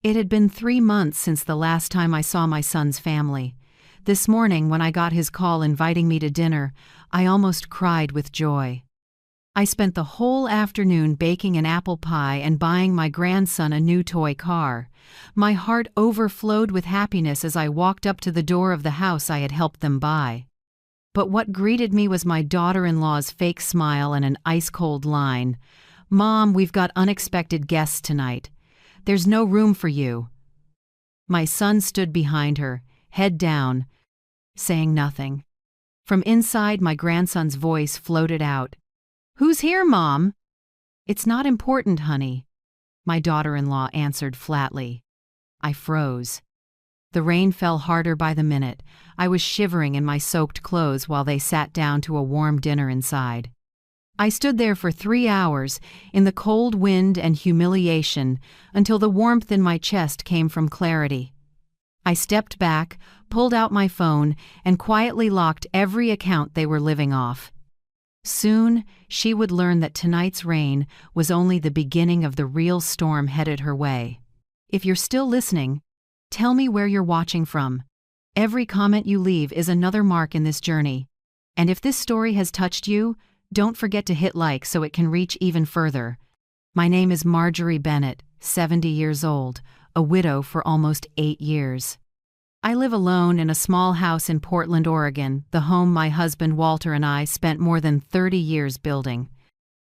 It had been 3 months since the last time I saw my son's family. This morning, when I got his call inviting me to dinner, I almost cried with joy. I spent the whole afternoon baking an apple pie and buying my grandson a new toy car. My heart overflowed with happiness as I walked up to the door of the house I had helped them buy. But what greeted me was my daughter-in-law's fake smile and an ice-cold line. "Mom, we've got unexpected guests tonight. There's no room for you." My son stood behind her, head down, saying nothing. From inside, my grandson's voice floated out. "Who's here, Mom?" "It's not important, honey," my daughter-in-law answered flatly. I froze. The rain fell harder by the minute. I was shivering in my soaked clothes while they sat down to a warm dinner inside. I stood there for 3 hours, in the cold wind and humiliation, until the warmth in my chest came from clarity. I stepped back, pulled out my phone, and quietly locked every account they were living off. Soon, she would learn that tonight's rain was only the beginning of the real storm headed her way. If you're still listening, tell me where you're watching from. Every comment you leave is another mark in this journey. And if this story has touched you, don't forget to hit like so it can reach even further. My name is Marjorie Bennett, 70 years old, a widow for almost 8 years. I live alone in a small house in Portland, Oregon, the home my husband Walter and I spent more than 30 years building.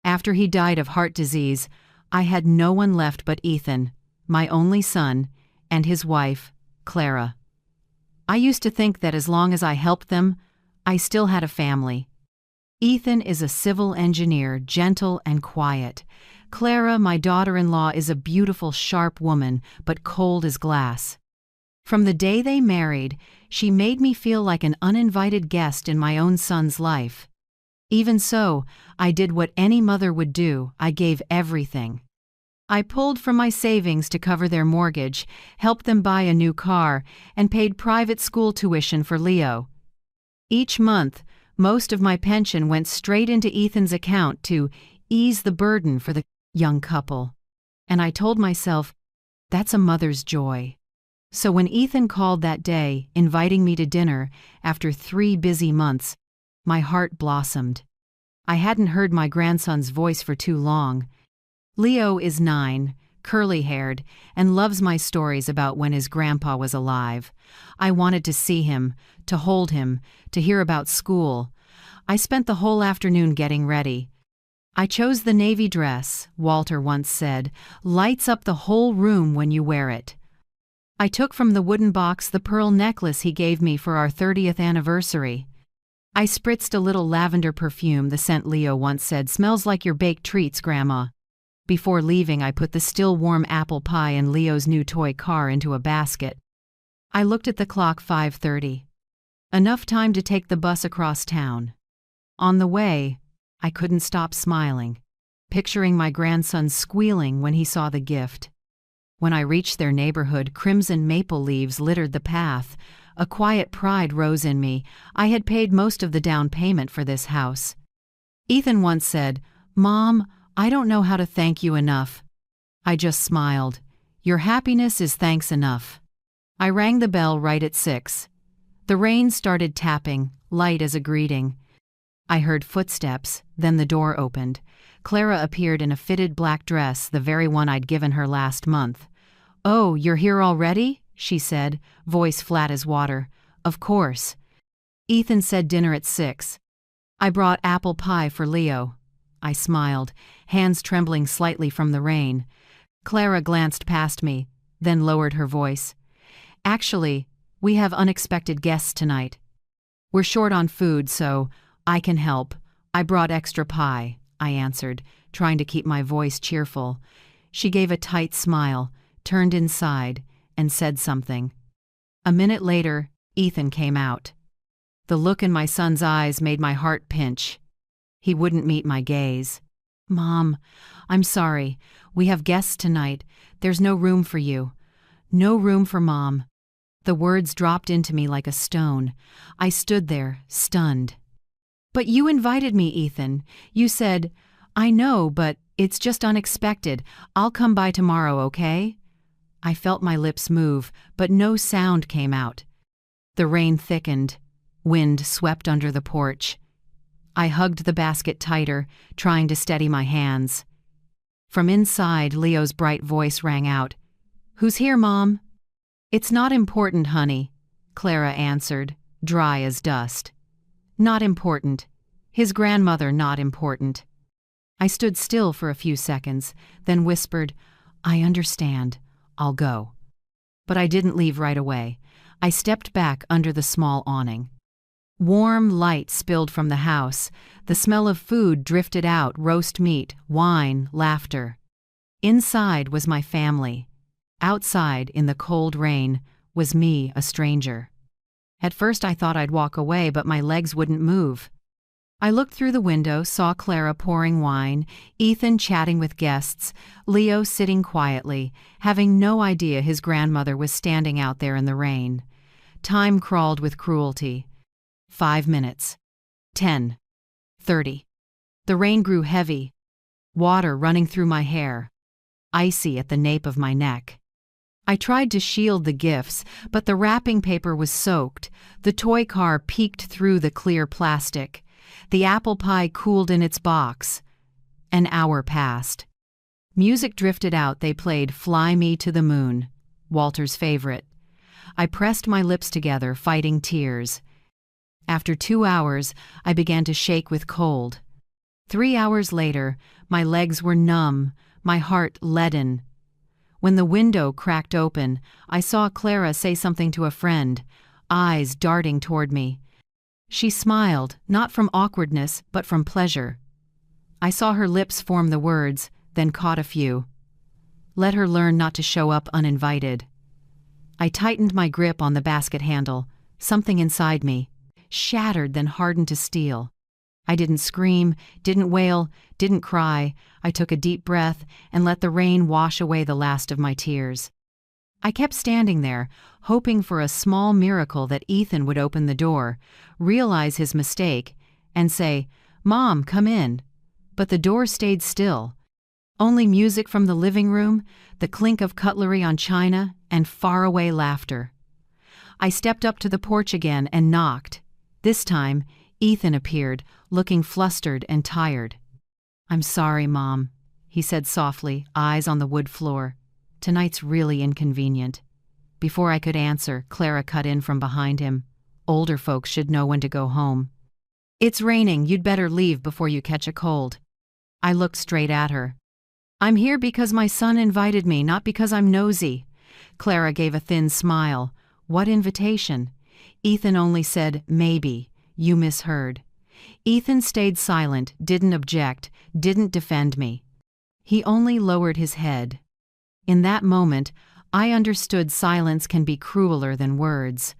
After he died of heart disease, I had no one left but Ethan, my only son, and his wife, Clara. I used to think that as long as I helped them, I still had a family. Ethan is a civil engineer, gentle and quiet. Clara, my daughter-in-law, is a beautiful, sharp woman, but cold as glass. From the day they married, she made me feel like an uninvited guest in my own son's life. Even so, I did what any mother would do. I gave everything. I pulled from my savings to cover their mortgage, helped them buy a new car, and paid private school tuition for Leo. Each month, most of my pension went straight into Ethan's account to ease the burden for the young couple. And I told myself, that's a mother's joy. So when Ethan called that day, inviting me to dinner after 3 busy months, my heart blossomed. I hadn't heard my grandson's voice for too long. Leo is 9, curly-haired, and loves my stories about when his grandpa was alive. I wanted to see him, to hold him, to hear about school. I spent the whole afternoon getting ready. "I chose the navy dress," Walter once said, "lights up the whole room when you wear it." I took from the wooden box the pearl necklace he gave me for our 30th anniversary. I spritzed a little lavender perfume. The scent Leo once said, "Smells like your baked treats, Grandma." Before leaving, I put the still warm apple pie and Leo's new toy car into a basket. I looked at the clock. 5:30. Enough time to take the bus across town. On the way, I couldn't stop smiling, picturing my grandson squealing when he saw the gift. When I reached their neighborhood, crimson maple leaves littered the path. A quiet pride rose in me. I had paid most of the down payment for this house. Ethan once said, "Mom, I don't know how to thank you enough." I just smiled. Your happiness is thanks enough. I rang the bell right at 6. The rain started tapping, light as a greeting. I heard footsteps, then the door opened. Clara appeared in a fitted black dress, the very one I'd given her last month. "Oh, you're here already?" she said, voice flat as water. "Of course." Ethan said dinner at 6. "I brought apple pie for Leo." I smiled, hands trembling slightly from the rain. Clara glanced past me, then lowered her voice. "Actually, we have unexpected guests tonight. We're short on food, so I can help. I brought extra pie," I answered, trying to keep my voice cheerful. She gave a tight smile, turned inside, and said something. A minute later, Ethan came out. The look in my son's eyes made my heart pinch. He wouldn't meet my gaze. "Mom, I'm sorry. We have guests tonight. There's no room for you. No room for Mom." The words dropped into me like a stone. I stood there, stunned. "But you invited me, Ethan. You said, 'I know, but it's just unexpected. I'll come by tomorrow, okay?'" I felt my lips move, but no sound came out. The rain thickened. Wind swept under the porch. I hugged the basket tighter, trying to steady my hands. From inside, Leo's bright voice rang out. "Who's here, Mom?" "It's not important, honey," Clara answered, dry as dust. Not important. His grandmother not important. I stood still for a few seconds, then whispered, "I understand. I'll go." But I didn't leave right away. I stepped back under the small awning. Warm light spilled from the house. The smell of food drifted out, roast meat, wine, laughter. Inside was my family. Outside, in the cold rain, was me, a stranger. At first I thought I'd walk away, but my legs wouldn't move. I looked through the window, saw Clara pouring wine, Ethan chatting with guests, Leo sitting quietly, having no idea his grandmother was standing out there in the rain. Time crawled with cruelty. 5 minutes. 10. 30. The rain grew heavy. Water running through my hair. Icy at the nape of my neck. I tried to shield the gifts, but the wrapping paper was soaked. The toy car peeked through the clear plastic. The apple pie cooled in its box. An hour passed. Music drifted out. They played "Fly Me to the Moon," Walter's favorite. I pressed my lips together, fighting tears. After 2 hours, I began to shake with cold. 3 hours later, my legs were numb, my heart leaden. When the window cracked open, I saw Clara say something to a friend, eyes darting toward me. She smiled, not from awkwardness, but from pleasure. I saw her lips form the words, then caught a few. Let her learn not to show up uninvited. I tightened my grip on the basket handle. Something inside me, shattered then hardened to steel. I didn't scream, didn't wail, didn't cry. I took a deep breath and let the rain wash away the last of my tears. I kept standing there, hoping for a small miracle that Ethan would open the door, realize his mistake, and say, "Mom, come in." But the door stayed still. Only music from the living room, the clink of cutlery on china, and faraway laughter. I stepped up to the porch again and knocked. This time, Ethan appeared, looking flustered and tired. "I'm sorry, Mom," he said softly, eyes on the wood floor. "Tonight's really inconvenient." Before I could answer, Clara cut in from behind him. "Older folks should know when to go home." "It's raining, you'd better leave before you catch a cold." I looked straight at her. "I'm here because my son invited me, not because I'm nosy." Clara gave a thin smile. "What invitation?" Ethan only said, "Maybe. You misheard." Ethan stayed silent, didn't object, didn't defend me. He only lowered his head. In that moment, I understood silence can be crueler than words.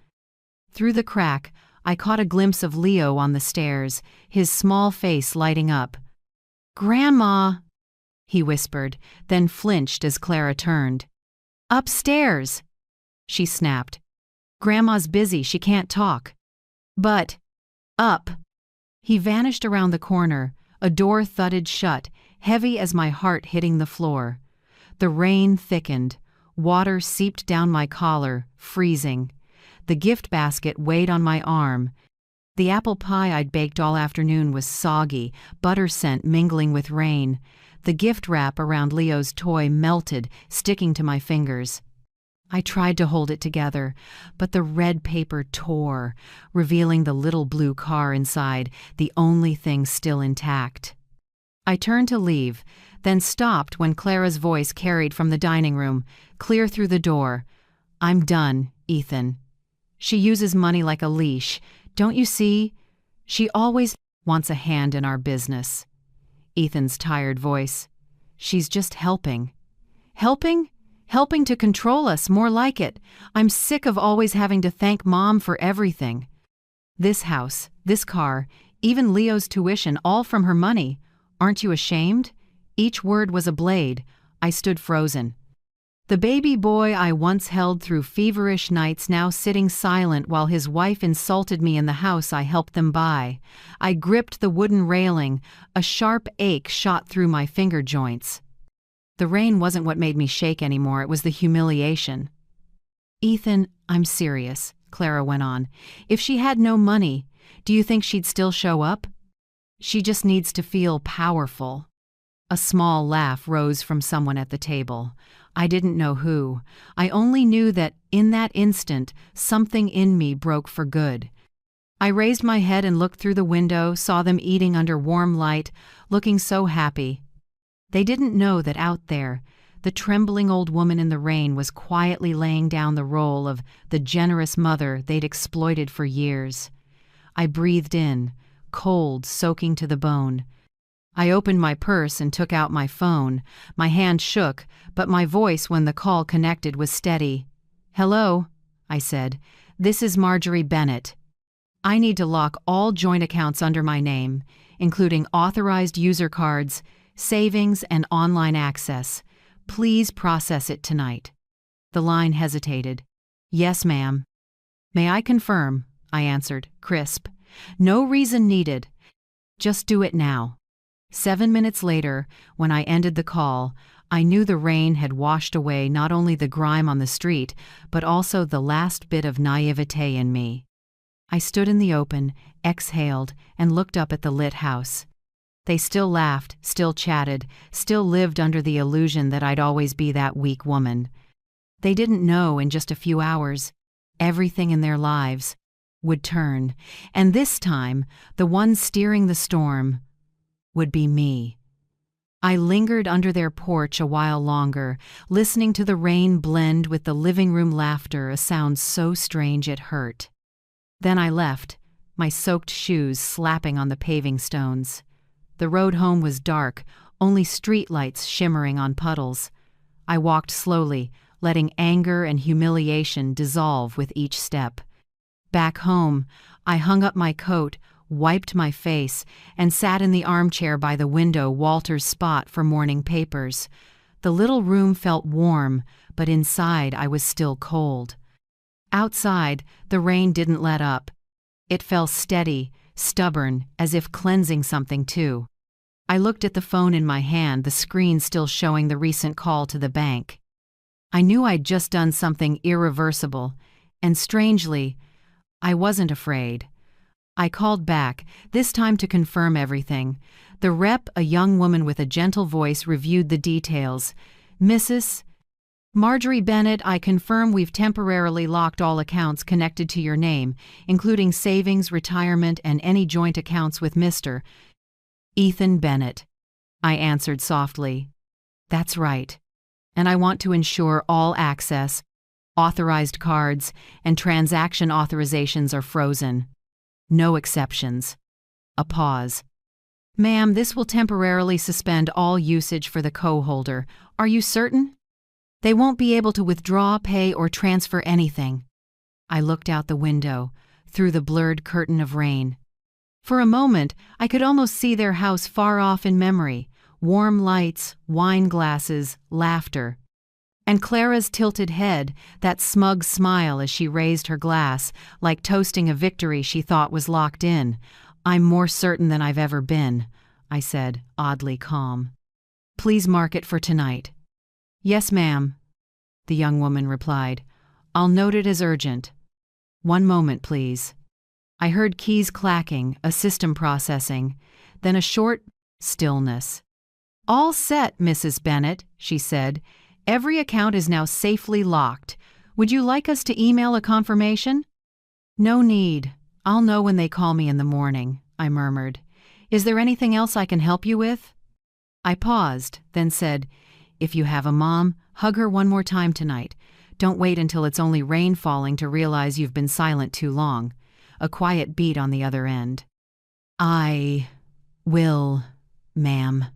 Through the crack, I caught a glimpse of Leo on the stairs, his small face lighting up. "Grandma," he whispered, then flinched as Clara turned. "Upstairs," she snapped. "Grandma's busy, she can't talk." "But, up." He vanished around the corner. A door thudded shut, heavy as my heart hitting the floor. The rain thickened. Water seeped down my collar, freezing. The gift basket weighed on my arm. The apple pie I'd baked all afternoon was soggy, butter scent mingling with rain. The gift wrap around Leo's toy melted, sticking to my fingers. I tried to hold it together, but the red paper tore, revealing the little blue car inside, the only thing still intact. I turned to leave, then stopped when Clara's voice carried from the dining room, clear through the door. "I'm done, Ethan. She uses money like a leash. Don't you see? She always wants a hand in our business." Ethan's tired voice. "She's just helping." "Helping? Helping to control us, more like it. I'm sick of always having to thank Mom for everything. This house, this car, even Leo's tuition, all from her money. Aren't you ashamed?" Each word was a blade. I stood frozen. The baby boy I once held through feverish nights now sitting silent while his wife insulted me in the house I helped them buy. I gripped the wooden railing. A sharp ache shot through my finger joints. The rain wasn't what made me shake anymore, it was the humiliation. "Ethan, I'm serious," Clara went on. "If she had no money, do you think she'd still show up? She just needs to feel powerful." A small laugh rose from someone at the table. I didn't know who. I only knew that, in that instant, something in me broke for good. I raised my head and looked through the window, saw them eating under warm light, looking so happy. They didn't know that out there, the trembling old woman in the rain was quietly laying down the role of the generous mother they'd exploited for years. I breathed in, cold, soaking to the bone. I opened my purse and took out my phone. My hand shook, but my voice when the call connected was steady. "Hello," I said. "This is Marjorie Bennett. I need to lock all joint accounts under my name, including authorized user cards, savings, and online access. Please process it tonight." The line hesitated. "Yes, ma'am." "May I confirm?" I answered, crisp. "No reason needed. Just do it now." 7 minutes later, when I ended the call, I knew the rain had washed away not only the grime on the street, but also the last bit of naivete in me. I stood in the open, exhaled, and looked up at the lit house. They still laughed, still chatted, still lived under the illusion that I'd always be that weak woman. They didn't know in just a few hours, everything in their lives would turn, and this time, the one steering the storm would be me. I lingered under their porch a while longer, listening to the rain blend with the living room laughter, a sound so strange it hurt. Then I left, my soaked shoes slapping on the paving stones. The road home was dark, only streetlights shimmering on puddles. I walked slowly, letting anger and humiliation dissolve with each step. Back home, I hung up my coat, wiped my face, and sat in the armchair by the window, Walter's spot for morning papers. The little room felt warm, but inside I was still cold. Outside, the rain didn't let up. It fell steady, stubborn, as if cleansing something too. I looked at the phone in my hand, the screen still showing the recent call to the bank. I knew I'd just done something irreversible, and strangely, I wasn't afraid. I called back, this time to confirm everything. The rep, a young woman with a gentle voice, reviewed the details. "Mrs. Marjorie Bennett, I confirm we've temporarily locked all accounts connected to your name, including savings, retirement, and any joint accounts with Mr. Ethan Bennett." I answered softly. "That's right. And I want to ensure all access, authorized cards, and transaction authorizations are frozen. No exceptions." A pause. "Ma'am, this will temporarily suspend all usage for the co-holder. Are you certain? They won't be able to withdraw, pay, or transfer anything." I looked out the window, through the blurred curtain of rain. For a moment, I could almost see their house far off in memory, warm lights, wine glasses, laughter. And Clara's tilted head, that smug smile as she raised her glass, like toasting a victory she thought was locked in. "I'm more certain than I've ever been," I said, oddly calm. "Please mark it for tonight." "Yes, ma'am," the young woman replied. "I'll note it as urgent." "One moment, please." I heard keys clacking, a system processing, then a short stillness. "All set, Mrs. Bennett," she said. "Every account is now safely locked. Would you like us to email a confirmation?" "No need. I'll know when they call me in the morning," I murmured. "Is there anything else I can help you with?" I paused, then said, "If you have a mom, hug her one more time tonight. Don't wait until it's only rain falling to realize you've been silent too long." A quiet beat on the other end. "I will, ma'am."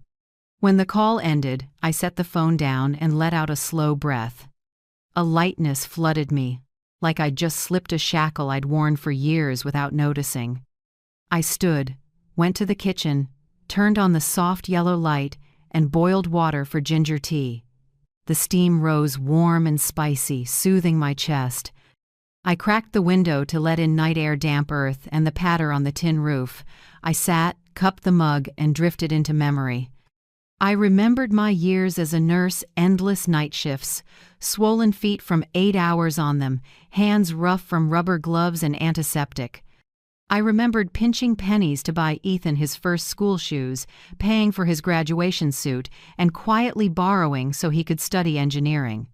When the call ended, I set the phone down and let out a slow breath. A lightness flooded me, like I'd just slipped a shackle I'd worn for years without noticing. I stood, went to the kitchen, turned on the soft yellow light, and boiled water for ginger tea. The steam rose warm and spicy, soothing my chest. I cracked the window to let in night air, damp earth, and the patter on the tin roof. I sat, cupped the mug, and drifted into memory. I remembered my years as a nurse, endless night shifts, swollen feet from 8 hours on them, hands rough from rubber gloves and antiseptic. I remembered pinching pennies to buy Ethan his first school shoes, paying for his graduation suit, and quietly borrowing so he could study engineering.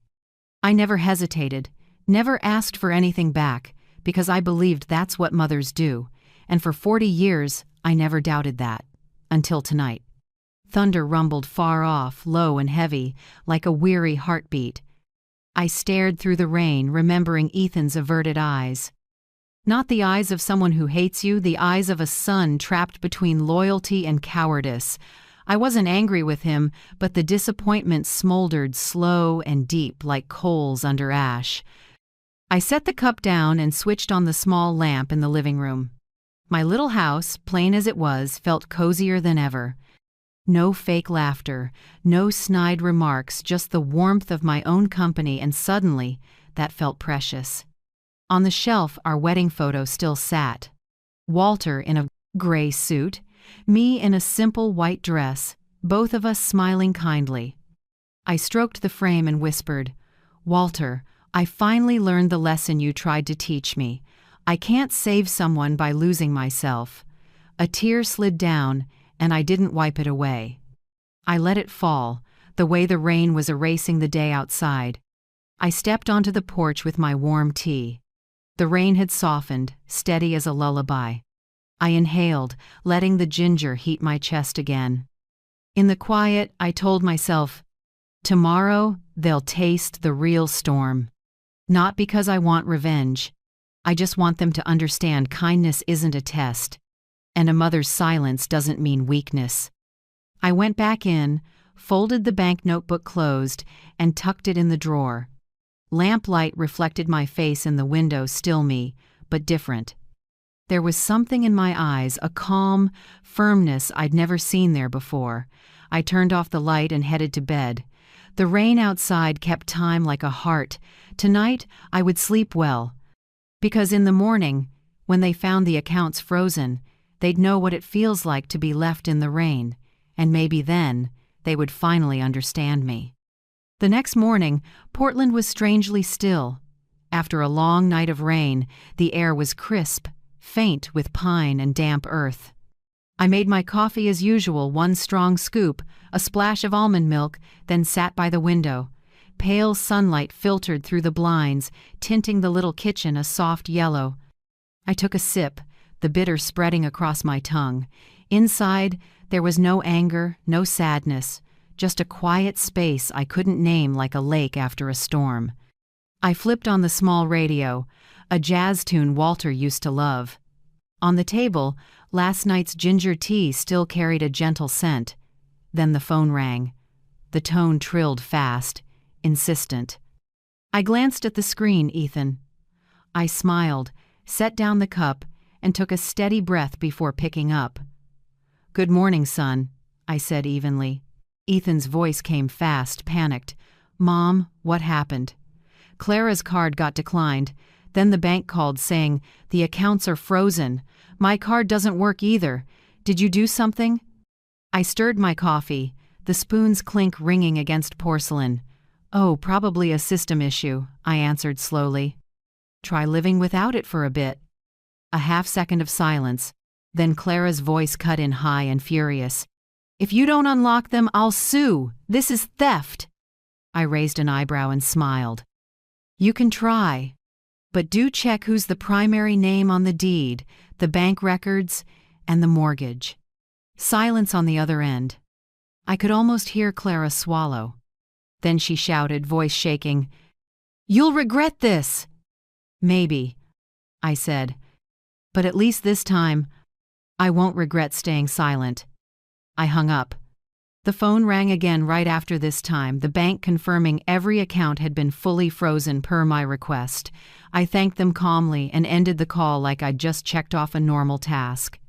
I never hesitated, never asked for anything back, because I believed that's what mothers do, and for 40 years I never doubted that. Until tonight. Thunder rumbled far off, low and heavy, like a weary heartbeat. I stared through the rain, remembering Ethan's averted eyes. Not the eyes of someone who hates you, the eyes of a son trapped between loyalty and cowardice. I wasn't angry with him, but the disappointment smoldered slow and deep like coals under ash. I set the cup down and switched on the small lamp in the living room. My little house, plain as it was, felt cozier than ever. No fake laughter, no snide remarks, just the warmth of my own company, and suddenly, that felt precious. On the shelf, our wedding photo still sat. Walter in a gray suit, me in a simple white dress, both of us smiling kindly. I stroked the frame and whispered, "Walter, I finally learned the lesson you tried to teach me. I can't save someone by losing myself." A tear slid down, and I didn't wipe it away. I let it fall, the way the rain was erasing the day outside. I stepped onto the porch with my warm tea. The rain had softened, steady as a lullaby. I inhaled, letting the ginger heat my chest again. In the quiet, I told myself, tomorrow they'll taste the real storm. Not because I want revenge. I just want them to understand kindness isn't a test, and a mother's silence doesn't mean weakness. I went back in, folded the bank notebook closed, and tucked it in the drawer. Lamplight reflected my face in the window, still me, but different. There was something in my eyes, a calm firmness I'd never seen there before. I turned off the light and headed to bed. The rain outside kept time like a heart. Tonight, I would sleep well. Because in the morning, when they found the accounts frozen, they'd know what it feels like to be left in the rain, and maybe then they would finally understand me. The next morning, Portland was strangely still. After a long night of rain, the air was crisp, faint with pine and damp earth. I made my coffee as usual, one strong scoop, a splash of almond milk, then sat by the window. Pale sunlight filtered through the blinds, tinting the little kitchen a soft yellow. I took a sip, the bitter spreading across my tongue. Inside, there was no anger, no sadness, just a quiet space I couldn't name, like a lake after a storm. I flipped on the small radio, a jazz tune Walter used to love. On the table, last night's ginger tea still carried a gentle scent. Then the phone rang. The tone trilled fast, insistent. I glanced at the screen, Ethan. I smiled, set down the cup, and took a steady breath before picking up. "Good morning, son," I said evenly. Ethan's voice came fast, panicked. "Mom, what happened?" "Clara's card got declined. Then the bank called saying, the accounts are frozen. My card doesn't work either. Did you do something?" I stirred my coffee, the spoon's clink ringing against porcelain. "Oh, probably a system issue," I answered slowly. "Try living without it for a bit." A half-second of silence, then Clara's voice cut in high and furious. "If you don't unlock them, I'll sue. This is theft." I raised an eyebrow and smiled. "You can try. But do check who's the primary name on the deed, the bank records, and the mortgage." Silence on the other end. I could almost hear Clara swallow. Then she shouted, voice shaking, "You'll regret this!" "Maybe," I said. "But at least this time, I won't regret staying silent." I hung up. The phone rang again right after this time, the bank confirming every account had been fully frozen per my request. I thanked them calmly and ended the call like I'd just checked off a normal task.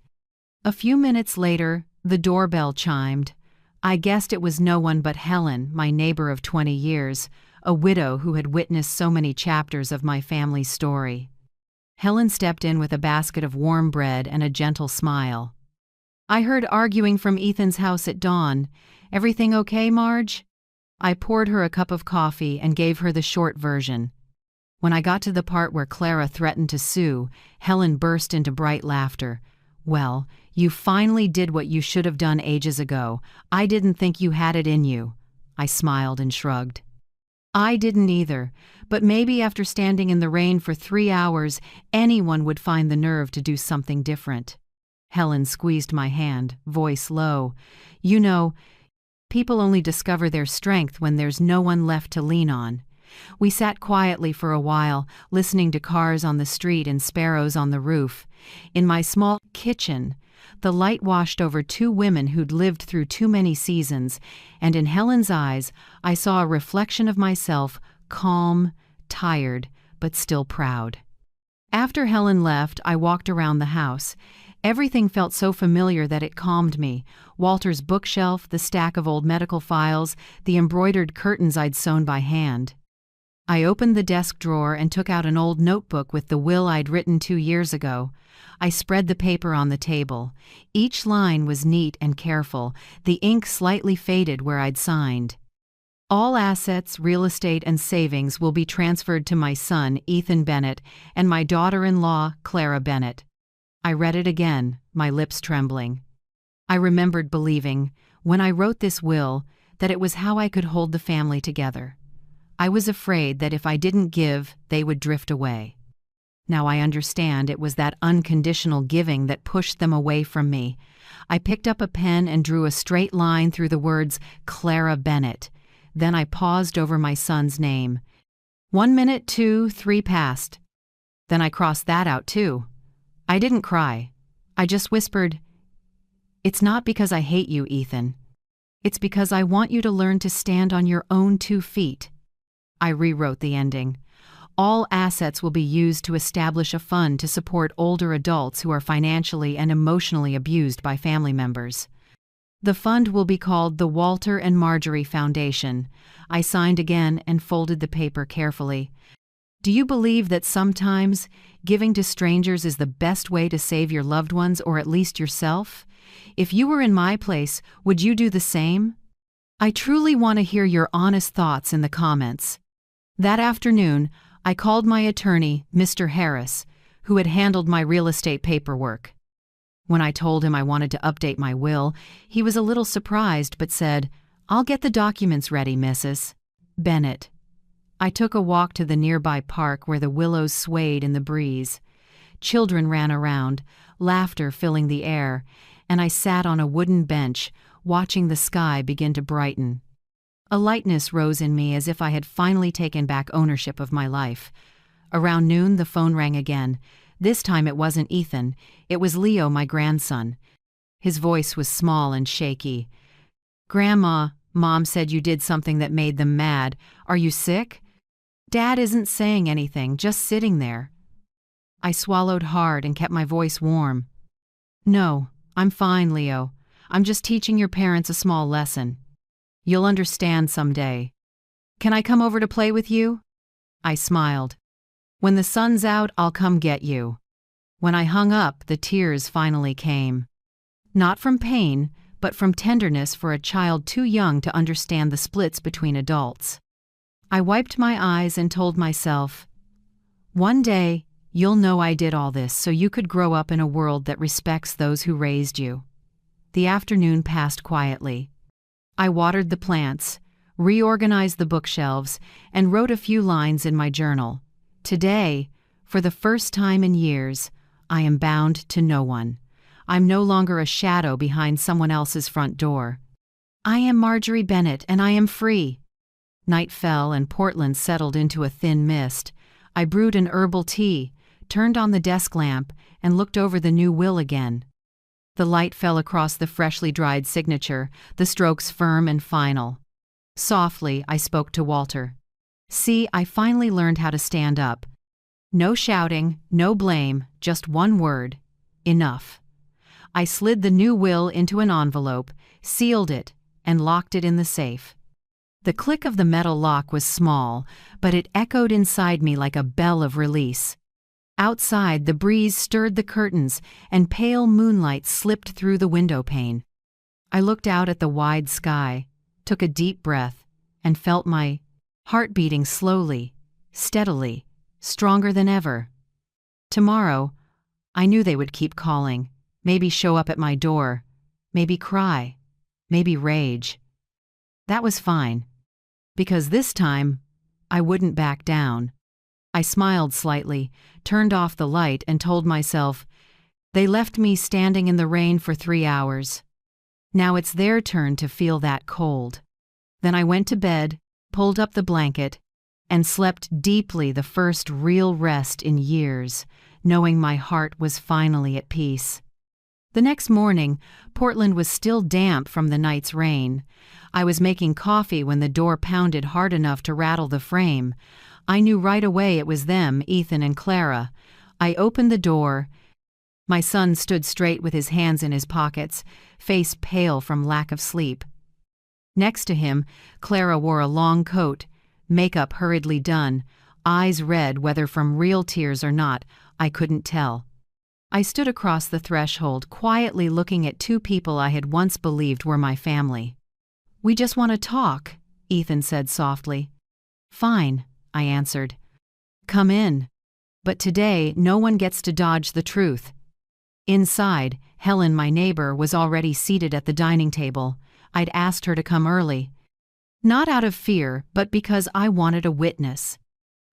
A few minutes later, the doorbell chimed. I guessed it was no one but Helen, my neighbor of 20 years, a widow who had witnessed so many chapters of my family's story. Helen stepped in with a basket of warm bread and a gentle smile. I heard arguing from Ethan's house at dawn. Everything okay, Marge? I poured her a cup of coffee and gave her the short version. When I got to the part where Clara threatened to sue, Helen burst into bright laughter. Well, you finally did what you should have done ages ago. I didn't think you had it in you. I smiled and shrugged. I didn't either, but maybe after standing in the rain for 3 hours, anyone would find the nerve to do something different. Helen squeezed my hand, voice low. You know, people only discover their strength when there's no one left to lean on. We sat quietly for a while, listening to cars on the street and sparrows on the roof. In my small kitchen, the light washed over 2 women who'd lived through too many seasons, and in Helen's eyes, I saw a reflection of myself, calm, tired, but still proud. After Helen left, I walked around the house. Everything felt so familiar that it calmed me. Walter's bookshelf, the stack of old medical files, the embroidered curtains I'd sewn by hand. I opened the desk drawer and took out an old notebook with the will I'd written 2 years ago. I spread the paper on the table. Each line was neat and careful, the ink slightly faded where I'd signed. All assets, real estate, and savings will be transferred to my son, Ethan Bennett, and my daughter-in-law, Clara Bennett. I read it again, my lips trembling. I remembered believing, when I wrote this will, that it was how I could hold the family together. I was afraid that if I didn't give, they would drift away. Now I understand it was that unconditional giving that pushed them away from me. I picked up a pen and drew a straight line through the words Clara Bennett. Then I paused over my son's name. 1 minute, 2, 3 passed. Then I crossed that out too. I didn't cry. I just whispered, "It's not because I hate you, Ethan. It's because I want you to learn to stand on your own 2 feet. I rewrote the ending. All assets will be used to establish a fund to support older adults who are financially and emotionally abused by family members. The fund will be called the Walter and Marjorie Foundation. I signed again and folded the paper carefully. Do you believe that sometimes giving to strangers is the best way to save your loved ones or at least yourself? If you were in my place, would you do the same? I truly want to hear your honest thoughts in the comments. That afternoon, I called my attorney, Mr. Harris, who had handled my real estate paperwork. When I told him I wanted to update my will, he was a little surprised but said, "I'll get the documents ready, Mrs. Bennett." I took a walk to the nearby park where the willows swayed in the breeze. Children ran around, laughter filling the air, and I sat on a wooden bench, watching the sky begin to brighten. A lightness rose in me as if I had finally taken back ownership of my life. Around noon, the phone rang again. This time it wasn't Ethan. It was Leo, my grandson. His voice was small and shaky. "Grandma, Mom said you did something that made them mad. Are you sick?" "Dad isn't saying anything, just sitting there." I swallowed hard and kept my voice warm. "No, I'm fine, Leo. I'm just teaching your parents a small lesson. You'll understand someday. Can I come over to play with you?" I smiled. "When the sun's out, I'll come get you." When I hung up, the tears finally came. Not from pain, but from tenderness for a child too young to understand the splits between adults. I wiped my eyes and told myself, "One day, you'll know I did all this so you could grow up in a world that respects those who raised you." The afternoon passed quietly. I watered the plants, reorganized the bookshelves, and wrote a few lines in my journal. Today, for the first time in years, I am bound to no one. I'm no longer a shadow behind someone else's front door. I am Marjorie Bennett, and I am free. Night fell and Portland settled into a thin mist. I brewed an herbal tea, turned on the desk lamp, and looked over the new will again. The light fell across the freshly dried signature, the strokes firm and final. Softly, I spoke to Walter. "See, I finally learned how to stand up. No shouting, no blame, just one word. Enough." I slid the new will into an envelope, sealed it, and locked it in the safe. The click of the metal lock was small, but it echoed inside me like a bell of release. Outside, the breeze stirred the curtains, and pale moonlight slipped through the window pane. I looked out at the wide sky, took a deep breath, and felt my heart beating slowly, steadily, stronger than ever. Tomorrow, I knew they would keep calling, maybe show up at my door, maybe cry, maybe rage. That was fine, because this time, I wouldn't back down. I smiled slightly, turned off the light, and told myself, they left me standing in the rain for 3 hours. Now it's their turn to feel that cold. Then I went to bed, pulled up the blanket, and slept deeply, the first real rest in years, knowing my heart was finally at peace. The next morning, Portland was still damp from the night's rain. I was making coffee when the door pounded hard enough to rattle the frame. I knew right away it was them, Ethan and Clara. I opened the door. My son stood straight with his hands in his pockets, face pale from lack of sleep. Next to him, Clara wore a long coat, makeup hurriedly done, eyes red, whether from real tears or not, I couldn't tell. I stood across the threshold, quietly looking at two people I had once believed were my family. "We just want to talk," Ethan said softly. "Fine," I answered. "Come in." But today, no one gets to dodge the truth. Inside, Helen, my neighbor, was already seated at the dining table. I'd asked her to come early. Not out of fear, but because I wanted a witness.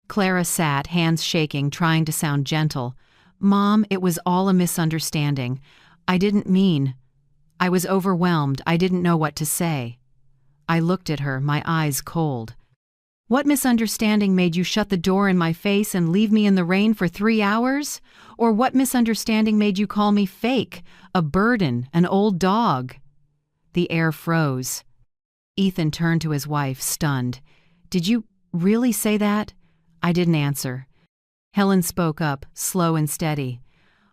Clara sat, hands shaking, trying to sound gentle. "Mom, it was all a misunderstanding. I didn't mean." I was overwhelmed. I didn't know what to say. I looked at her, my eyes cold. "What misunderstanding made you shut the door in my face and leave me in the rain for 3 hours? Or what misunderstanding made you call me fake, a burden, an old dog?" The air froze. Ethan turned to his wife, stunned. "Did you really say that?" I didn't answer. Helen spoke up, slow and steady.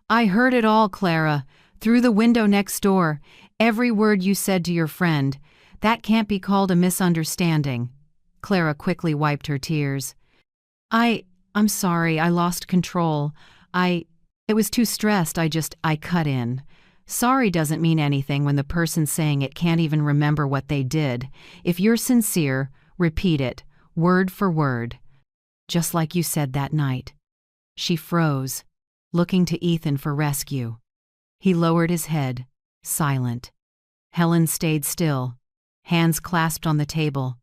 "I heard it all, Clara, through the window next door. Every word you said to your friend. That can't be called a misunderstanding." Clara quickly wiped her tears. I'm sorry, I lost control. It was too stressed, I cut in. Sorry doesn't mean anything when the person saying it can't even remember what they did. If you're sincere, repeat it, word for word. Just like you said that night. She froze, looking to Ethan for rescue. He lowered his head, silent. Helen stayed still, hands clasped on the table,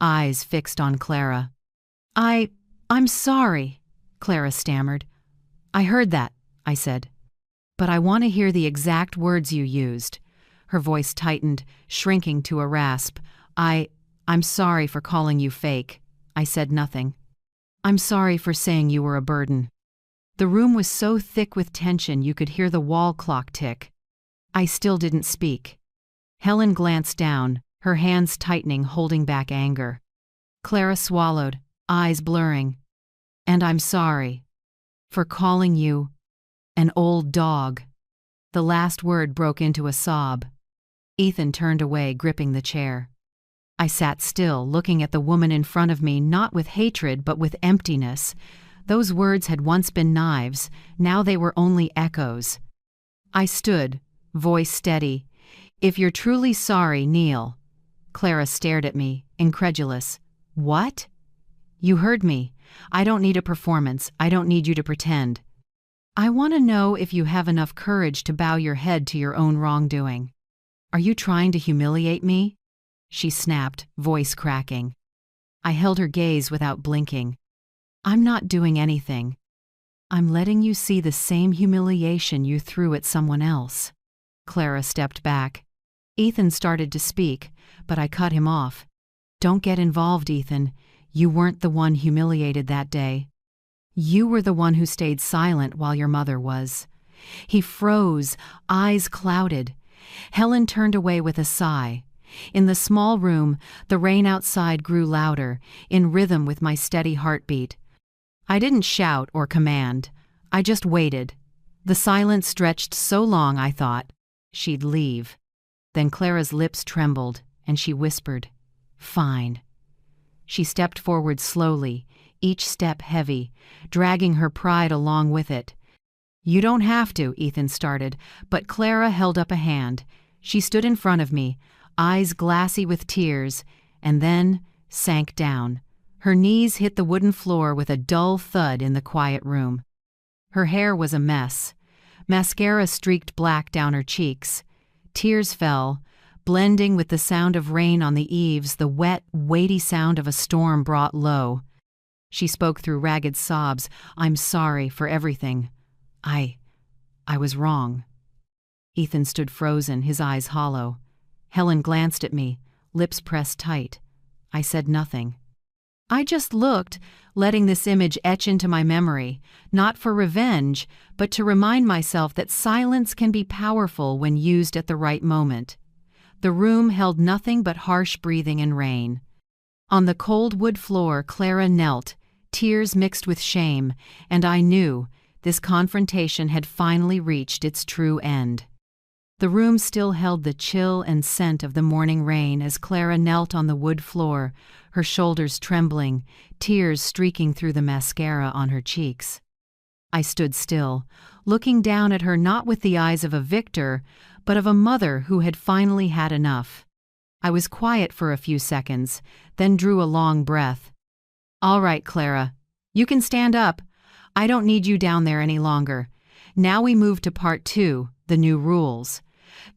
eyes fixed on Clara. I'm sorry," Clara stammered. "I heard that," I said. "But I want to hear the exact words you used." Her voice tightened, shrinking to a rasp. I'm sorry for calling you fake." I said nothing. "I'm sorry for saying you were a burden." The room was so thick with tension you could hear the wall clock tick. I still didn't speak. Helen glanced down, her hands tightening, holding back anger. Clara swallowed, eyes blurring. "And I'm sorry for calling you an old dog." The last word broke into a sob. Ethan turned away, gripping the chair. I sat still, looking at the woman in front of me, not with hatred but with emptiness. Those words had once been knives, now they were only echoes. I stood, voice steady. "If you're truly sorry, kneel." Clara stared at me, incredulous. "What?" "You heard me. I don't need a performance. I don't need you to pretend. I want to know if you have enough courage to bow your head to your own wrongdoing. Are you trying to humiliate me?" She snapped, voice cracking. I held her gaze without blinking. "I'm not doing anything. I'm letting you see the same humiliation you threw at someone else." Clara stepped back. Ethan started to speak, but I cut him off. "Don't get involved, Ethan. You weren't the one humiliated that day. You were the one who stayed silent while your mother was." He froze, eyes clouded. Helen turned away with a sigh. In the small room, the rain outside grew louder, in rhythm with my steady heartbeat. I didn't shout or command. I just waited. The silence stretched so long I thought she'd leave. Then Clara's lips trembled, and she whispered, "Fine." She stepped forward slowly, each step heavy, dragging her pride along with it. "You don't have to," Ethan started, but Clara held up a hand. She stood in front of me, eyes glassy with tears, and then sank down. Her knees hit the wooden floor with a dull thud in the quiet room. Her hair was a mess. Mascara streaked black down her cheeks. Tears fell, blending with the sound of rain on the eaves, the wet, weighty sound of a storm brought low. She spoke through ragged sobs. "I'm sorry for everything. I was wrong." Ethan stood frozen, his eyes hollow. Helen glanced at me, lips pressed tight. I said nothing. I just looked, letting this image etch into my memory, not for revenge, but to remind myself that silence can be powerful when used at the right moment. The room held nothing but harsh breathing and rain. On the cold wood floor, Clara knelt, tears mixed with shame, and I knew this confrontation had finally reached its true end. The room still held the chill and scent of the morning rain as Clara knelt on the wood floor, her shoulders trembling, tears streaking through the mascara on her cheeks. I stood still, looking down at her not with the eyes of a victor, but of a mother who had finally had enough. I was quiet for a few seconds, then drew a long breath. "All right, Clara. You can stand up. I don't need you down there any longer. Now we move to part 2, the new rules."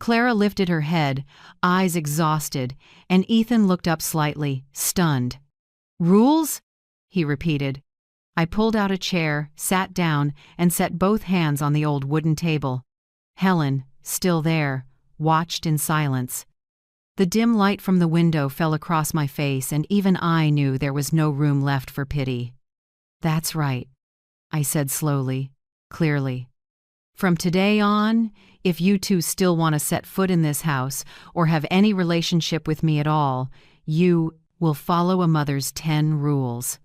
Clara lifted her head, eyes exhausted, and Ethan looked up slightly, stunned. "Rules?" he repeated. I pulled out a chair, sat down, and set both hands on the old wooden table. Helen, still there, watched in silence. The dim light from the window fell across my face, and even I knew there was no room left for pity. "That's right," I said slowly, clearly. "From today on, if you two still want to set foot in this house or have any relationship with me at all, you will follow a mother's 10 rules."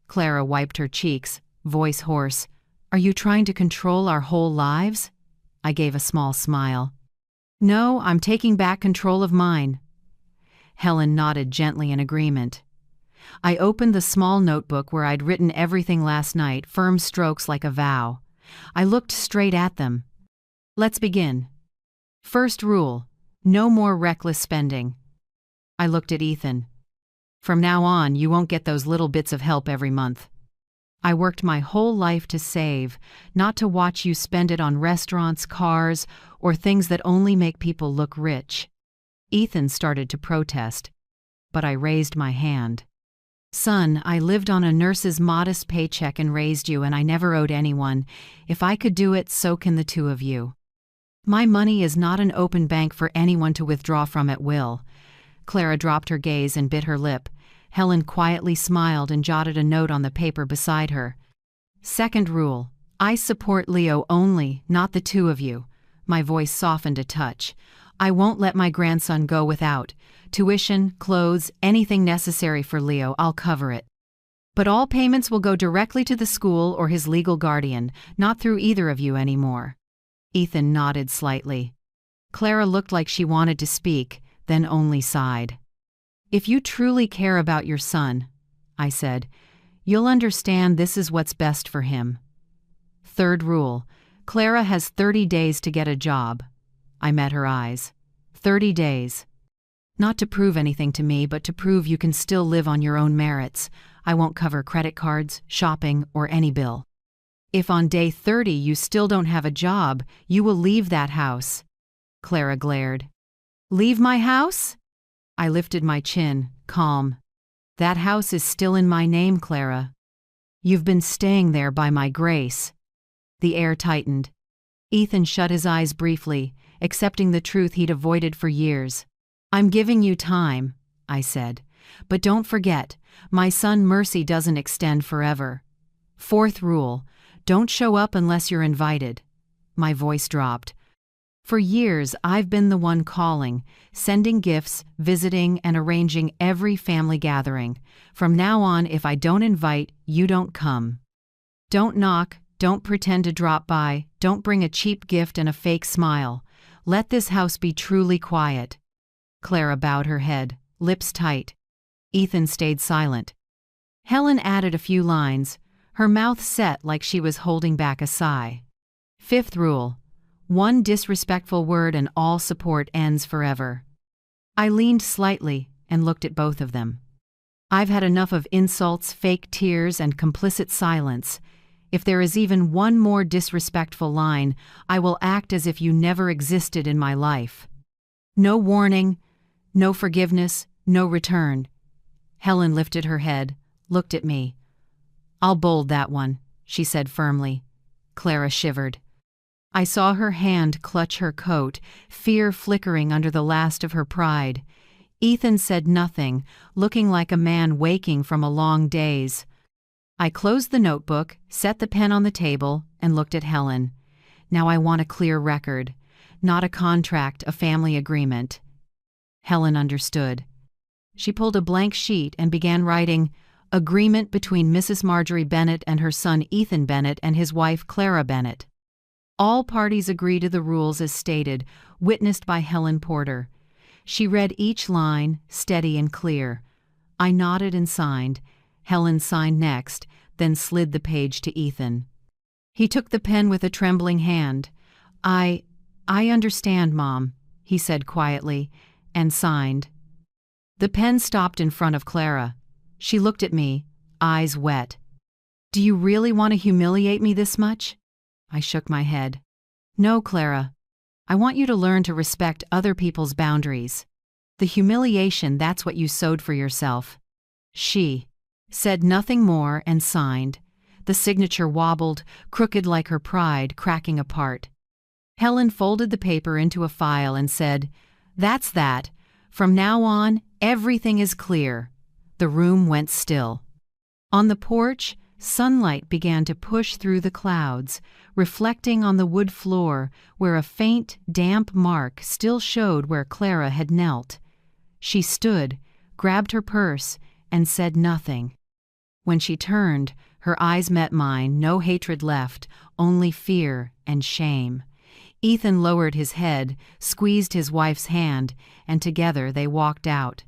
Clara wiped her cheeks, voice hoarse. "Are you trying to control our whole lives?" I gave a small smile. "No, I'm taking back control of mine." Helen nodded gently in agreement. I opened the small notebook where I'd written everything last night, firm strokes like a vow. I looked straight at them. "Let's begin. First rule, no more reckless spending." I looked at Ethan. "From now on, you won't get those little bits of help every month. I worked my whole life to save, not to watch you spend it on restaurants, cars, or things that only make people look rich." Ethan started to protest, but I raised my hand. "Son, I lived on a nurse's modest paycheck and raised you, and I never owed anyone. If I could do it, so can the two of you. My money is not an open bank for anyone to withdraw from at will." Clara dropped her gaze and bit her lip. Helen quietly smiled and jotted a note on the paper beside her. "Second rule, I support Leo only, not the two of you." My voice softened a touch. "I won't let my grandson go without. Tuition, clothes, anything necessary for Leo, I'll cover it. But all payments will go directly to the school or his legal guardian, not through either of you anymore." Ethan nodded slightly. Clara looked like she wanted to speak, then only sighed. "If you truly care about your son," I said, "you'll understand this is what's best for him." Third rule, Clara has 30 days to get a job. I met her eyes. 30 days. Not to prove anything to me, but to prove you can still live on your own merits. I won't cover credit cards, shopping, or any bill. If on day 30 you still don't have a job, you will leave that house." Clara glared. "Leave my house?" I lifted my chin, calm. "That house is still in my name, Clara. You've been staying there by my grace." The air tightened. Ethan shut his eyes briefly, accepting the truth he'd avoided for years. "I'm giving you time," I said. "But don't forget, my son Mercy doesn't extend forever." Fourth rule, don't show up unless you're invited. My voice dropped. For years, I've been the one calling, sending gifts, visiting, and arranging every family gathering. From now on, if I don't invite, you don't come. Don't knock, don't pretend to drop by, don't bring a cheap gift and a fake smile. Let this house be truly quiet. Clara bowed her head, lips tight. Ethan stayed silent. Helen added a few lines, her mouth set like she was holding back a sigh. Fifth rule: one disrespectful word and all support ends forever. I leaned slightly and looked at both of them. I've had enough of insults, fake tears, and complicit silence. If there is even one more disrespectful line, I will act as if you never existed in my life. No warning, no forgiveness, no return. Helen lifted her head, looked at me. I'll bold that one, she said firmly. Clara shivered. I saw her hand clutch her coat, fear flickering under the last of her pride. Ethan said nothing, looking like a man waking from a long daze. I closed the notebook, set the pen on the table, and looked at Helen. Now I want a clear record, not a contract, a family agreement. Helen understood. She pulled a blank sheet and began writing, "Agreement between Mrs. Marjorie Bennett and her son Ethan Bennett and his wife Clara Bennett. All parties agree to the rules as stated, witnessed by Helen Porter." She read each line, steady and clear. I nodded and signed. Helen signed next, then slid the page to Ethan. He took the pen with a trembling hand. I understand, Mom," he said quietly, and signed. The pen stopped in front of Clara. She looked at me, eyes wet. "Do you really want to humiliate me this much?" I shook my head. "No, Clara. I want you to learn to respect other people's boundaries. The humiliation, that's what you sowed for yourself." She said nothing more and signed. The signature wobbled, crooked like her pride, cracking apart. Helen folded the paper into a file and said, "That's that. From now on, everything is clear." The room went still. On the porch, sunlight began to push through the clouds, reflecting on the wood floor where a faint, damp mark still showed where Clara had knelt. She stood, grabbed her purse, and said nothing. When she turned, her eyes met mine, no hatred left, only fear and shame. Ethan lowered his head, squeezed his wife's hand, and together they walked out.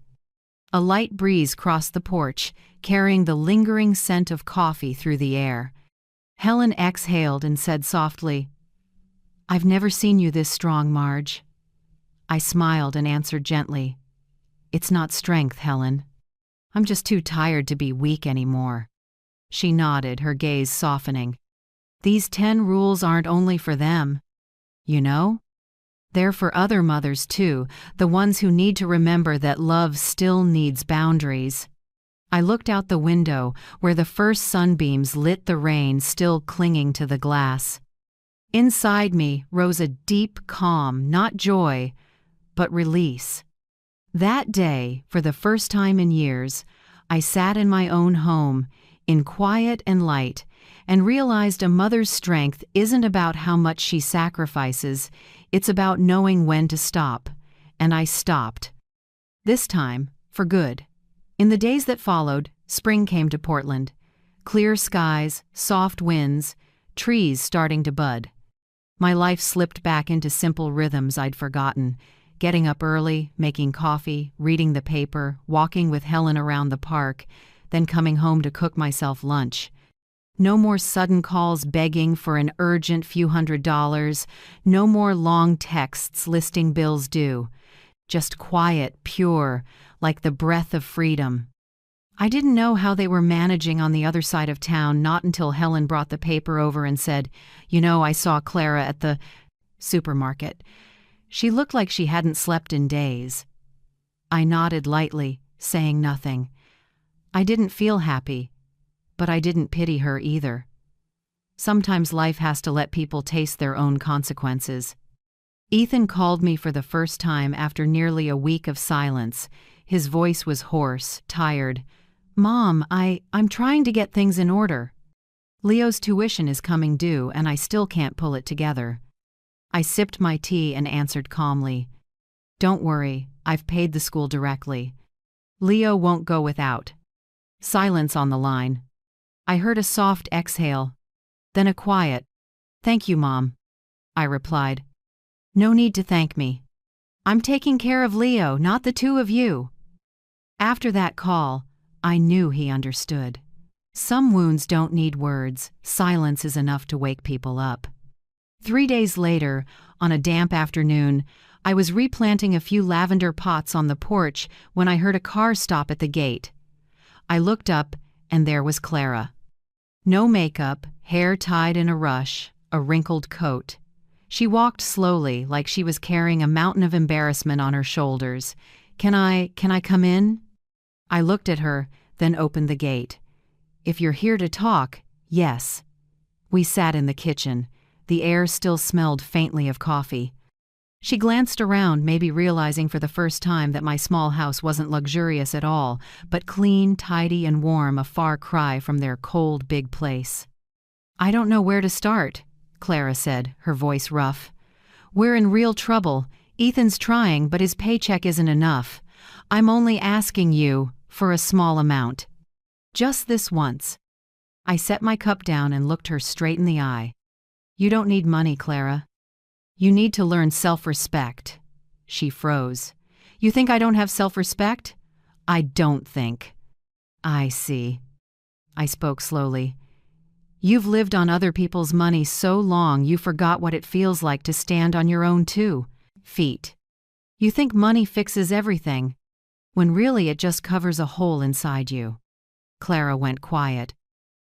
A light breeze crossed the porch, carrying the lingering scent of coffee through the air. Helen exhaled and said softly, "I've never seen you this strong, Marge." I smiled and answered gently, "It's not strength, Helen. I'm just too tired to be weak anymore." She nodded, her gaze softening. "These 10 rules aren't only for them. You know? They're for other mothers too, the ones who need to remember that love still needs boundaries." I looked out the window, where the first sunbeams lit the rain still clinging to the glass. Inside me rose a deep calm, not joy, but release. That day, for the first time in years, I sat in my own home, in quiet and light, and realized a mother's strength isn't about how much she sacrifices, it's about knowing when to stop. And I stopped. This time, for good. In the days that followed, spring came to Portland. Clear skies, soft winds, trees starting to bud. My life slipped back into simple rhythms I'd forgotten. Getting up early, making coffee, reading the paper, walking with Helen around the park, then coming home to cook myself lunch. No more sudden calls begging for an urgent few $100s, no more long texts listing bills due. Just quiet, pure, like the breath of freedom. I didn't know how they were managing on the other side of town, not until Helen brought the paper over and said, "You know, I saw Clara at the supermarket. She looked like she hadn't slept in days." I nodded lightly, saying nothing. I didn't feel happy, but I didn't pity her either. Sometimes life has to let people taste their own consequences. Ethan called me for the first time after nearly a week of silence. His voice was hoarse, tired. "Mom, I'm trying to get things in order. Leo's tuition is coming due, and I still can't pull it together." I sipped my tea and answered calmly, "Don't worry, I've paid the school directly. Leo won't go without." Silence on the line. I heard a soft exhale, then a quiet, "Thank you, Mom," I replied. "No need to thank me. I'm taking care of Leo, not the two of you." After that call, I knew he understood. Some wounds don't need words. Silence is enough to wake people up. 3 days later, on a damp afternoon, I was replanting a few lavender pots on the porch when I heard a car stop at the gate. I looked up, and there was Clara. No makeup, hair tied in a rush, a wrinkled coat. She walked slowly, like she was carrying a mountain of embarrassment on her shoulders. Can I come in?" I looked at her, then opened the gate. "If you're here to talk, yes." We sat in the kitchen. The air still smelled faintly of coffee. She glanced around, maybe realizing for the first time that my small house wasn't luxurious at all, but clean, tidy, and warm, a far cry from their cold, big place. "I don't know where to start," Clara said, her voice rough. "We're in real trouble. Ethan's trying, but his paycheck isn't enough. I'm only asking you for a small amount. Just this once." I set my cup down and looked her straight in the eye. "You don't need money, Clara. You need to learn self-respect." She froze. "You think I don't have self-respect?" "I don't think." "I see." I spoke slowly. "You've lived on other people's money so long you forgot what it feels like to stand on your own 2 feet. You think money fixes everything, when really it just covers a hole inside you." Clara went quiet,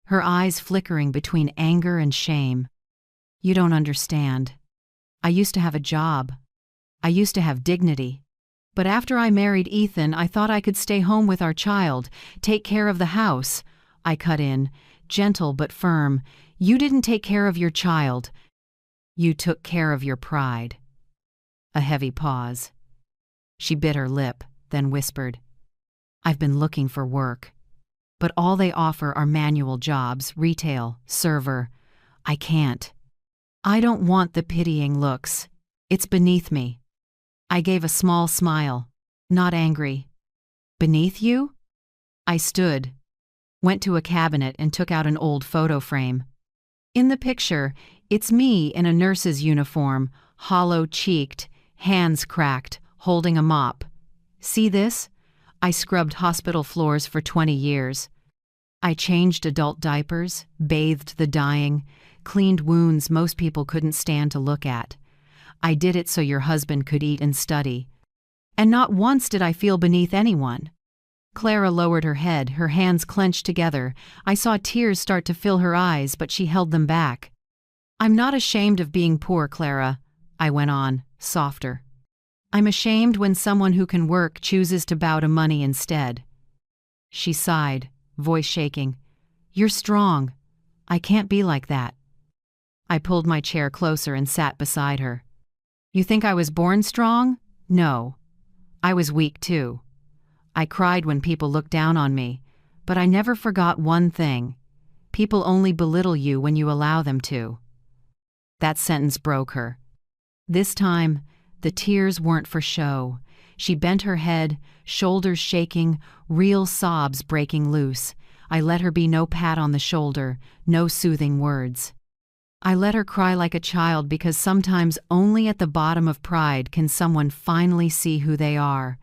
her eyes flickering between anger and shame. "You don't understand. I used to have a job. I used to have dignity. But after I married Ethan, I thought I could stay home with our child, take care of the house." I cut in, gentle but firm. "You didn't take care of your child. You took care of your pride." A heavy pause. She bit her lip, then whispered, "I've been looking for work. But all they offer are manual jobs, retail, server. I can't. I don't want the pitying looks. It's beneath me." I gave a small smile, not angry. "Beneath you?" I stood, went to a cabinet and took out an old photo frame. In the picture, it's me in a nurse's uniform, hollow-cheeked, hands cracked, holding a mop. "See this? I scrubbed hospital floors for 20 years. I changed adult diapers, bathed the dying, cleaned wounds most people couldn't stand to look at. I did it so your husband could eat and study. And not once did I feel beneath anyone." Clara lowered her head, her hands clenched together. I saw tears start to fill her eyes, but she held them back. "I'm not ashamed of being poor, Clara," I went on, softer. "I'm ashamed when someone who can work chooses to bow to money instead." She sighed, voice shaking. "You're strong. I can't be like that." I pulled my chair closer and sat beside her. "You think I was born strong? No. I was weak too. I cried when people looked down on me, but I never forgot one thing. People only belittle you when you allow them to." That sentence broke her. This time, the tears weren't for show. She bent her head, shoulders shaking, real sobs breaking loose. I let her be no pat on the shoulder, no soothing words. I let her cry like a child because sometimes only at the bottom of pride can someone finally see who they are.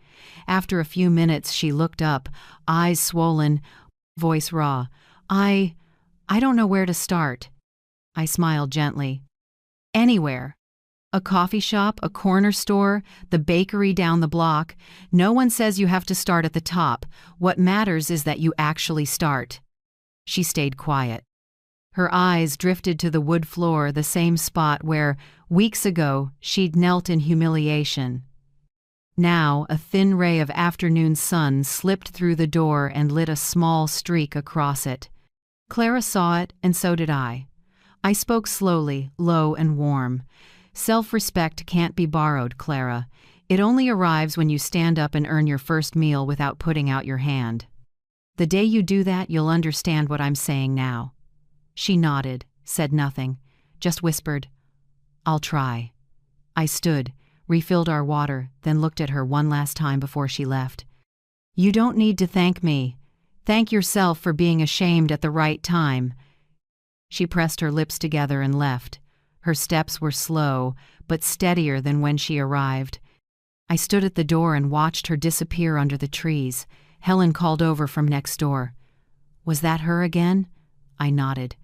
After a few minutes she looked up, eyes swollen, voice raw. I don't know where to start." I smiled gently. "Anywhere. A coffee shop, a corner store, the bakery down the block. No one says you have to start at the top. What matters is that you actually start." She stayed quiet. Her eyes drifted to the wood floor, the same spot where, weeks ago, she'd knelt in humiliation. Now, a thin ray of afternoon sun slipped through the door and lit a small streak across it. Clara saw it, and so did I. I spoke slowly, low and warm. "Self-respect can't be borrowed, Clara. It only arrives when you stand up and earn your first meal without putting out your hand. The day you do that, you'll understand what I'm saying now." She nodded, said nothing, just whispered, "I'll try." I stood, refilled our water, then looked at her one last time before she left. "You don't need to thank me. Thank yourself for being ashamed at the right time." She pressed her lips together and left. Her steps were slow, but steadier than when she arrived. I stood at the door and watched her disappear under the trees. Helen called over from next door. Was that her again? I nodded.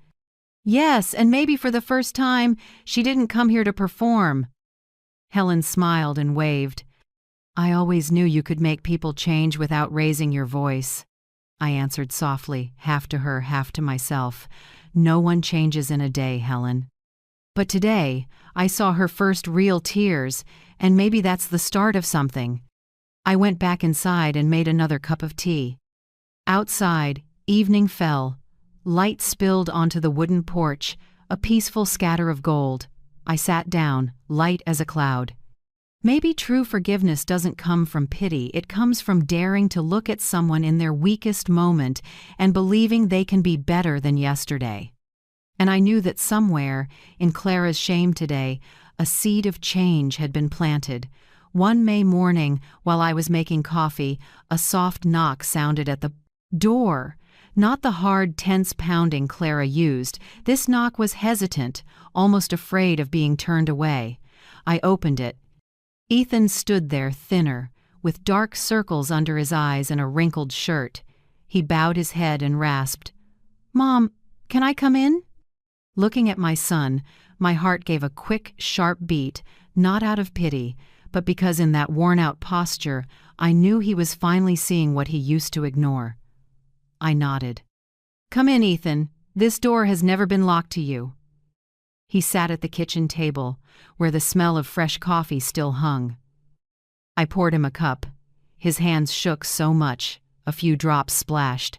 Yes, and maybe for the first time, she didn't come here to perform. Helen smiled and waved. I always knew you could make people change without raising your voice. I answered softly, half to her, half to myself. No one changes in a day, Helen. But today, I saw her first real tears, and maybe that's the start of something. I went back inside and made another cup of tea. Outside, evening fell. Light spilled onto the wooden porch, a peaceful scatter of gold. I sat down, light as a cloud. Maybe true forgiveness doesn't come from pity, it comes from daring to look at someone in their weakest moment and believing they can be better than yesterday. And I knew that somewhere, in Clara's shame today, a seed of change had been planted. One May morning, while I was making coffee, a soft knock sounded at the door. Not the hard, tense pounding Clara used. This knock was hesitant, almost afraid of being turned away. I opened it. Ethan stood there, thinner, with dark circles under his eyes and a wrinkled shirt. He bowed his head and rasped, "Mom, can I come in?" Looking at my son, my heart gave a quick, sharp beat, not out of pity, but because in that worn-out posture, I knew he was finally seeing what he used to ignore. I nodded. "Come in, Ethan. This door has never been locked to you." He sat at the kitchen table, where the smell of fresh coffee still hung. I poured him a cup. His hands shook so much, a few drops splashed.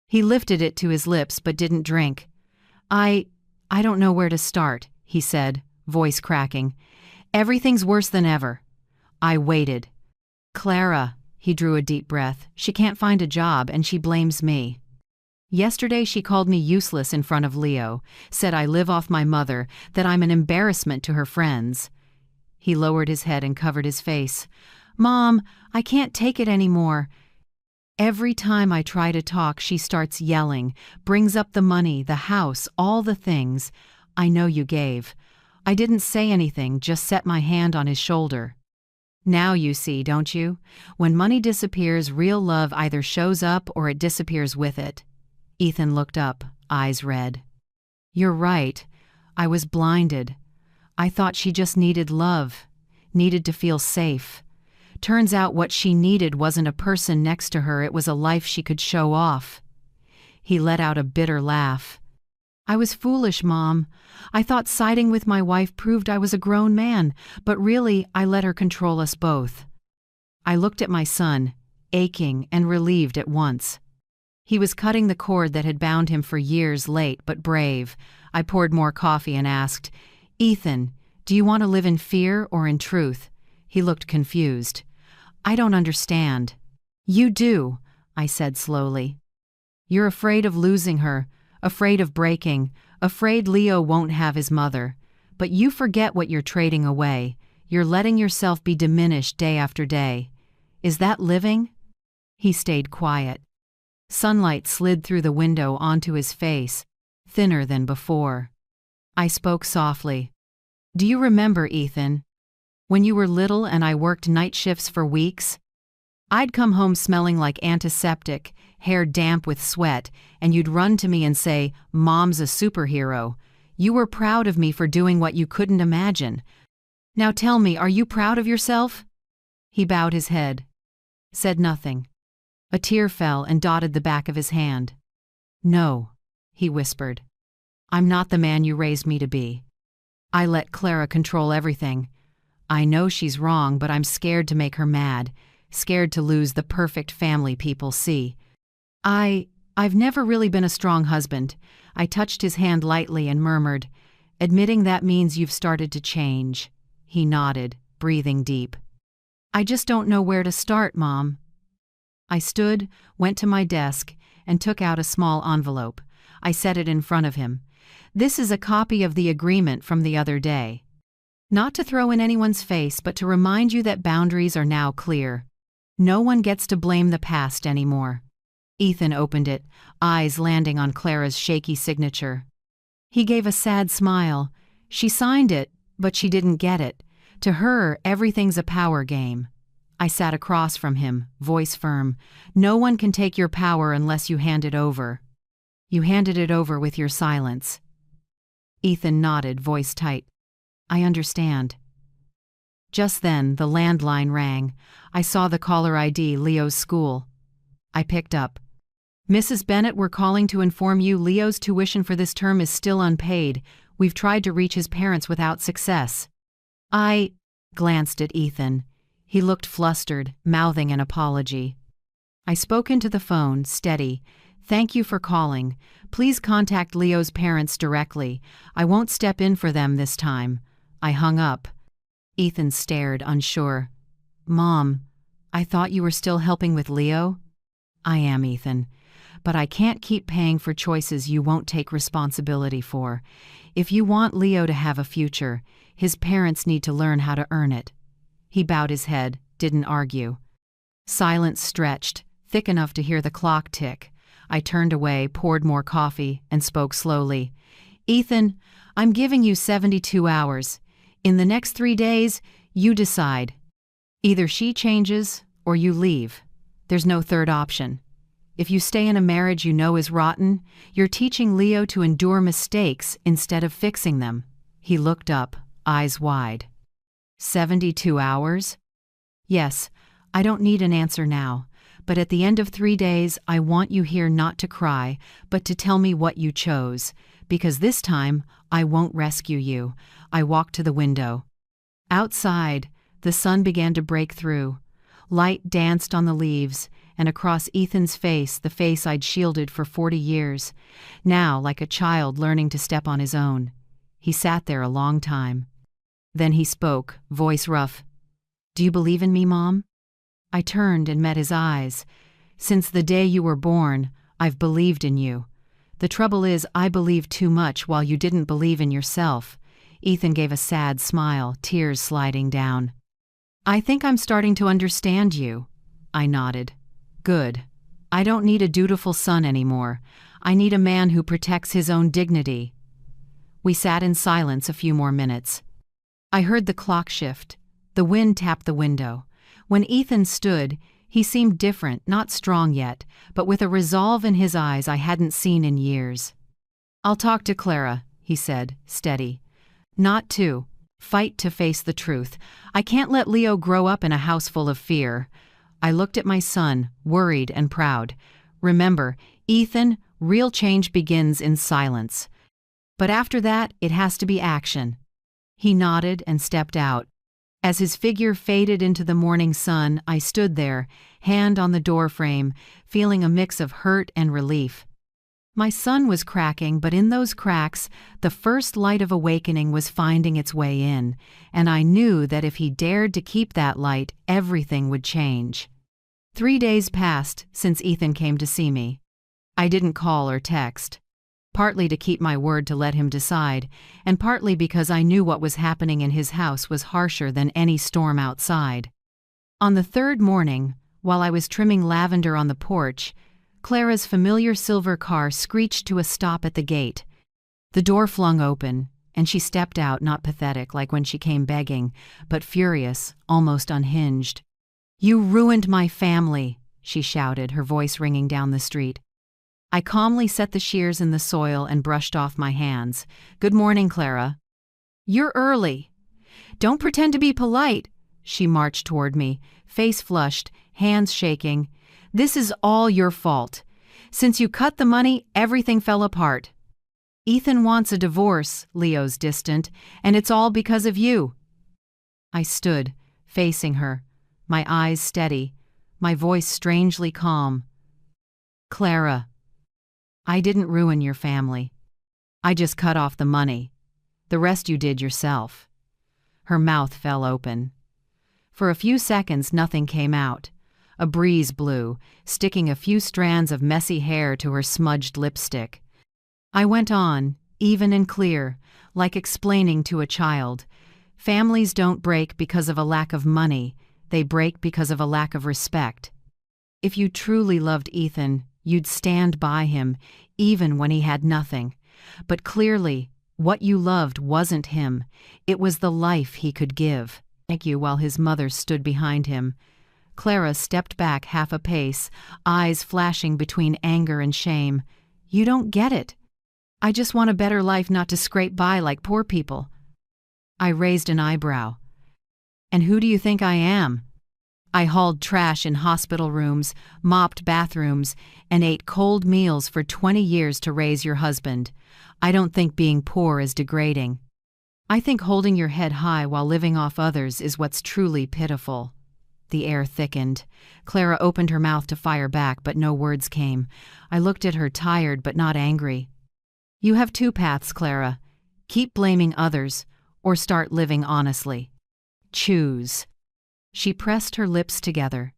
He lifted it to his lips but didn't drink. I don't know where to start," he said, voice cracking. "Everything's worse than ever." I waited. "Clara," he drew a deep breath, "she can't find a job and she blames me. Yesterday she called me useless in front of Leo, said I live off my mother, that I'm an embarrassment to her friends." He lowered his head and covered his face. "Mom, I can't take it anymore. Every time I try to talk, she starts yelling, brings up the money, the house, all the things I know you gave. I didn't say anything, just set my hand on his shoulder. Now you see, don't you? When money disappears, real love either shows up or it disappears with it." Ethan looked up, eyes red. "You're right. I was blinded. I thought she just needed love, needed to feel safe. Turns out what she needed wasn't a person next to her, it was a life she could show off." He let out a bitter laugh. "I was foolish, Mom. I thought siding with my wife proved I was a grown man, but really I let her control us both." I looked at my son, aching and relieved at once. He was cutting the cord that had bound him for years, late but brave. I poured more coffee and asked, "Ethan, do you want to live in fear or in truth?" He looked confused. "I don't understand." "You do," I said slowly. "You're afraid of losing her, afraid of breaking, afraid Leo won't have his mother. But you forget what you're trading away. You're letting yourself be diminished day after day. Is that living?" He stayed quiet. Sunlight slid through the window onto his face, thinner than before. I spoke softly. "Do you remember, Ethan, when you were little and I worked night shifts for weeks? I'd come home smelling like antiseptic, hair damp with sweat, and you'd run to me and say, 'Mom's a superhero.' You were proud of me for doing what you couldn't imagine. Now tell me, are you proud of yourself?" He bowed his head, said nothing. A tear fell and dotted the back of his hand. "No," he whispered. "I'm not the man you raised me to be. I let Clara control everything. I know she's wrong, but I'm scared to make her mad, scared to lose the perfect family people see. I've never really been a strong husband." I touched his hand lightly and murmured, "Admitting that means you've started to change." He nodded, breathing deep. "I just don't know where to start, Mom." I stood, went to my desk, and took out a small envelope. I set it in front of him. "This is a copy of the agreement from the other day. Not to throw in anyone's face, but to remind you that boundaries are now clear. No one gets to blame the past anymore." Ethan opened it, eyes landing on Clara's shaky signature. He gave a sad smile. She signed it, but she didn't get it. To her, everything's a power game. I sat across from him, voice firm. "No one can take your power unless you hand it over." You handed it over with your silence. Ethan nodded, voice tight. I understand. Just then, the landline rang. I saw the caller ID, Leo's school. I picked up. Mrs. Bennett, we're calling to inform you Leo's tuition for this term is still unpaid. We've tried to reach his parents without success. I glanced at Ethan. He looked flustered, mouthing an apology. I spoke into the phone, steady. Thank you for calling. Please contact Leo's parents directly. I won't step in for them this time. I hung up. Ethan stared, unsure. Mom, I thought you were still helping with Leo? I am, Ethan. But I can't keep paying for choices you won't take responsibility for. If you want Leo to have a future, his parents need to learn how to earn it. He bowed his head, didn't argue. Silence stretched, thick enough to hear the clock tick. I turned away, poured more coffee, and spoke slowly. Ethan, I'm giving you 72 hours. In the next 3 days, you decide. Either she changes, or you leave. There's no third option. If you stay in a marriage you know is rotten, you're teaching Leo to endure mistakes instead of fixing them. He looked up, eyes wide. 72 hours? Yes, I don't need an answer now, but at the end of 3 days, I want you here not to cry, but to tell me what you chose, because this time, I won't rescue you. I walked to the window. Outside, the sun began to break through. Light danced on the leaves, and across Ethan's face, the face I'd shielded for 40 years, now like a child learning to step on his own. He sat there a long time. Then he spoke, voice rough. Do you believe in me, Mom? I turned and met his eyes. Since the day you were born, I've believed in you. The trouble is, I believed too much while you didn't believe in yourself. Ethan gave a sad smile, tears sliding down. I think I'm starting to understand you. I nodded. Good. I don't need a dutiful son anymore. I need a man who protects his own dignity. We sat in silence a few more minutes. I heard the clock shift. The wind tapped the window. When Ethan stood, he seemed different, not strong yet, but with a resolve in his eyes I hadn't seen in years. I'll talk to Clara, he said, steady. Not to. Fight to face the truth. I can't let Leo grow up in a house full of fear. I looked at my son, worried and proud. Remember, Ethan, real change begins in silence. But after that, it has to be action. He nodded and stepped out. As his figure faded into the morning sun, I stood there, hand on the doorframe, feeling a mix of hurt and relief. My sun was cracking, but in those cracks, the first light of awakening was finding its way in, and I knew that if he dared to keep that light, everything would change. 3 days passed since Ethan came to see me. I didn't call or text, partly to keep my word to let him decide, and partly because I knew what was happening in his house was harsher than any storm outside. On the 3rd morning, while I was trimming lavender on the porch, Clara's familiar silver car screeched to a stop at the gate. The door flung open, and she stepped out, not pathetic like when she came begging, but furious, almost unhinged. You ruined my family, she shouted, her voice ringing down the street. I calmly set the shears in the soil and brushed off my hands. Good morning, Clara. You're early. Don't pretend to be polite. She marched toward me, face flushed, hands shaking. This is all your fault. Since you cut the money, everything fell apart. Ethan wants a divorce, Leo's distant, and it's all because of you. I stood, facing her, my eyes steady, my voice strangely calm. Clara, I didn't ruin your family. I just cut off the money. The rest you did yourself. Her mouth fell open. For a few seconds, nothing came out. A breeze blew, sticking a few strands of messy hair to her smudged lipstick. I went on, even and clear, like explaining to a child. Families don't break because of a lack of money. They break because of a lack of respect. If you truly loved Ethan, you'd stand by him, even when he had nothing. But clearly, what you loved wasn't him. It was the life he could give. Thank you, while his mother stood behind him. Clara stepped back half a pace, eyes flashing between anger and shame. You don't get it. I just want a better life, not to scrape by like poor people." I raised an eyebrow. "And who do you think I am?" I hauled trash in hospital rooms, mopped bathrooms, and ate cold meals for 20 years to raise your husband. I don't think being poor is degrading. I think holding your head high while living off others is what's truly pitiful." The air thickened. Clara opened her mouth to fire back, but no words came. I looked at her, tired but not angry. "You have two paths, Clara. Keep blaming others, or start living honestly. Choose." She pressed her lips together,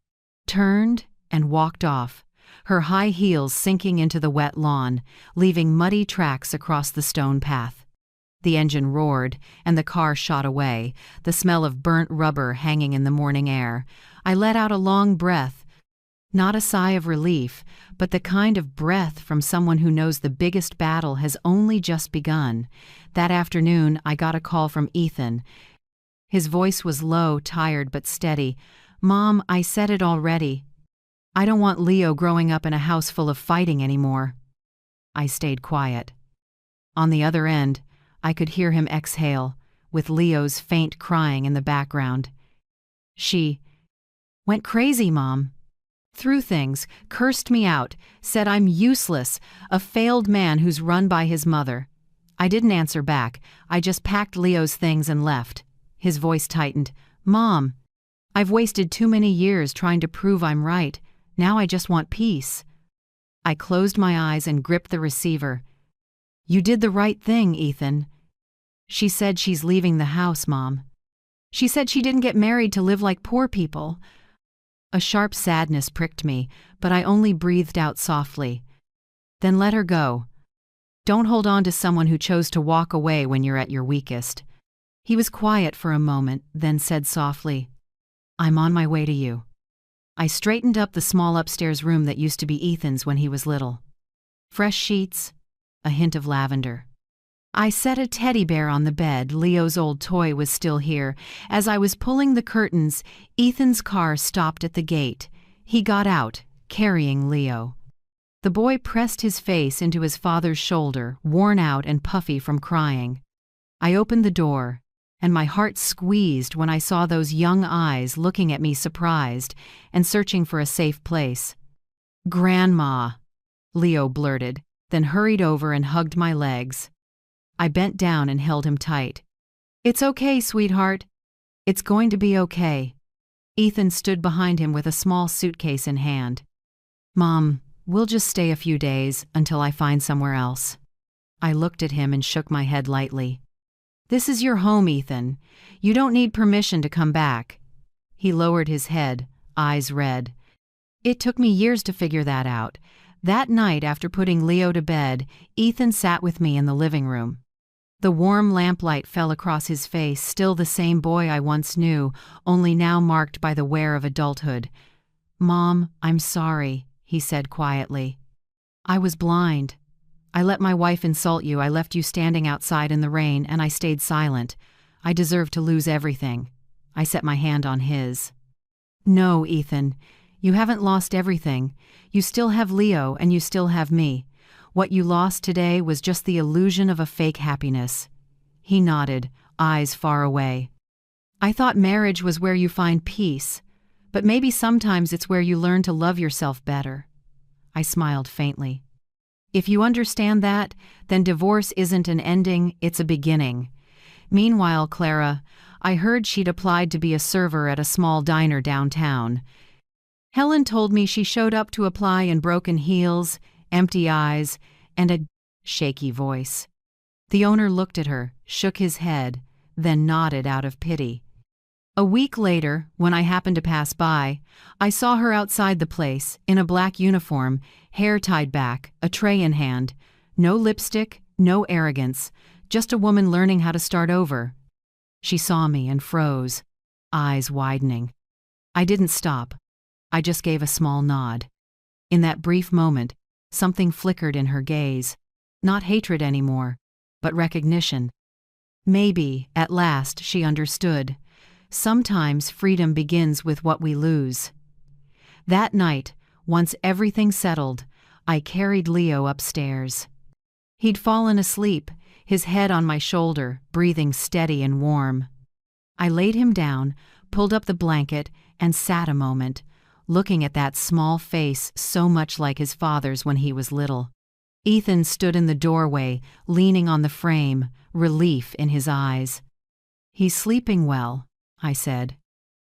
turned, and walked off, her high heels sinking into the wet lawn, leaving muddy tracks across the stone path. The engine roared, and the car shot away, the smell of burnt rubber hanging in the morning air. I let out a long breath, not a sigh of relief, but the kind of breath from someone who knows the biggest battle has only just begun. That afternoon, I got a call from Ethan. His voice was low, tired, but steady. "Mom, I said it already. I don't want Leo growing up in a house full of fighting anymore." I stayed quiet. On the other end, I could hear him exhale, with Leo's faint crying in the background. "She went crazy, Mom. Threw things, cursed me out, said I'm useless, a failed man who's run by his mother." I didn't answer back. I just packed Leo's things and left. His voice tightened. "Mom, I've wasted too many years trying to prove I'm right. Now I just want peace." I closed my eyes and gripped the receiver. "You did the right thing, Ethan. She said she's leaving the house, Mom. She said she didn't get married to live like poor people." A sharp sadness pricked me, but I only breathed out softly. "Then let her go. Don't hold on to someone who chose to walk away when you're at your weakest." He was quiet for a moment, then said softly, "I'm on my way to you." I straightened up the small upstairs room that used to be Ethan's when he was little. Fresh sheets, a hint of lavender. I set a teddy bear on the bed. Leo's old toy was still here. As I was pulling the curtains, Ethan's car stopped at the gate. He got out, carrying Leo. The boy pressed his face into his father's shoulder, worn out and puffy from crying. I opened the door, and my heart squeezed when I saw those young eyes looking at me surprised and searching for a safe place. "Grandma," Leo blurted, then hurried over and hugged my legs. I bent down and held him tight. "It's okay, sweetheart. It's going to be okay." Ethan stood behind him with a small suitcase in hand. "Mom, we'll just stay a few days until I find somewhere else." I looked at him and shook my head lightly. "This is your home, Ethan. You don't need permission to come back." He lowered his head, eyes red. "It took me years to figure that out." That night, after putting Leo to bed, Ethan sat with me in the living room. The warm lamplight fell across his face, still the same boy I once knew, only now marked by the wear of adulthood. "Mom, I'm sorry," he said quietly. "I was blind. I let my wife insult you. I left you standing outside in the rain, and I stayed silent. I deserve to lose everything." I set my hand on his. "No, Ethan, you haven't lost everything. You still have Leo, and you still have me. What you lost today was just the illusion of a fake happiness." He nodded, eyes far away. "I thought marriage was where you find peace, but maybe sometimes it's where you learn to love yourself better." I smiled faintly. "If you understand that, then divorce isn't an ending, it's a beginning." Meanwhile, Clara, I heard she'd applied to be a server at a small diner downtown. Helen told me she showed up to apply in broken heels, empty eyes, and a shaky voice. The owner looked at her, shook his head, then nodded out of pity. A week later, when I happened to pass by, I saw her outside the place, in a black uniform, hair tied back, a tray in hand. No lipstick, no arrogance, just a woman learning how to start over. She saw me and froze, eyes widening. I didn't stop. I just gave a small nod. In that brief moment, something flickered in her gaze. Not hatred anymore, but recognition. Maybe, at last, she understood. Sometimes freedom begins with what we lose. That night, once everything settled, I carried Leo upstairs. He'd fallen asleep, his head on my shoulder, breathing steady and warm. I laid him down, pulled up the blanket, and sat a moment, looking at that small face so much like his father's when he was little. Ethan stood in the doorway, leaning on the frame, relief in his eyes. "He's sleeping well," I said.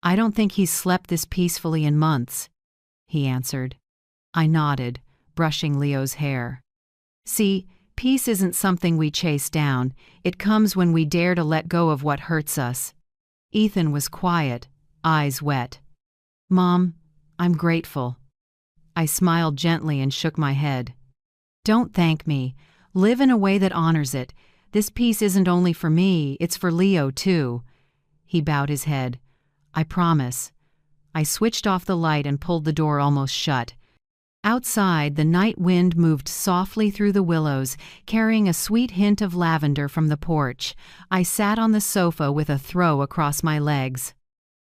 "I don't think he's slept this peacefully in months," he answered. I nodded, brushing Leo's hair. "See, peace isn't something we chase down. It comes when we dare to let go of what hurts us." Ethan was quiet, eyes wet. "Mom, I'm grateful." I smiled gently and shook my head. "Don't thank me. Live in a way that honors it. This peace isn't only for me, it's for Leo too." He bowed his head. "I promise." I switched off the light and pulled the door almost shut. Outside, the night wind moved softly through the willows, carrying a sweet hint of lavender from the porch. I sat on the sofa with a throw across my legs.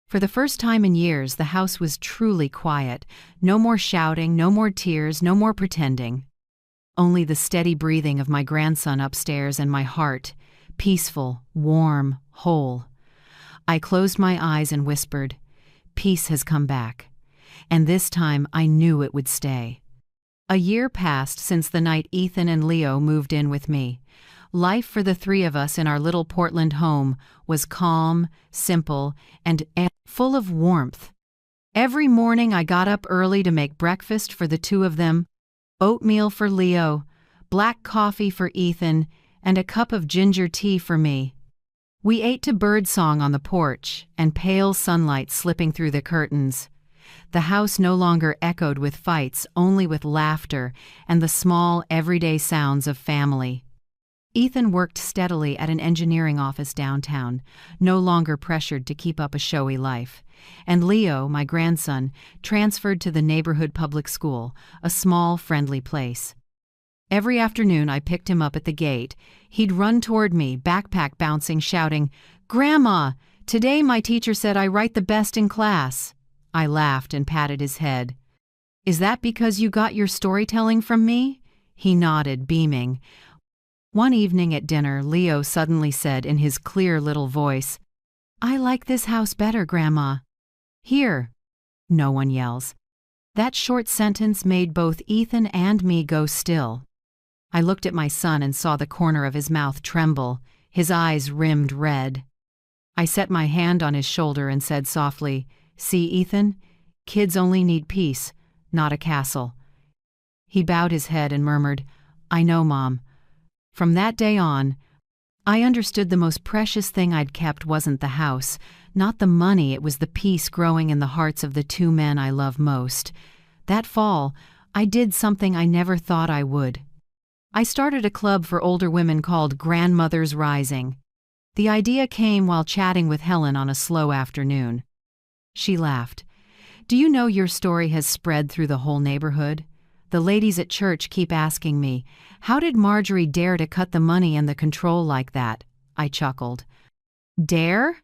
For the first time in years, the house was truly quiet. No more shouting, no more tears, no more pretending. Only the steady breathing of my grandson upstairs and my heart, peaceful, warm, whole. I closed my eyes and whispered, "Peace has come back." And this time I knew it would stay. A year passed since the night Ethan and Leo moved in with me. Life for the three of us in our little Portland home was calm, simple, and full of warmth. Every morning I got up early to make breakfast for the two of them, oatmeal for Leo, black coffee for Ethan, and a cup of ginger tea for me. We ate to birdsong on the porch and pale sunlight slipping through the curtains. The house no longer echoed with fights, only with laughter and the small, everyday sounds of family. Ethan worked steadily at an engineering office downtown, no longer pressured to keep up a showy life. And Leo, my grandson, transferred to the neighborhood public school, a small, friendly place. Every afternoon I picked him up at the gate. He'd run toward me, backpack bouncing, shouting, "Grandma, today my teacher said I write the best in class." I laughed and patted his head. "Is that because you got your storytelling from me?" He nodded, beaming. One evening at dinner, Leo suddenly said in his clear little voice, "I like this house better, Grandma." "Here." No one yells. That short sentence made both Ethan and me go still. I looked at my son and saw the corner of his mouth tremble, his eyes rimmed red. I set my hand on his shoulder and said softly, "See, Ethan, kids only need peace, not a castle." He bowed his head and murmured, "I know, Mom." From that day on, I understood the most precious thing I'd kept wasn't the house, not the money, it was the peace growing in the hearts of the two men I love most. That fall, I did something I never thought I would. I started a club for older women called Grandmothers Rising. The idea came while chatting with Helen on a slow afternoon. She laughed. "Do you know your story has spread through the whole neighborhood? The ladies at church keep asking me, how did Marjorie dare to cut the money and the control like that?" I chuckled. "Dare?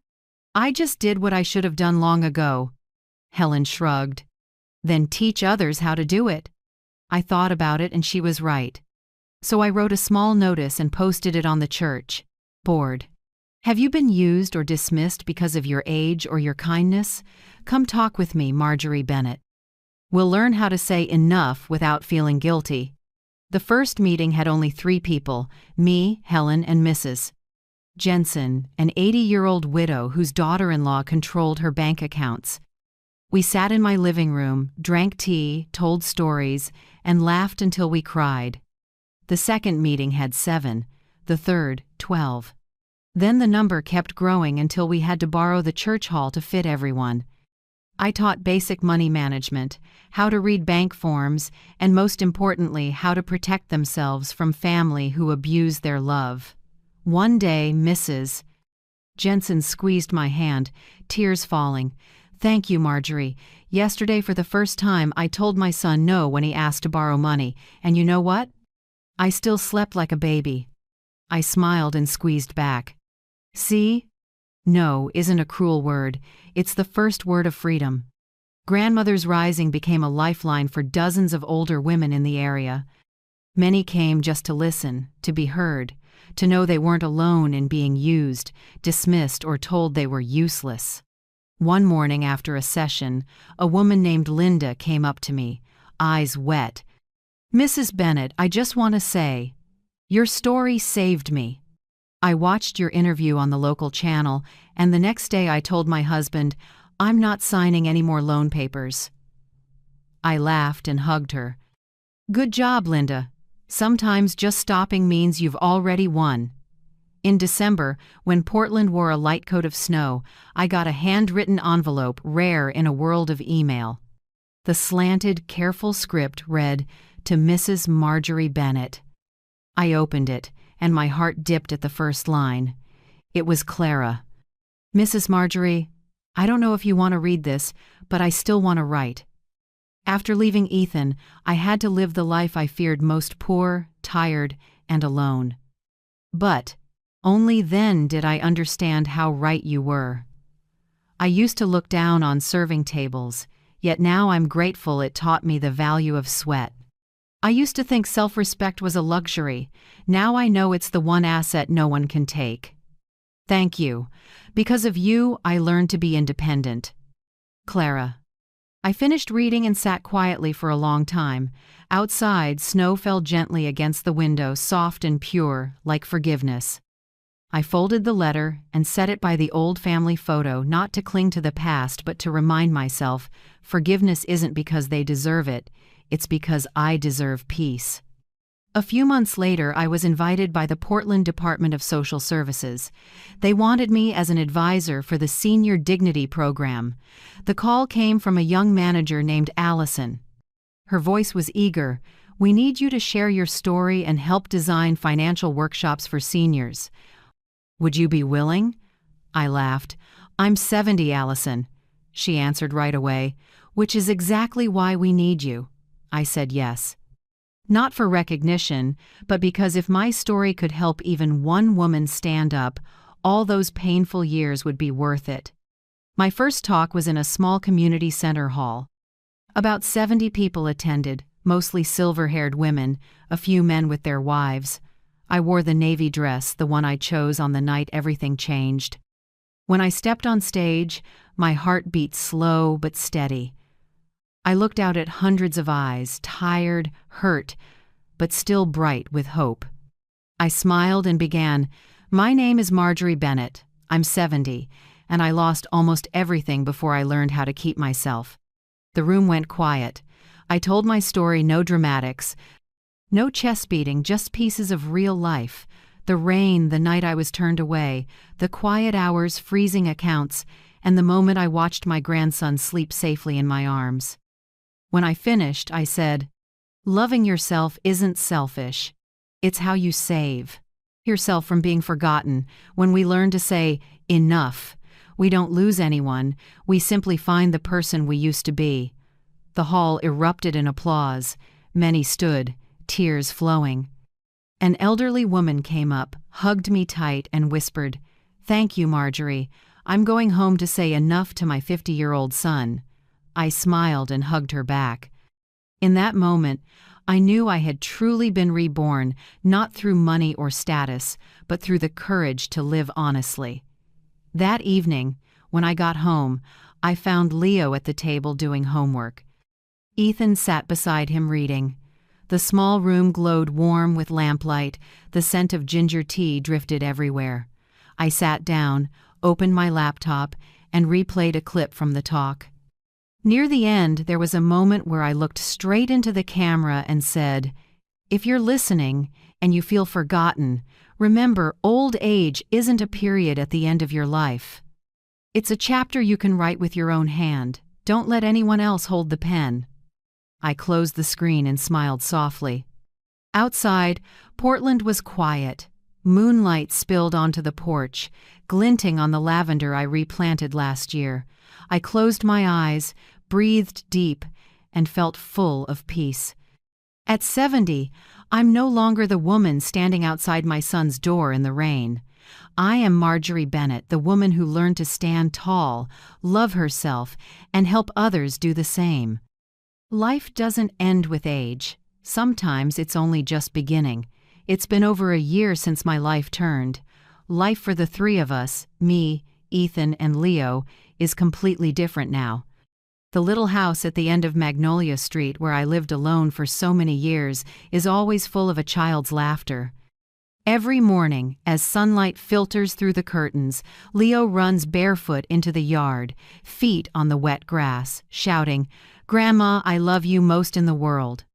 I just did what I should have done long ago." Helen shrugged. "Then teach others how to do it." I thought about it and she was right. So I wrote a small notice and posted it on the church board. "Have you been used or dismissed because of your age or your kindness? Come talk with me, Marjorie Bennett. We'll learn how to say enough without feeling guilty." The first meeting had only 3 people, me, Helen, and Mrs. Jensen, an 80-year-old widow whose daughter-in-law controlled her bank accounts. We sat in my living room, drank tea, told stories, and laughed until we cried. The second meeting had 7, the third 12. Then the number kept growing until we had to borrow the church hall to fit everyone. I taught basic money management, how to read bank forms, and most importantly, how to protect themselves from family who abuse their love. One day, Mrs. Jensen squeezed my hand, tears falling. "Thank you, Marjorie. Yesterday, for the first time, I told my son no when he asked to borrow money, and you know what? I still slept like a baby." I smiled and squeezed back. "See? No isn't a cruel word. It's the first word of freedom." Grandmother's Rising became a lifeline for dozens of older women in the area. Many came just to listen, to be heard, to know they weren't alone in being used, dismissed, or told they were useless. One morning after a session, a woman named Linda came up to me, eyes wet. "Mrs. Bennett, I just want to say, your story saved me. I watched your interview on the local channel, and the next day I told my husband, I'm not signing any more loan papers." I laughed and hugged her. "Good job, Linda. Sometimes just stopping means you've already won." In December, when Portland wore a light coat of snow, I got a handwritten envelope, rare in a world of email. The slanted, careful script read, "To Mrs. Marjorie Bennett." I opened it, and my heart dipped at the first line. It was Clara. "Mrs. Marjorie, I don't know if you want to read this, but I still want to write. After leaving Ethan, I had to live the life I feared most: poor, tired, and alone. But only then did I understand how right you were. I used to look down on serving tables, yet now I'm grateful it taught me the value of sweat. I used to think self-respect was a luxury. Now I know it's the one asset no one can take. Thank you. Because of you, I learned to be independent. Clara." I finished reading and sat quietly for a long time. Outside, snow fell gently against the window, soft and pure, like forgiveness. I folded the letter and set it by the old family photo, not to cling to the past, but to remind myself, forgiveness isn't because they deserve it, it's because I deserve peace. A few months later, I was invited by the Portland Department of Social Services. They wanted me as an advisor for the Senior Dignity Program. The call came from a young manager named Allison. Her voice was eager. "We need you to share your story and help design financial workshops for seniors. Would you be willing?" I laughed. "I'm 70, Allison." She answered right away, "Which is exactly why we need you." I said yes. Not for recognition, but because if my story could help even one woman stand up, all those painful years would be worth it. My first talk was in a small community center hall. About 70 people attended, mostly silver-haired women, a few men with their wives. I wore the navy dress, the one I chose on the night everything changed. When I stepped on stage, my heart beat slow but steady. I looked out at hundreds of eyes, tired, hurt, but still bright with hope. I smiled and began, "My name is Marjorie Bennett. I'm 70, and I lost almost everything before I learned how to keep myself." The room went quiet. I told my story, no dramatics, no chest beating, just pieces of real life. The rain, the night I was turned away, the quiet hours, freezing accounts, and the moment I watched my grandson sleep safely in my arms. When I finished, I said, "Loving yourself isn't selfish. It's how you save yourself from being forgotten. When we learn to say, 'Enough,' we don't lose anyone, we simply find the person we used to be." The hall erupted in applause. Many stood, tears flowing. An elderly woman came up, hugged me tight, and whispered, "Thank you, Marjorie. I'm going home to say enough to my 50-year-old son." I smiled and hugged her back. In that moment, I knew I had truly been reborn, not through money or status, but through the courage to live honestly. That evening, when I got home, I found Leo at the table doing homework. Ethan sat beside him reading. The small room glowed warm with lamplight, the scent of ginger tea drifted everywhere. I sat down, opened my laptop, and replayed a clip from the talk. Near the end, there was a moment where I looked straight into the camera and said, "If you're listening and you feel forgotten, remember, old age isn't a period at the end of your life. It's a chapter you can write with your own hand. Don't let anyone else hold the pen." I closed the screen and smiled softly. Outside, Portland was quiet. Moonlight spilled onto the porch, glinting on the lavender I replanted last year. I closed my eyes, breathed deep, and felt full of peace. At 70, I'm no longer the woman standing outside my son's door in the rain. I am Marjorie Bennett, the woman who learned to stand tall, love herself, and help others do the same. Life doesn't end with age. Sometimes it's only just beginning. It's been over a year since my life turned. Life for the three of us, me, Ethan, and Leo, is completely different now. The little house at the end of Magnolia Street where I lived alone for so many years is always full of a child's laughter. Every morning, as sunlight filters through the curtains, Leo runs barefoot into the yard, feet on the wet grass, shouting, "Grandma, I love you most in the world."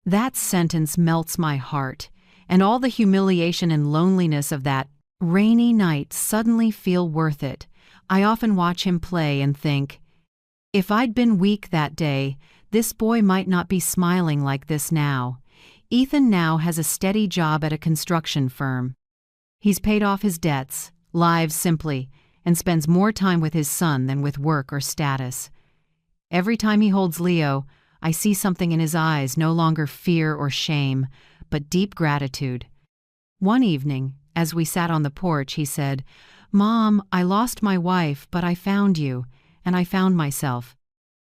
That sentence melts my heart, and all the humiliation and loneliness of that rainy night suddenly feel worth it. I often watch him play and think, if I'd been weak that day, this boy might not be smiling like this now. Ethan now has a steady job at a construction firm. He's paid off his debts, lives simply, and spends more time with his son than with work or status. Every time he holds Leo, I see something in his eyes, no longer fear or shame, but deep gratitude. One evening, as we sat on the porch, he said, "Mom, I lost my wife, but I found you, and I found myself."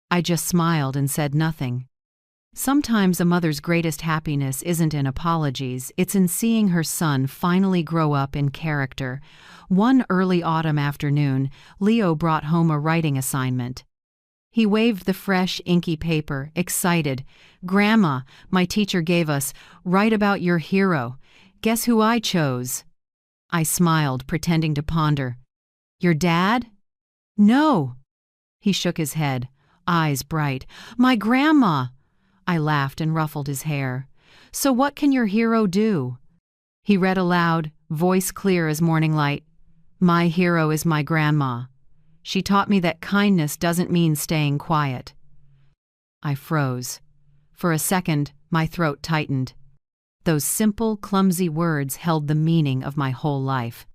I just smiled and said nothing. Sometimes a mother's greatest happiness isn't in apologies, it's in seeing her son finally grow up in character. One early autumn afternoon, Leo brought home a writing assignment. He waved the fresh, inky paper, excited. "Grandma, my teacher gave us, write about your hero. Guess who I chose?" I smiled, pretending to ponder. "Your dad?" "No." He shook his head, eyes bright. "My grandma." I laughed and ruffled his hair. "So what can your hero do?" He read aloud, voice clear as morning light. "My hero is my grandma. She taught me that kindness doesn't mean staying quiet." I froze. For a second, my throat tightened. Those simple, clumsy words held the meaning of my whole life.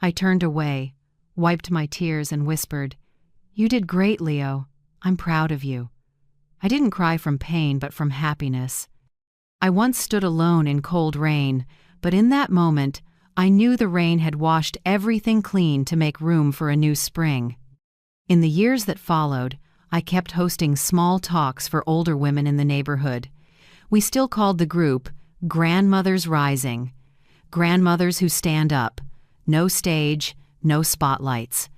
I turned away, wiped my tears, and whispered, "You did great, Leo. I'm proud of you." I didn't cry from pain, but from happiness. I once stood alone in cold rain, but in that moment, I knew the rain had washed everything clean to make room for a new spring. In the years that followed, I kept hosting small talks for older women in the neighborhood. We still called the group Grandmothers Rising. Grandmothers who stand up. No stage, no spotlights.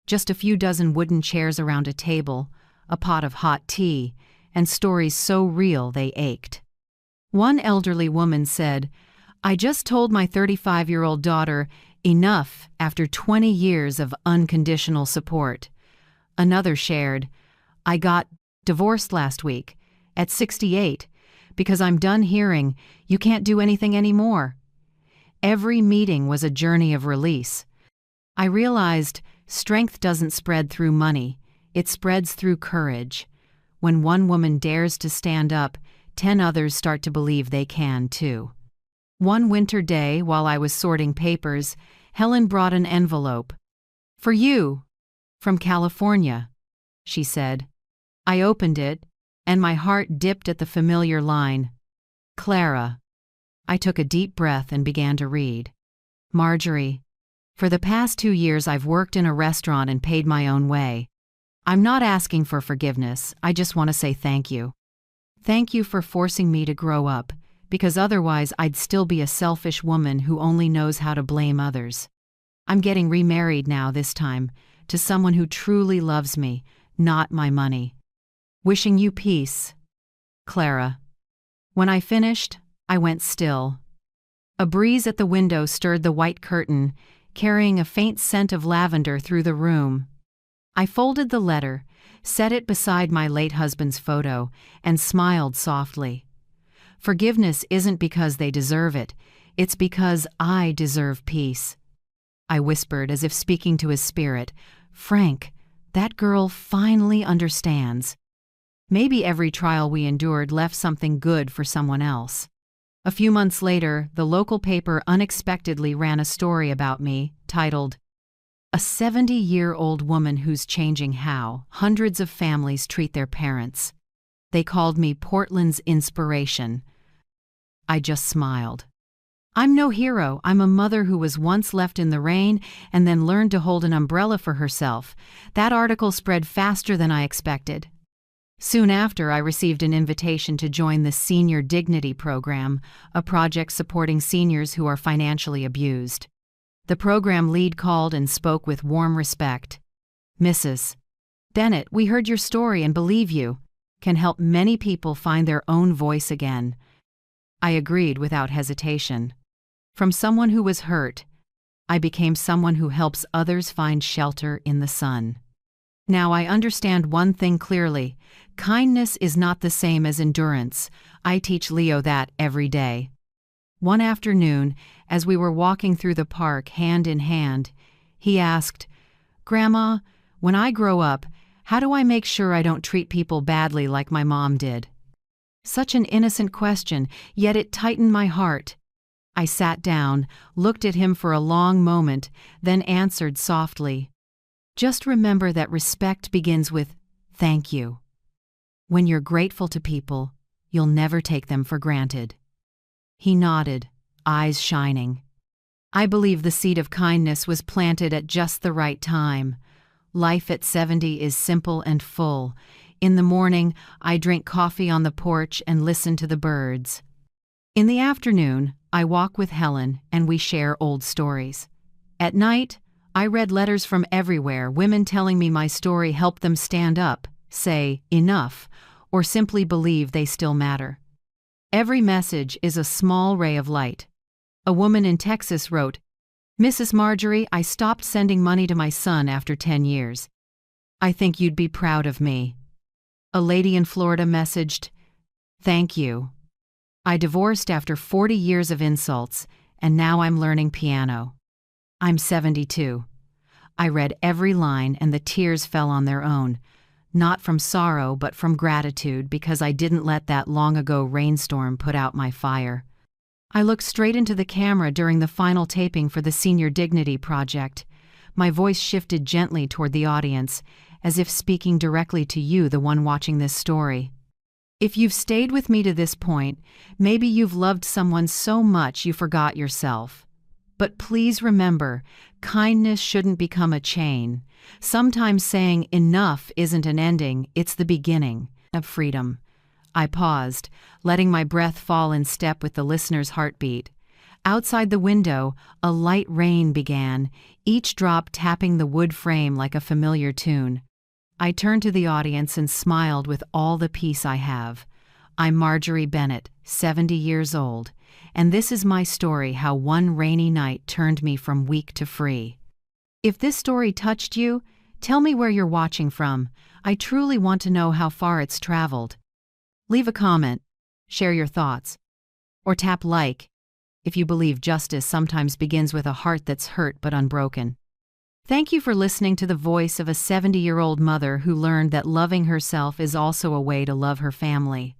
Just a few dozen wooden chairs around a table, a pot of hot tea, and stories so real they ached. One elderly woman said, "I just told my 35-year-old daughter enough after 20 years of unconditional support." Another shared, "I got divorced last week, at 68, because I'm done hearing, 'You can't do anything anymore.'" Every meeting was a journey of release. I realized strength doesn't spread through money, it spreads through courage. When one woman dares to stand up, 10 others start to believe they can too. One winter day, while I was sorting papers, Helen brought an envelope. "For you, from California," she said. I opened it, and my heart dipped at the familiar line, "Clara." I took a deep breath and began to read. "Marjorie, for the past 2 years I've worked in a restaurant and paid my own way. I'm not asking for forgiveness, I just want to say thank you. Thank you for forcing me to grow up, because otherwise I'd still be a selfish woman who only knows how to blame others. I'm getting remarried now this time, to someone who truly loves me, not my money. Wishing you peace, Clara." When I finished, I went still. A breeze at the window stirred the white curtain, carrying a faint scent of lavender through the room. I folded the letter, set it beside my late husband's photo, and smiled softly. Forgiveness isn't because they deserve it, it's because I deserve peace. I whispered as if speaking to his spirit, "Frank, that girl finally understands." Maybe every trial we endured left something good for someone else. A few months later, the local paper unexpectedly ran a story about me, titled, "A 70-year-old woman who's changing how hundreds of families treat their parents." They called me Portland's inspiration. I just smiled. I'm no hero. I'm a mother who was once left in the rain and then learned to hold an umbrella for herself. That article spread faster than I expected. Soon after, I received an invitation to join the Senior Dignity Program, a project supporting seniors who are financially abused. The program lead called and spoke with warm respect. "Mrs. Bennett, we heard your story and believe you can help many people find their own voice again." I agreed without hesitation. From someone who was hurt, I became someone who helps others find shelter in the sun. Now I understand one thing clearly: kindness is not the same as endurance. I teach Leo that every day. One afternoon, as we were walking through the park hand in hand, he asked, "Grandma, when I grow up, how do I make sure I don't treat people badly like my mom did?" Such an innocent question, yet it tightened my heart. I sat down, looked at him for a long moment, then answered softly, "Just remember that respect begins with thank you. When you're grateful to people, you'll never take them for granted." He nodded, eyes shining. I believe the seed of kindness was planted at just the right time. Life at 70 is simple and full. In the morning, I drink coffee on the porch and listen to the birds. In the afternoon, I walk with Helen and we share old stories. At night, I read letters from everywhere, women telling me my story helped them stand up, say enough, or simply believe they still matter. Every message is a small ray of light. A woman in Texas wrote, "Mrs. Marjorie, I stopped sending money to my son after 10 years. I think you'd be proud of me." A lady in Florida messaged, "Thank you. I divorced after 40 years of insults, and now I'm learning piano." I'm 72. I read every line and the tears fell on their own, not from sorrow but from gratitude because I didn't let that long-ago rainstorm put out my fire. I looked straight into the camera during the final taping for the Senior Dignity Project. My voice shifted gently toward the audience, as if speaking directly to you, the one watching this story. If you've stayed with me to this point, maybe you've loved someone so much you forgot yourself. But please remember, kindness shouldn't become a chain. Sometimes saying enough isn't an ending, it's the beginning of freedom. I paused, letting my breath fall in step with the listener's heartbeat. Outside the window, a light rain began, each drop tapping the wood frame like a familiar tune. I turned to the audience and smiled with all the peace I have. I'm Marjorie Bennett, 70 years old, and this is my story how one rainy night turned me from weak to free. If this story touched you, tell me where you're watching from. I truly want to know how far it's traveled. Leave a comment, share your thoughts, or tap like if you believe justice sometimes begins with a heart that's hurt but unbroken. Thank you for listening to the voice of a 70-year-old mother who learned that loving herself is also a way to love her family.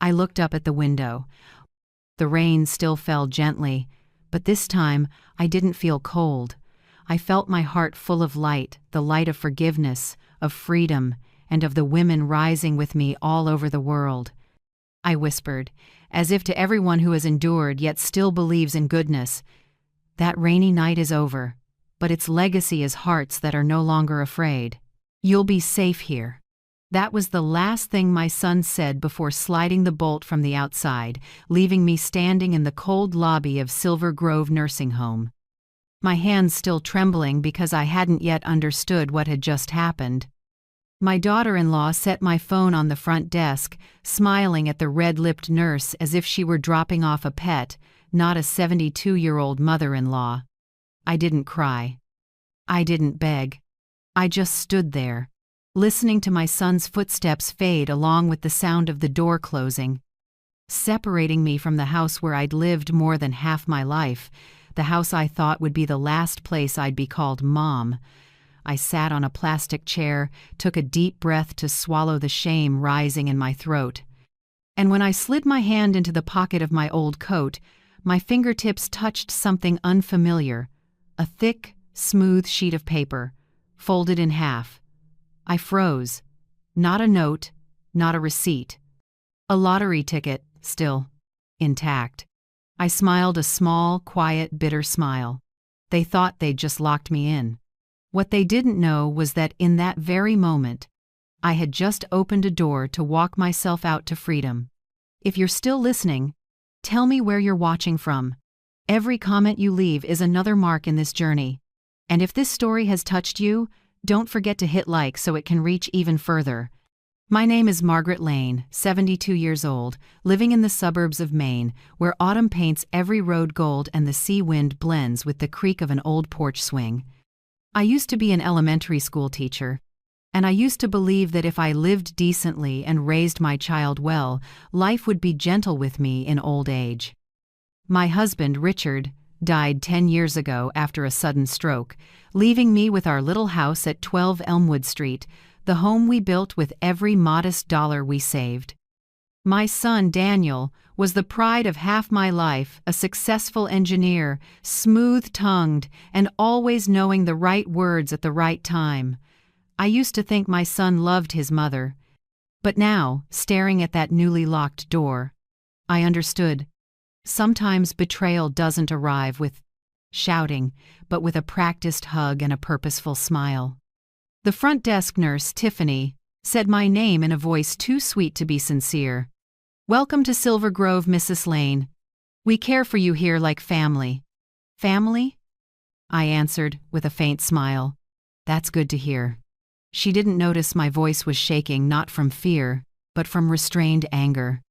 I looked up at the window. The rain still fell gently, but this time I didn't feel cold. I felt my heart full of light, the light of forgiveness, of freedom, and of the women rising with me all over the world. I whispered, as if to everyone who has endured yet still believes in goodness, that rainy night is over, but its legacy is hearts that are no longer afraid. You'll be safe here. That was the last thing my son said before sliding the bolt from the outside, leaving me standing in the cold lobby of Silver Grove Nursing Home. My hands still trembling because I hadn't yet understood what had just happened. My daughter-in-law set my phone on the front desk, smiling at the red-lipped nurse as if she were dropping off a pet, not a 72-year-old mother-in-law. I didn't cry. I didn't beg. I just stood there, listening to my son's footsteps fade along with the sound of the door closing. Separating me from the house where I'd lived more than half my life, the house I thought would be the last place I'd be called Mom. I sat on a plastic chair, took a deep breath to swallow the shame rising in my throat. And when I slid my hand into the pocket of my old coat, my fingertips touched something unfamiliar, a thick, smooth sheet of paper, folded in half. I froze. Not a note, not a receipt. A lottery ticket, still intact. I smiled a small, quiet, bitter smile. They thought they'd just locked me in. What they didn't know was that in that very moment, I had just opened a door to walk myself out to freedom. If you're still listening, tell me where you're watching from. Every comment you leave is another mark in this journey. And if this story has touched you, don't forget to hit like so it can reach even further. My name is Margaret Lane, 72 years old, living in the suburbs of Maine, where autumn paints every road gold and the sea wind blends with the creak of an old porch swing. I used to be an elementary school teacher, and I used to believe that if I lived decently and raised my child well, life would be gentle with me in old age. My husband, Richard, died 10 years ago after a sudden stroke, leaving me with our little house at 12 Elmwood Street, the home we built with every modest dollar we saved. My son, Daniel, was the pride of half my life, a successful engineer, smooth-tongued, and always knowing the right words at the right time. I used to think my son loved his mother. But now, staring at that newly locked door, I understood. Sometimes betrayal doesn't arrive with shouting, but with a practiced hug and a purposeful smile. The front desk nurse, Tiffany, said my name in a voice too sweet to be sincere. "Welcome to Silver Grove, Mrs. Lane. We care for you here like family." "Family?" I answered with a faint smile. "That's good to hear." She didn't notice my voice was shaking not from fear, but from restrained anger.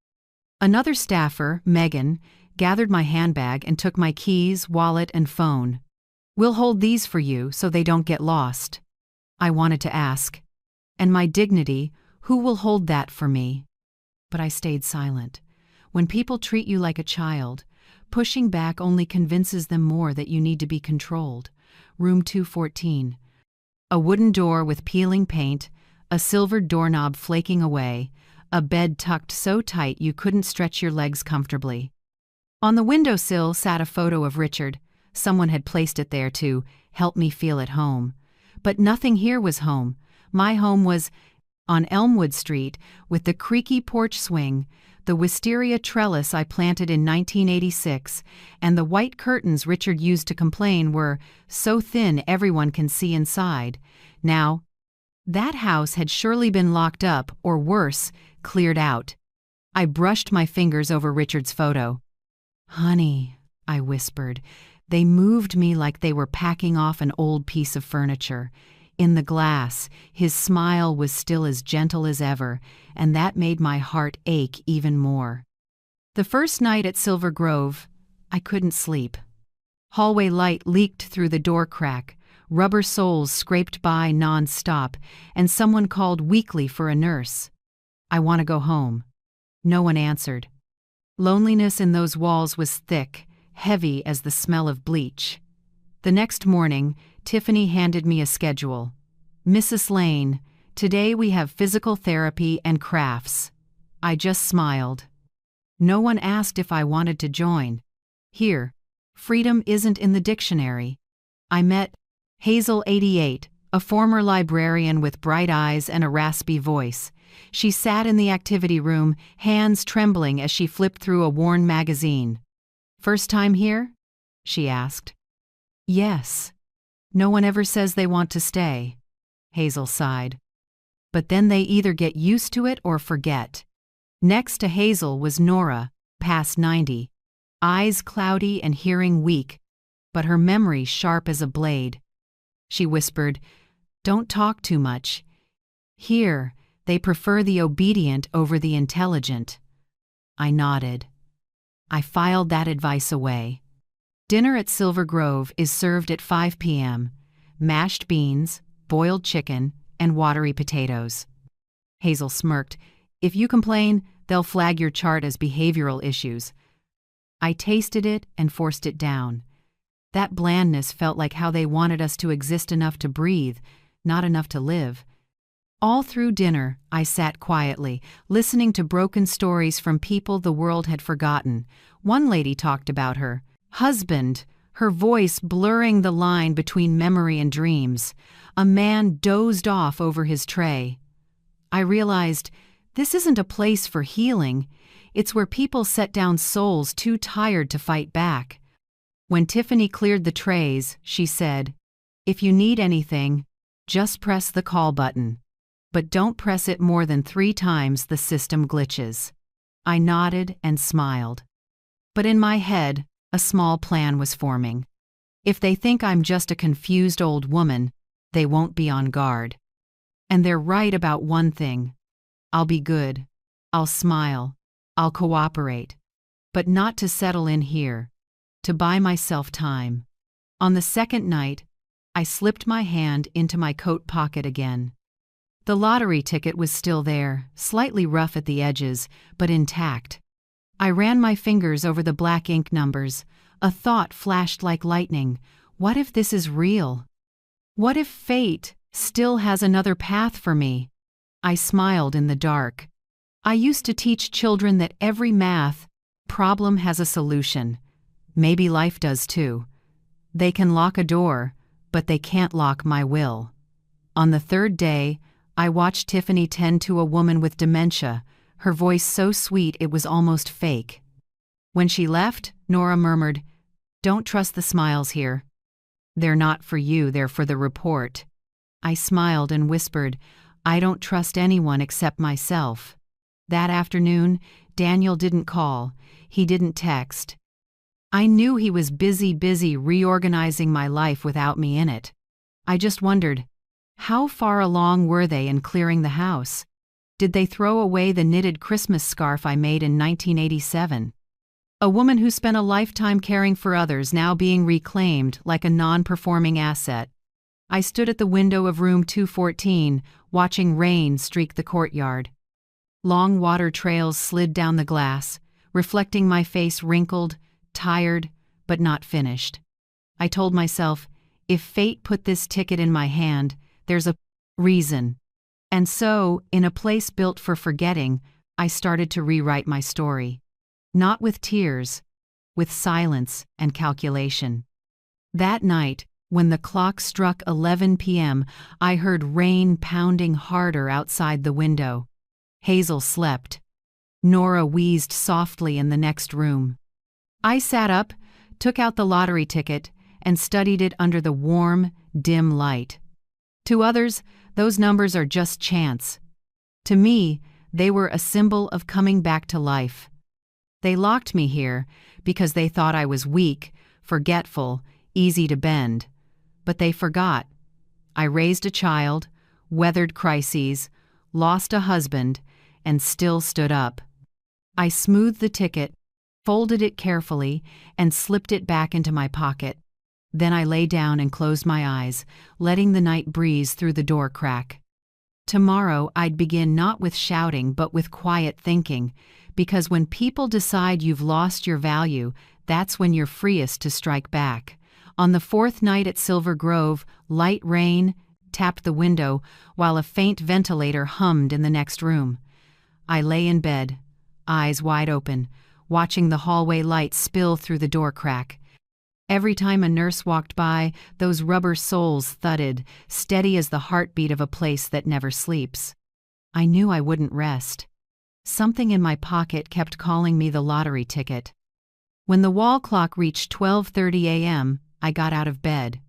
Another staffer, Megan, gathered my handbag and took my keys, wallet, and phone. "We'll hold these for you so they don't get lost." I wanted to ask, "And my dignity, who will hold that for me?" But I stayed silent. When people treat you like a child, pushing back only convinces them more that you need to be controlled. Room 214. A wooden door with peeling paint, a silvered doorknob flaking away, a bed tucked so tight you couldn't stretch your legs comfortably. On the windowsill sat a photo of Richard. Someone had placed it there to help me feel at home. But nothing here was home. My home was on Elmwood Street, with the creaky porch swing, the wisteria trellis I planted in 1986, and the white curtains Richard used to complain were so thin everyone can see inside. Now, that house had surely been locked up, or worse, cleared out. I brushed my fingers over Richard's photo. "Honey," I whispered. They moved me like they were packing off an old piece of furniture. In the glass, his smile was still as gentle as ever, and that made my heart ache even more. The first night at Silver Grove, I couldn't sleep. Hallway light leaked through the door crack, rubber soles scraped by non-stop, and someone called weakly for a nurse. "I want to go home." No one answered. Loneliness in those walls was thick, heavy as the smell of bleach. The next morning, Tiffany handed me a schedule. "Mrs. Lane, today we have physical therapy and crafts." I just smiled. No one asked if I wanted to join. Here, freedom isn't in the dictionary. I met Hazel, 88, a former librarian with bright eyes and a raspy voice. She sat in the activity room, hands trembling as she flipped through a worn magazine. "First time here?" she asked. "Yes. No one ever says they want to stay," Hazel sighed. "But then they either get used to it or forget." Next to Hazel was Nora, past 90, eyes cloudy and hearing weak, but her memory sharp as a blade. She whispered, "Don't talk too much. Here, they prefer the obedient over the intelligent." I nodded. I filed that advice away. Dinner at Silver Grove is served at 5 p.m. Mashed beans, boiled chicken, and watery potatoes. Hazel smirked. "If you complain, they'll flag your chart as behavioral issues." I tasted it and forced it down. That blandness felt like how they wanted us to exist enough to breathe, not enough to live. All through dinner, I sat quietly, listening to broken stories from people the world had forgotten. One lady talked about her husband, her voice blurring the line between memory and dreams. A man dozed off over his tray. I realized This isn't a place for healing. It's where people set down souls too tired to fight back. When Tiffany cleared the trays, she said, "If you need anything, just press the call button. But don't press it more than 3 times, the system glitches." I nodded and smiled. But in my head, a small plan was forming. If they think I'm just a confused old woman, they won't be on guard. And they're right about one thing. I'll be good. I'll smile. I'll cooperate. But not to settle in here. To buy myself time. On the second night, I slipped my hand into my coat pocket again. The lottery ticket was still there, slightly rough at the edges, but intact. I ran my fingers over the black ink numbers. A thought flashed like lightning. What if this is real? What if fate still has another path for me? I smiled in the dark. I used to teach children that every math problem has a solution. Maybe life does too. They can lock a door, but they can't lock my will. On the third day, I watched Tiffany tend to a woman with dementia, her voice so sweet it was almost fake. When she left, Nora murmured, "Don't trust the smiles here. They're not for you, they're for the report." I smiled and whispered, "I don't trust anyone except myself." That afternoon, Daniel didn't call. He didn't text. I knew he was busy reorganizing my life without me in it. I just wondered, how far along were they in clearing the house? Did they throw away the knitted Christmas scarf I made in 1987? A woman who spent a lifetime caring for others now being reclaimed like a non-performing asset. I stood at the window of room 214, watching rain streak the courtyard. Long water trails slid down the glass, reflecting my face wrinkled, tired, but not finished. I told myself, if fate put this ticket in my hand, there's a reason. And so, in a place built for forgetting, I started to rewrite my story. Not with tears, with silence and calculation. That night, when the clock struck 11 p.m., I heard rain pounding harder outside the window. Hazel slept. Nora wheezed softly in the next room. I sat up, took out the lottery ticket, and studied it under the warm, dim light. To others, those numbers are just chance. To me, they were a symbol of coming back to life. They locked me here because they thought I was weak, forgetful, easy to bend. But they forgot. I raised a child, weathered crises, lost a husband, and still stood up. I smoothed the ticket, folded it carefully, and slipped it back into my pocket. Then I lay down and closed my eyes, letting the night breeze through the door crack. Tomorrow I'd begin not with shouting but with quiet thinking, because when people decide you've lost your value, that's when you're freest to strike back. On the fourth night at Silver Grove, light rain tapped the window while a faint ventilator hummed in the next room. I lay in bed, eyes wide open, watching the hallway light spill through the door crack. Every time a nurse walked by, those rubber soles thudded, steady as the heartbeat of a place that never sleeps. I knew I wouldn't rest. Something in my pocket kept calling me the lottery ticket. When the wall clock reached 12:30 a.m., I got out of bed.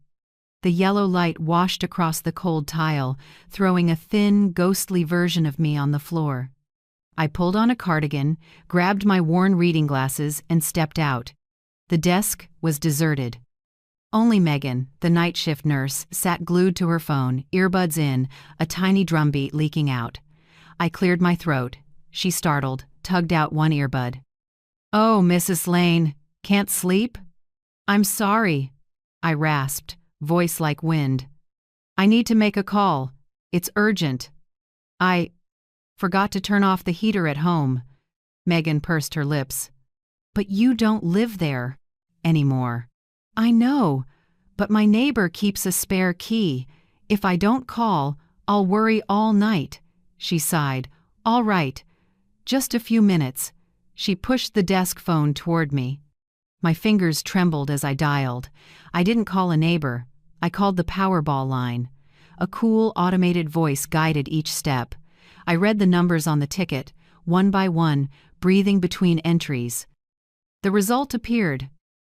The yellow light washed across the cold tile, throwing a thin, ghostly version of me on the floor. I pulled on a cardigan, grabbed my worn reading glasses, and stepped out. The desk was deserted. Only Megan, the night shift nurse, sat glued to her phone, earbuds in, a tiny drumbeat leaking out. I cleared my throat. She startled, tugged out one earbud. "Oh, Mrs. Lane, can't sleep?" "I'm sorry," I rasped, voice like wind. "I need to make a call. It's urgent. I forgot to turn off the heater at home." Megan pursed her lips. "But you don't live there anymore." "I know, but my neighbor keeps a spare key. If I don't call, I'll worry all night." She sighed. "All right, just a few minutes." She pushed the desk phone toward me. My fingers trembled as I dialed. I didn't call a neighbor. I called the Powerball line. A cool, automated voice guided each step. I read the numbers on the ticket, one by one, breathing between entries. The result appeared.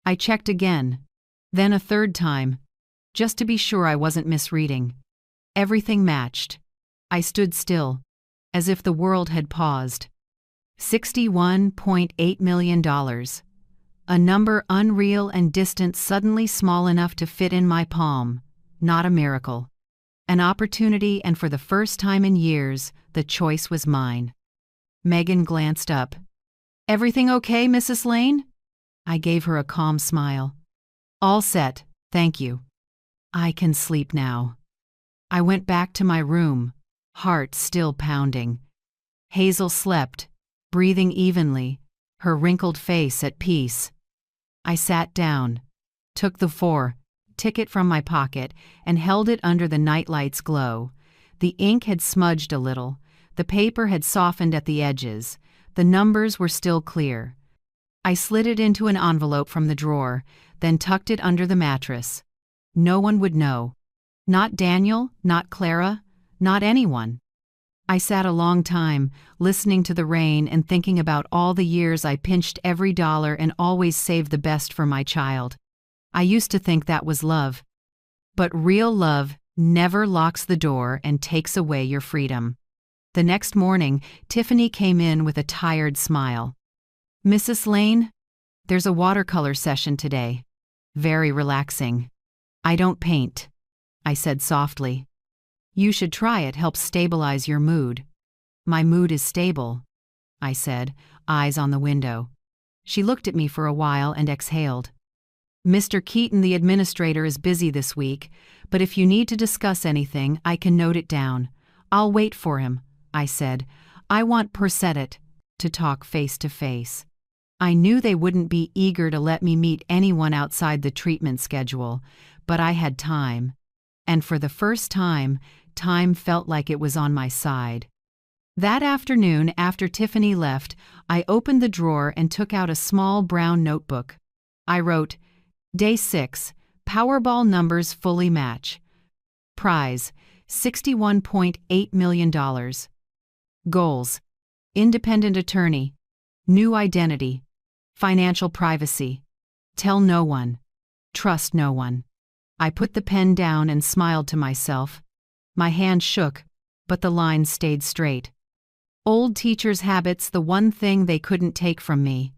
I checked again. Then a third time, just to be sure I wasn't misreading. Everything matched. I stood still, as if the world had paused. $61.8 million. A number unreal and distant, suddenly small enough to fit in my palm. Not a miracle. An opportunity, and for the first time in years, the choice was mine. Megan glanced up. "Everything okay, Mrs. Lane?" I gave her a calm smile. "All set, thank you. I can sleep now." I went back to my room, heart still pounding. Hazel slept, breathing evenly, her wrinkled face at peace. I sat down, took the ticket from my pocket, and held it under the nightlight's glow. The ink had smudged a little, the paper had softened at the edges, the numbers were still clear. I slid it into an envelope from the drawer, then tucked it under the mattress. No one would know. Not Daniel, not Clara, not anyone. I sat a long time, listening to the rain and thinking about all the years I pinched every dollar and always saved the best for my child. I used to think that was love. But real love never locks the door and takes away your freedom. The next morning, Tiffany came in with a tired smile. "Mrs. Lane, there's a watercolor session today. Very relaxing." "I don't paint," I said softly. "You should try it, helps stabilize your mood." "My mood is stable," I said, eyes on the window. She looked at me for a while and exhaled. "Mr. Keaton, the administrator, is busy this week, but if you need to discuss anything, I can note it down. I'll wait for him," I said. "I want Persettet to talk face to face." I knew they wouldn't be eager to let me meet anyone outside the treatment schedule, but I had time. And for the first time, time felt like it was on my side. That afternoon, after Tiffany left, I opened the drawer and took out a small brown notebook. I wrote, "Day 6, Powerball numbers fully match. Prize, $61.8 million. Goals, independent attorney, new identity, financial privacy, tell no one, trust no one." I put the pen down and smiled to myself. My hand shook, but the lines stayed straight. Old teachers' habits, the one thing they couldn't take from me.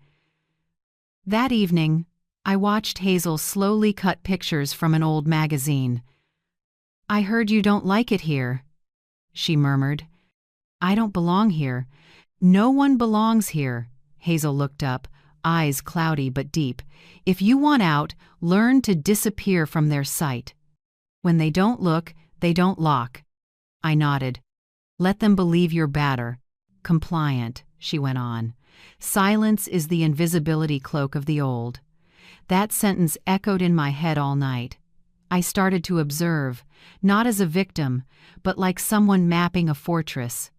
That evening, I watched Hazel slowly cut pictures from an old magazine. "I heard you don't like it here," she murmured. "I don't belong here. No one belongs here." Hazel looked up, eyes cloudy but deep. "If you want out, learn to disappear from their sight. When they don't look, they don't lock." I nodded. "Let them believe you're badder. Compliant," she went on. "Silence is the invisibility cloak of the old." That sentence echoed in my head all night. I started to observe, not as a victim, but like someone mapping a fortress.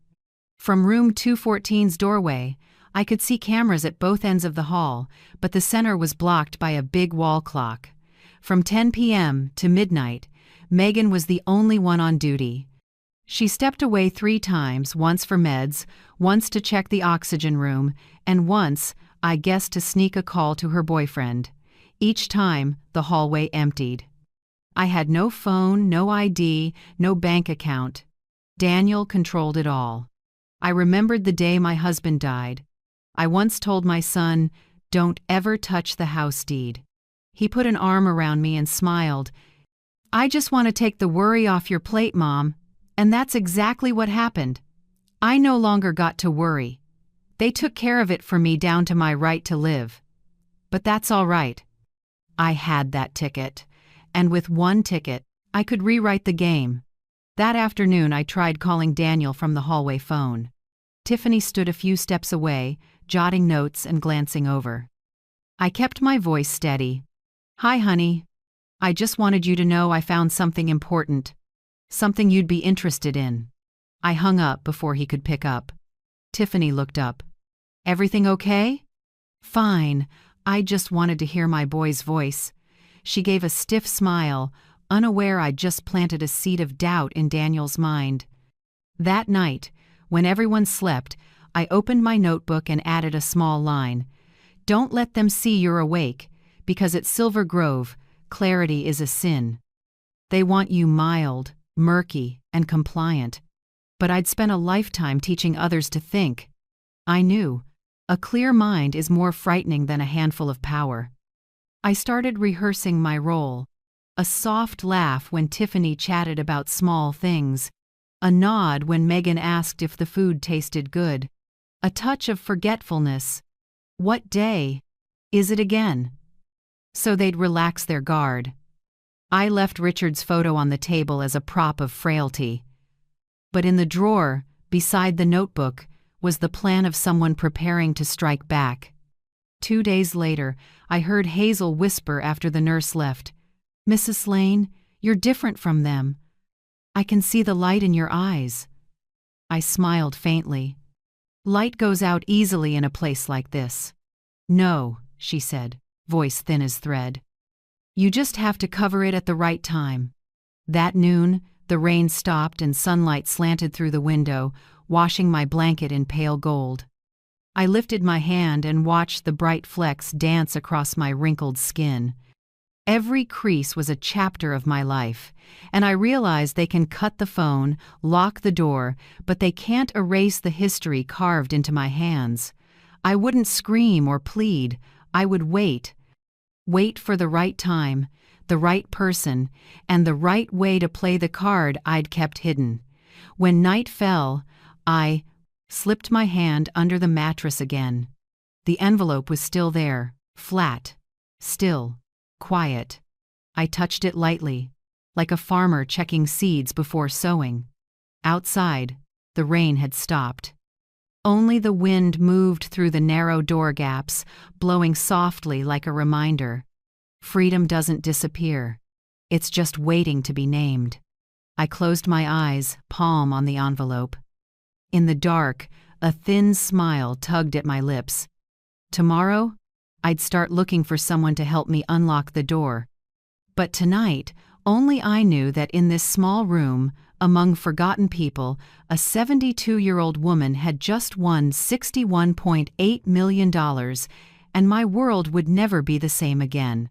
From room 214's doorway, I could see cameras at both ends of the hall, but the center was blocked by a big wall clock. From 10 p.m. to midnight, Megan was the only one on duty. She stepped away 3 times, once for meds, once to check the oxygen room, and once, I guess, to sneak a call to her boyfriend. Each time, the hallway emptied. I had no phone, no ID, no bank account. Daniel controlled it all. I remembered the day my husband died. I once told my son, "Don't ever touch the house deed." He put an arm around me and smiled. "I just want to take the worry off your plate, Mom." And that's exactly what happened. I no longer got to worry. They took care of it for me down to my right to live. But that's all right. I had that ticket. And with one ticket, I could rewrite the game. That afternoon, I tried calling Daniel from the hallway phone. Tiffany stood a few steps away, jotting notes and glancing over. I kept my voice steady. "Hi, honey. I just wanted you to know I found something important. Something you'd be interested in." I hung up before he could pick up. Tiffany looked up. "Everything okay?" "Fine. I just wanted to hear my boy's voice." She gave a stiff smile, unaware I'd just planted a seed of doubt in Daniel's mind. That night, When everyone slept, I opened my notebook and added a small line. Don't let them see you're awake, because at Silver Grove, clarity is a sin. They want you mild, murky, and compliant. But I'd spent a lifetime teaching others to think. I knew. A clear mind is more frightening than a handful of power. I started rehearsing my role. A soft laugh when Tiffany chatted about small things. A nod when Megan asked if the food tasted good. A touch of forgetfulness. What day is it again? So they'd relax their guard. I left Richard's photo on the table as a prop of frailty. But in the drawer, beside the notebook, was the plan of someone preparing to strike back. 2 days later, I heard Hazel whisper after the nurse left, "Mrs. Lane, you're different from them. I can see the light in your eyes." I smiled faintly. Light goes out easily in a place like this. "No," she said, voice thin as thread. "You just have to cover it at the right time." That noon, the rain stopped and sunlight slanted through the window, washing my blanket in pale gold. I lifted my hand and watched the bright flecks dance across my wrinkled skin. Every crease was a chapter of my life, and I realized they can cut the phone, lock the door, but they can't erase the history carved into my hands. I wouldn't scream or plead. I would wait. Wait for the right time, the right person, and the right way to play the card I'd kept hidden. When night fell, I slipped my hand under the mattress again. The envelope was still there, flat, still, quiet. I touched it lightly, like a farmer checking seeds before sowing. Outside, the rain had stopped. Only the wind moved through the narrow door gaps, blowing softly like a reminder. Freedom doesn't disappear. It's just waiting to be named. I closed my eyes, palm on the envelope. In the dark, a thin smile tugged at my lips. Tomorrow, I'd start looking for someone to help me unlock the door. But tonight, only I knew that in this small room, among forgotten people, a 72-year-old woman had just won $61.8 million, and my world would never be the same again.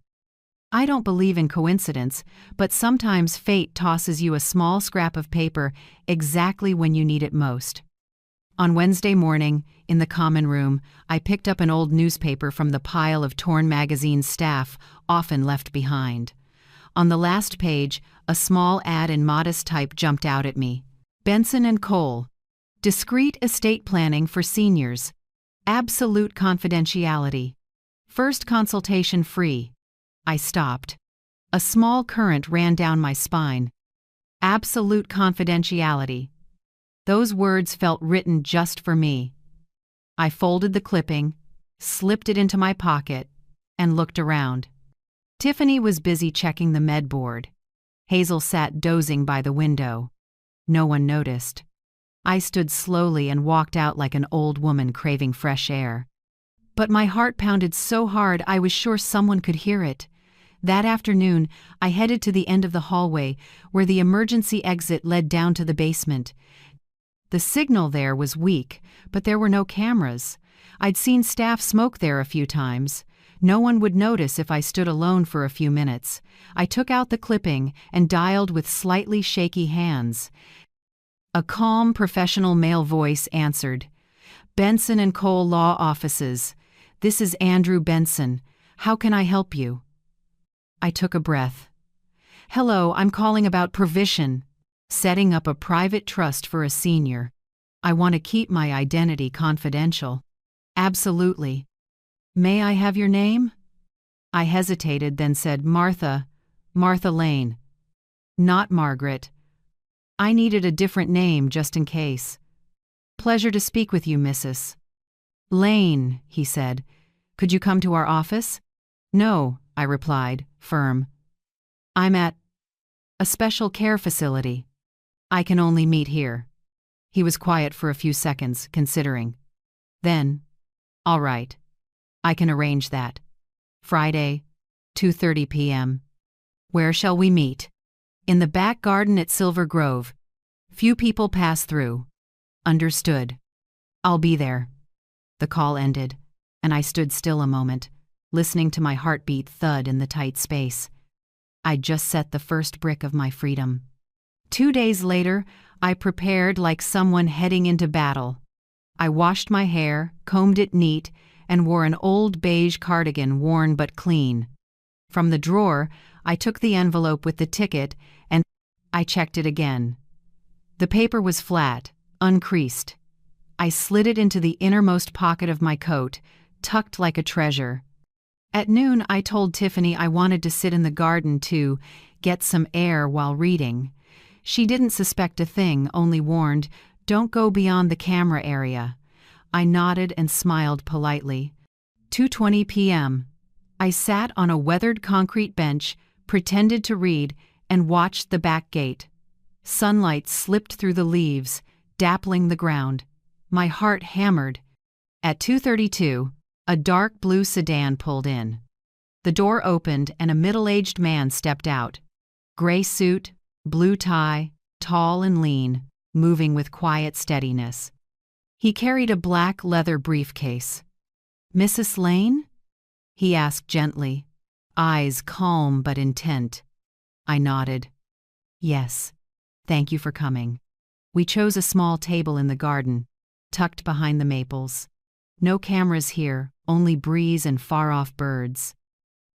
I don't believe in coincidence, but sometimes fate tosses you a small scrap of paper exactly when you need it most. On Wednesday morning, in the common room, I picked up an old newspaper from the pile of torn magazine staff often left behind. On the last page, a small ad in modest type jumped out at me. Benson and Cole. Discreet estate planning for seniors. Absolute confidentiality. First consultation free. I stopped. A small current ran down my spine. Absolute confidentiality. Those words felt written just for me. I folded the clipping, slipped it into my pocket, and looked around. Tiffany was busy checking the med board. Hazel sat dozing by the window. No one noticed. I stood slowly and walked out like an old woman craving fresh air. But my heart pounded so hard I was sure someone could hear it. That afternoon, I headed to the end of the hallway, where the emergency exit led down to the basement. The signal there was weak, but there were no cameras. I'd seen staff smoke there a few times. No one would notice if I stood alone for a few minutes. I took out the clipping and dialed with slightly shaky hands. A calm, professional male voice answered. "Benson and Cole Law Offices. This is Andrew Benson. How can I help you?" I took a breath. "Hello, I'm calling about provision. Setting up a private trust for a senior. I want to keep my identity confidential." "Absolutely. May I have your name?" I hesitated, then said Martha Lane. "Not Margaret. I needed a different name just in case." "Pleasure to speak with you, Mrs. Lane," he said. "Could you come to our office?" "No," I replied, firm. "I'm at a special care facility. I can only meet here." He was quiet for a few seconds, considering. Then, "All right. I can arrange that. Friday, 2:30 p.m. Where shall we meet?" "In the back garden at Silver Grove. Few people pass through." Understood. I'll be there. The call ended, and I stood still a moment, listening to my heartbeat thud in the tight space. I'd just set the first brick of my freedom. 2 days later, I prepared like someone heading into battle. I washed my hair, combed it neat, and wore an old beige cardigan worn but clean. From the drawer, I took the envelope with the ticket and I checked it again. The paper was flat, uncreased. I slid it into the innermost pocket of my coat, tucked like a treasure. At noon, I told Tiffany I wanted to sit in the garden to get some air while reading. She didn't suspect a thing, only warned, "Don't go beyond the camera area." I nodded and smiled politely. 2:20 p.m. I sat on a weathered concrete bench, pretended to read, and watched the back gate. Sunlight slipped through the leaves, dappling the ground. My heart hammered. At 2:32, a dark blue sedan pulled in. The door opened and a middle-aged man stepped out. Gray suit, blue tie, tall and lean, moving with quiet steadiness. He carried a black leather briefcase. "Mrs. Lane?" he asked gently, eyes calm but intent. I nodded. "Yes, thank you for coming." We chose a small table in the garden, tucked behind the maples. No cameras here, only breeze and far-off birds.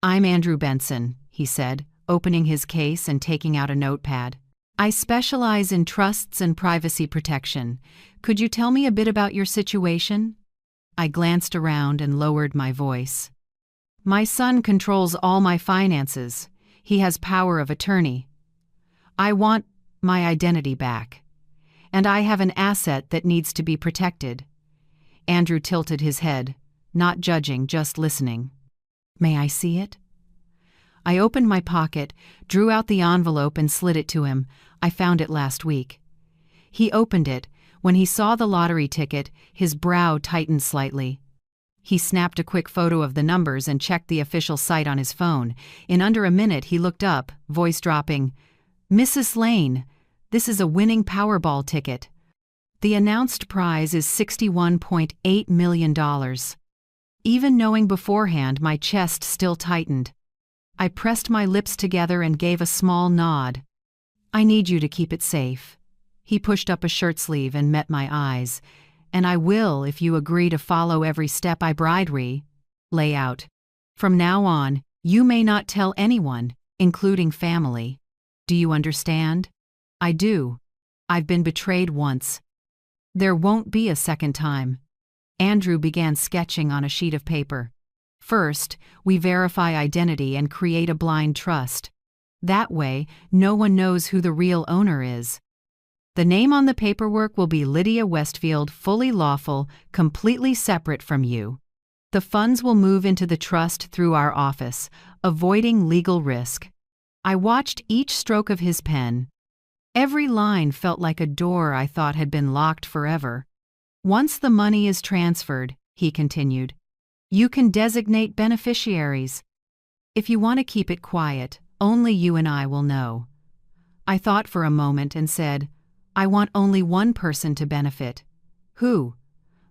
"I'm Andrew Benson," he said, opening his case and taking out a notepad. "I specialize in trusts and privacy protection. Could you tell me a bit about your situation?" I glanced around and lowered my voice. "My son controls all my finances. He has power of attorney. I want my identity back. And I have an asset that needs to be protected." Andrew tilted his head, not judging, just listening. "May I see it?" I opened my pocket, drew out the envelope and slid it to him. "I found it last week." He opened it. When he saw the lottery ticket, his brow tightened slightly. He snapped a quick photo of the numbers and checked the official site on his phone. In under a minute, he looked up, voice dropping, "Mrs. Lane, this is a winning Powerball ticket. The announced prize is $61.8 million. Even knowing beforehand, my chest still tightened. I pressed my lips together and gave a small nod. "I need you to keep it safe." He pushed up a shirt sleeve and met my eyes. "And I will if you agree to follow every step I lay out. From now on, you may not tell anyone, including family. Do you understand?" "I do. I've been betrayed once. There won't be a second time." Andrew began sketching on a sheet of paper. "First, we verify identity and create a blind trust. That way, no one knows who the real owner is. The name on the paperwork will be Lydia Westfield, fully lawful, completely separate from you. The funds will move into the trust through our office, avoiding legal risk." I watched each stroke of his pen. Every line felt like a door I thought had been locked forever. "Once the money is transferred," he continued, "you can designate beneficiaries. If you want to keep it quiet, only you and I will know." I thought for a moment and said, "I want only one person to benefit." "Who?"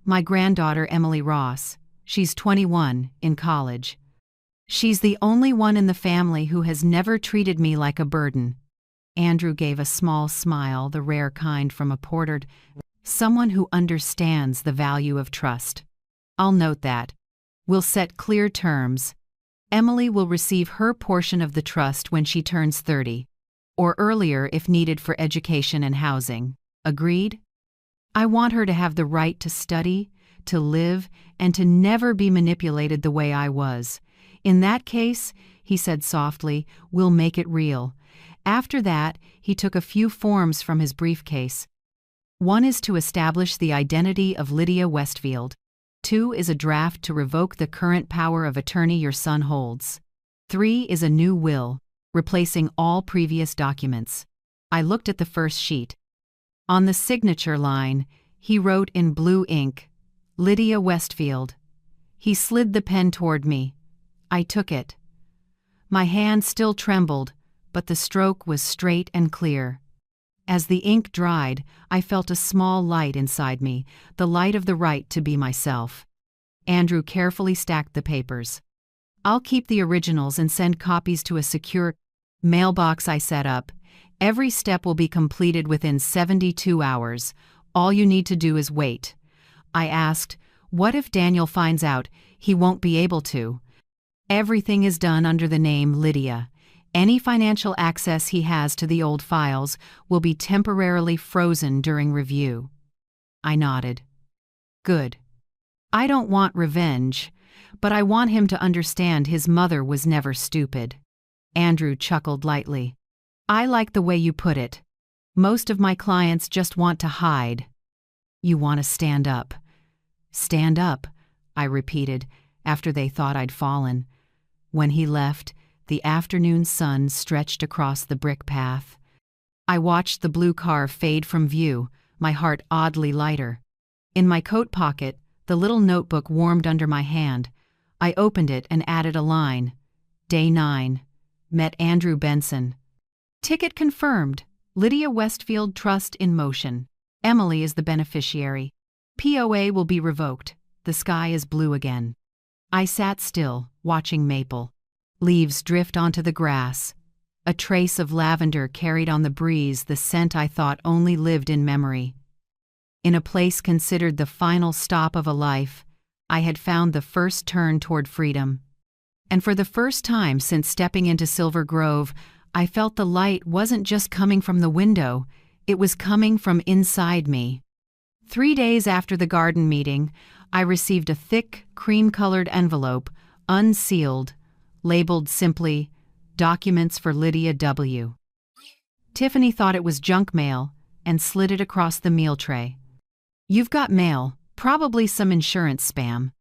"My granddaughter Emily Ross. She's 21, in college. She's the only one in the family who has never treated me like a burden." Andrew gave a small smile, the rare kind from a portrait. "Someone who understands the value of trust. I'll note that. We'll set clear terms. Emily will receive her portion of the trust when she turns 30, or earlier if needed for education and housing. Agreed? I want her to have the right to study, to live, and to never be manipulated the way I was. In that case," he said softly, "we'll make it real." After that, he took a few forms from his briefcase. "One is to establish the identity of Lydia Westfield. 2 is a draft to revoke the current power of attorney your son holds. 3 is a new will, replacing all previous documents." I looked at the first sheet. On the signature line, he wrote in blue ink, "Lydia Westfield." He slid the pen toward me. I took it. My hand still trembled, but the stroke was straight and clear. As the ink dried, I felt a small light inside me, the light of the right to be myself. Andrew carefully stacked the papers. I'll keep the originals and send copies to a secure mailbox I set up. Every step will be completed within 72 hours. All you need to do is wait. I asked, what if Daniel finds out? He won't be able to. Everything is done under the name Lydia. Any financial access he has to the old files will be temporarily frozen during review. I nodded. Good. I don't want revenge, but I want him to understand his mother was never stupid. Andrew chuckled lightly. I like the way you put it. Most of my clients just want to hide. You want to stand up. Stand up, I repeated, after they thought I'd fallen. When he left, the afternoon sun stretched across the brick path. I watched the blue car fade from view, my heart oddly lighter. In my coat pocket, the little notebook warmed under my hand. I opened it and added a line. Day 9. Met Andrew Benson. Ticket confirmed. Lydia Westfield Trust in motion. Emily is the beneficiary. POA will be revoked. The sky is blue again. I sat still, watching Maple. Leaves drift onto the grass. A trace of lavender carried on the breeze the scent I thought only lived in memory. In a place considered the final stop of a life, I had found the first turn toward freedom. And for the first time since stepping into Silver Grove, I felt the light wasn't just coming from the window, it was coming from inside me. 3 days after the garden meeting, I received a thick, cream-colored envelope, unsealed, labeled simply, Documents for Lydia W. Tiffany thought it was junk mail and slid it across the meal tray. You've got mail, probably some insurance spam.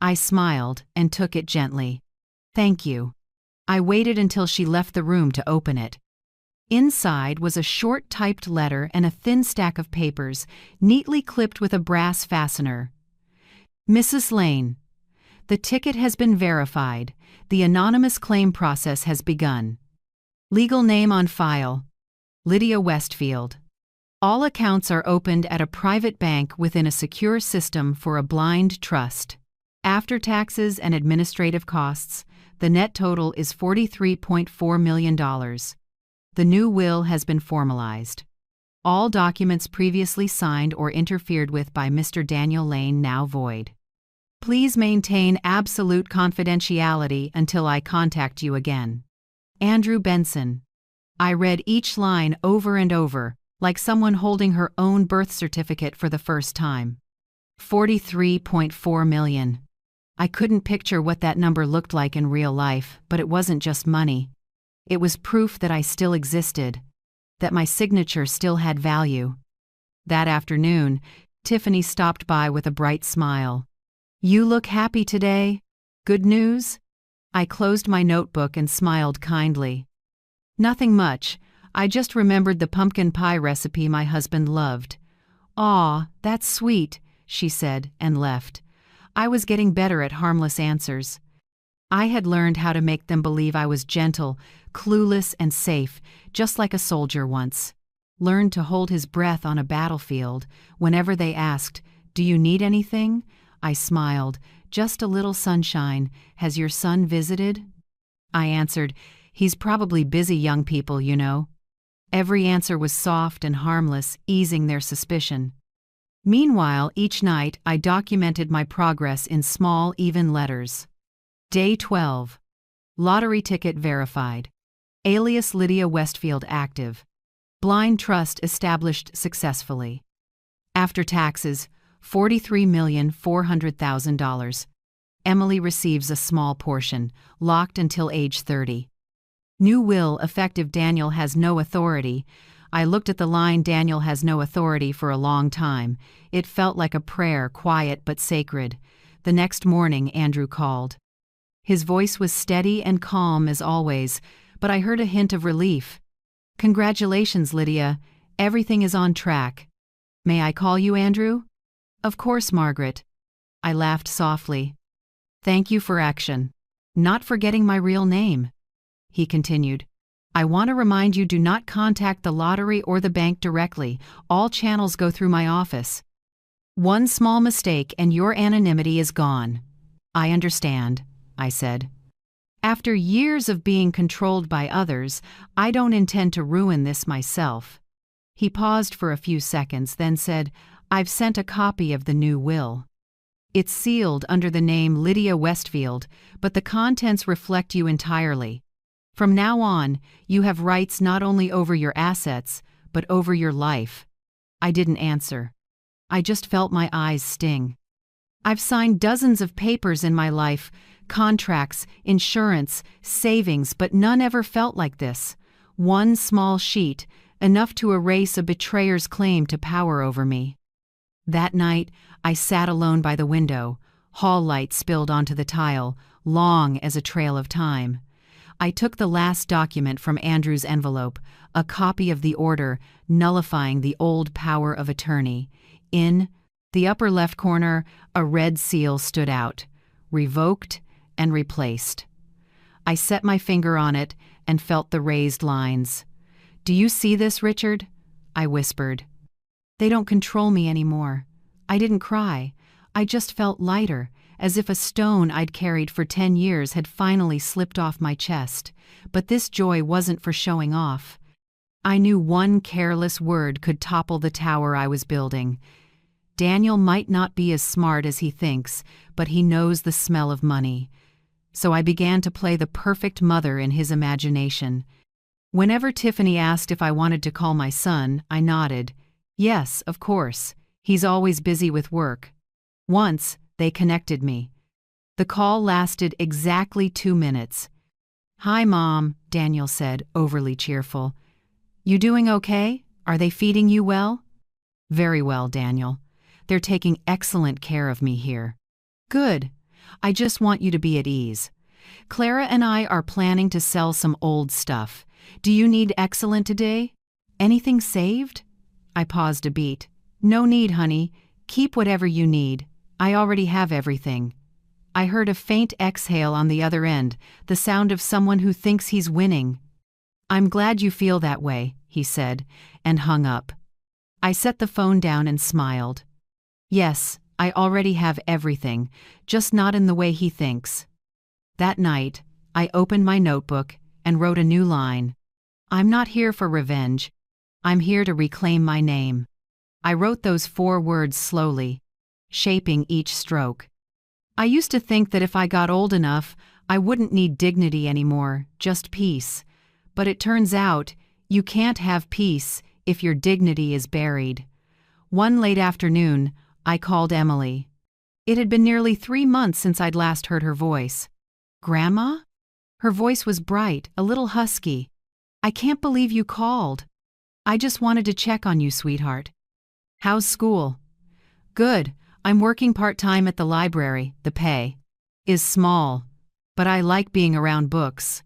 I smiled and took it gently. Thank you. I waited until she left the room to open it. Inside was a short typed letter and a thin stack of papers, neatly clipped with a brass fastener. Mrs. Lane, the ticket has been verified. The anonymous claim process has begun. Legal name on file, Lydia Westfield. All accounts are opened at a private bank within a secure system for a blind trust. After taxes and administrative costs, the net total is $43.4 million. The new will has been formalized. All documents previously signed or interfered with by Mr. Daniel Lane now void. Please maintain absolute confidentiality until I contact you again. Andrew Benson. I read each line over and over, like someone holding her own birth certificate for the first time. 43.4 million. I couldn't picture what that number looked like in real life, but it wasn't just money. It was proof that I still existed, that my signature still had value. That afternoon, Tiffany stopped by with a bright smile. You look happy today? Good news? I closed my notebook and smiled kindly. Nothing much. I just remembered the pumpkin pie recipe my husband loved. Aw, that's sweet, she said, and left. I was getting better at harmless answers. I had learned how to make them believe I was gentle, clueless, and safe, just like a soldier once. Learned to hold his breath on a battlefield. Whenever they asked, "Do you need anything?" I smiled. Just a little sunshine. Has your son visited? I answered, he's probably busy, young people, you know. Every answer was soft and harmless, easing their suspicion. Meanwhile, each night I documented my progress in small, even letters. Day 12. Lottery ticket verified. Alias Lydia Westfield active. Blind trust established successfully. After taxes, $43,400,000. Emily receives a small portion, locked until age 30. New will effective. Daniel has no authority. I looked at the line Daniel has no authority for a long time. It felt like a prayer, quiet but sacred. The next morning Andrew called. His voice was steady and calm as always, but I heard a hint of relief. Congratulations, Lydia. Everything is on track. May I call you Andrew? Of course, Margaret. I laughed softly. Thank you for action. Not forgetting my real name. He continued. I want to remind you, do not contact the lottery or the bank directly. All channels go through my office. One small mistake and your anonymity is gone. I understand, I said. After years of being controlled by others, I don't intend to ruin this myself. He paused for a few seconds, then said, I've sent a copy of the new will. It's sealed under the name Lydia Westfield, but the contents reflect you entirely. From now on, you have rights not only over your assets, but over your life. I didn't answer. I just felt my eyes sting. I've signed dozens of papers in my life, contracts, insurance, savings, but none ever felt like this. One small sheet, enough to erase a betrayer's claim to power over me. That night, I sat alone by the window. Hall light spilled onto the tile, long as a trail of time. I took the last document from Andrew's envelope, a copy of the order nullifying the old power of attorney. In the upper left corner, a red seal stood out, revoked and replaced. I set my finger on it and felt the raised lines. Do you see this, Richard? I whispered. They don't control me anymore. I didn't cry. I just felt lighter, as if a stone I'd carried for 10 years had finally slipped off my chest. But this joy wasn't for showing off. I knew one careless word could topple the tower I was building. Daniel might not be as smart as he thinks, but he knows the smell of money. So I began to play the perfect mother in his imagination. Whenever Tiffany asked if I wanted to call my son, I nodded. Yes, of course. He's always busy with work. Once, they connected me. The call lasted exactly 2 minutes. Hi, Mom, Daniel said, overly cheerful. You doing okay? Are they feeding you well? Very well, Daniel. They're taking excellent care of me here. Good. I just want you to be at ease. Clara and I are planning to sell some old stuff. Do you need excellent today? Anything saved? I paused a beat. No need, honey. Keep whatever you need. I already have everything. I heard a faint exhale on the other end, the sound of someone who thinks he's winning. I'm glad you feel that way, he said, and hung up. I set the phone down and smiled. Yes, I already have everything, just not in the way he thinks. That night, I opened my notebook and wrote a new line. I'm not here for revenge. I'm here to reclaim my name. I wrote those 4 words slowly, shaping each stroke. I used to think that if I got old enough, I wouldn't need dignity anymore, just peace. But it turns out, you can't have peace if your dignity is buried. One late afternoon, I called Emily. It had been nearly 3 months since I'd last heard her voice. Grandma? Her voice was bright, a little husky. I can't believe you called. I just wanted to check on you, sweetheart. How's school? Good. I'm working part-time at the library. The pay is small, but I like being around books.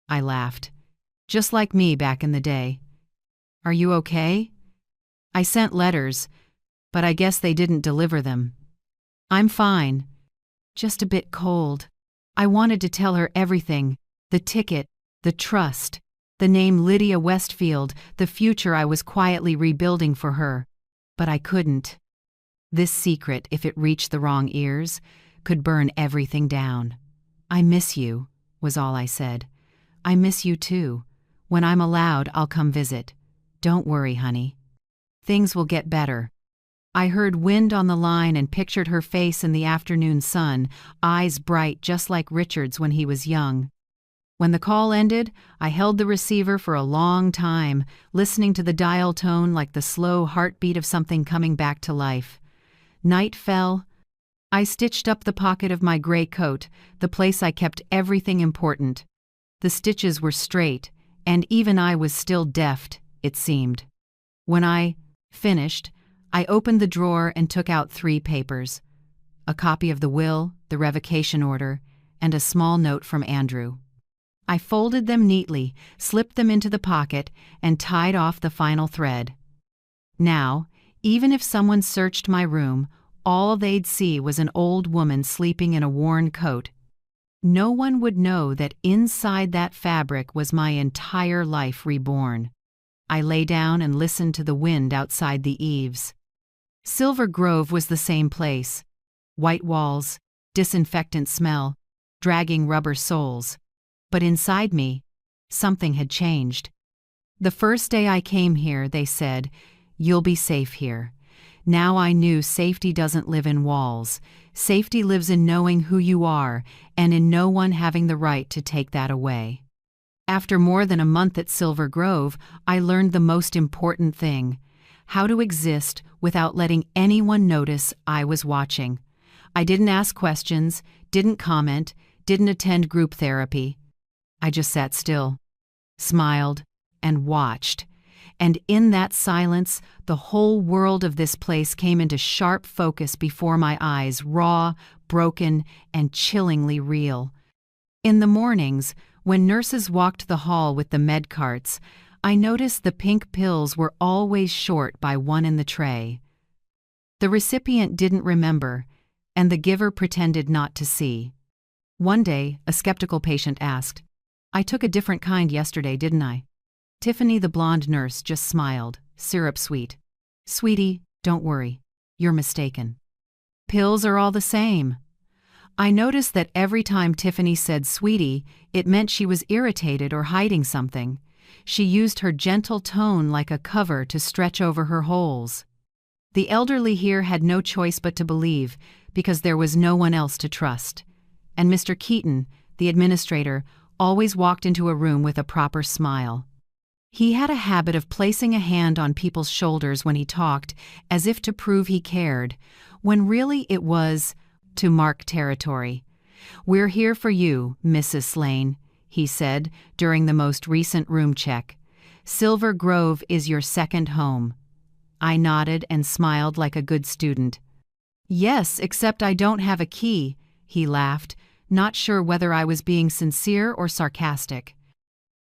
I laughed. Just like me back in the day. Are you okay? I sent letters, but I guess they didn't deliver them. I'm fine. Just a bit cold. I wanted to tell her everything. The ticket, the trust, the name Lydia Westfield, the future I was quietly rebuilding for her. But I couldn't. This secret, if it reached the wrong ears, could burn everything down. I miss you, was all I said. I miss you too. When I'm allowed, I'll come visit. Don't worry, honey. Things will get better. I heard wind on the line and pictured her face in the afternoon sun, eyes bright just like Richard's when he was young. When the call ended, I held the receiver for a long time, listening to the dial tone like the slow heartbeat of something coming back to life. Night fell. I stitched up the pocket of my gray coat, the place I kept everything important. The stitches were straight, and even I was still deft, it seemed. When I finished, I opened the drawer and took out 3 papers. A copy of the will, the revocation order, and a small note from Andrew. I folded them neatly, slipped them into the pocket, and tied off the final thread. Now, even if someone searched my room, all they'd see was an old woman sleeping in a worn coat. No one would know that inside that fabric was my entire life reborn. I lay down and listened to the wind outside the eaves. Silver Grove was the same place. White walls, disinfectant smell, dragging rubber soles. But inside me, something had changed. The first day I came here, they said, "You'll be safe here." Now I knew safety doesn't live in walls. Safety lives in knowing who you are and in no one having the right to take that away. After more than a month at Silver Grove, I learned the most important thing: how to exist without letting anyone notice I was watching. I didn't ask questions, didn't comment, didn't attend group therapy. I just sat still, smiled, and watched. And in that silence, the whole world of this place came into sharp focus before my eyes, raw, broken, and chillingly real. In the mornings, when nurses walked the hall with the med carts, I noticed the pink pills were always short by one in the tray. The recipient didn't remember, and the giver pretended not to see. One day, a skeptical patient asked, "I took a different kind yesterday, didn't I?" Tiffany, the blonde nurse, just smiled, syrup sweet. "Sweetie, don't worry. You're mistaken. Pills are all the same." I noticed that every time Tiffany said "sweetie," it meant she was irritated or hiding something. She used her gentle tone like a cover to stretch over her holes. The elderly here had no choice but to believe, because there was no one else to trust. And Mr. Keaton, the administrator, always walked into a room with a proper smile. He had a habit of placing a hand on people's shoulders when he talked, as if to prove he cared, when really it was to mark territory. "We're here for you, Mrs. Slane," he said during the most recent room check. "Silver Grove is your second home." I nodded and smiled like a good student. "Yes, except I don't have a key," he laughed, not sure whether I was being sincere or sarcastic.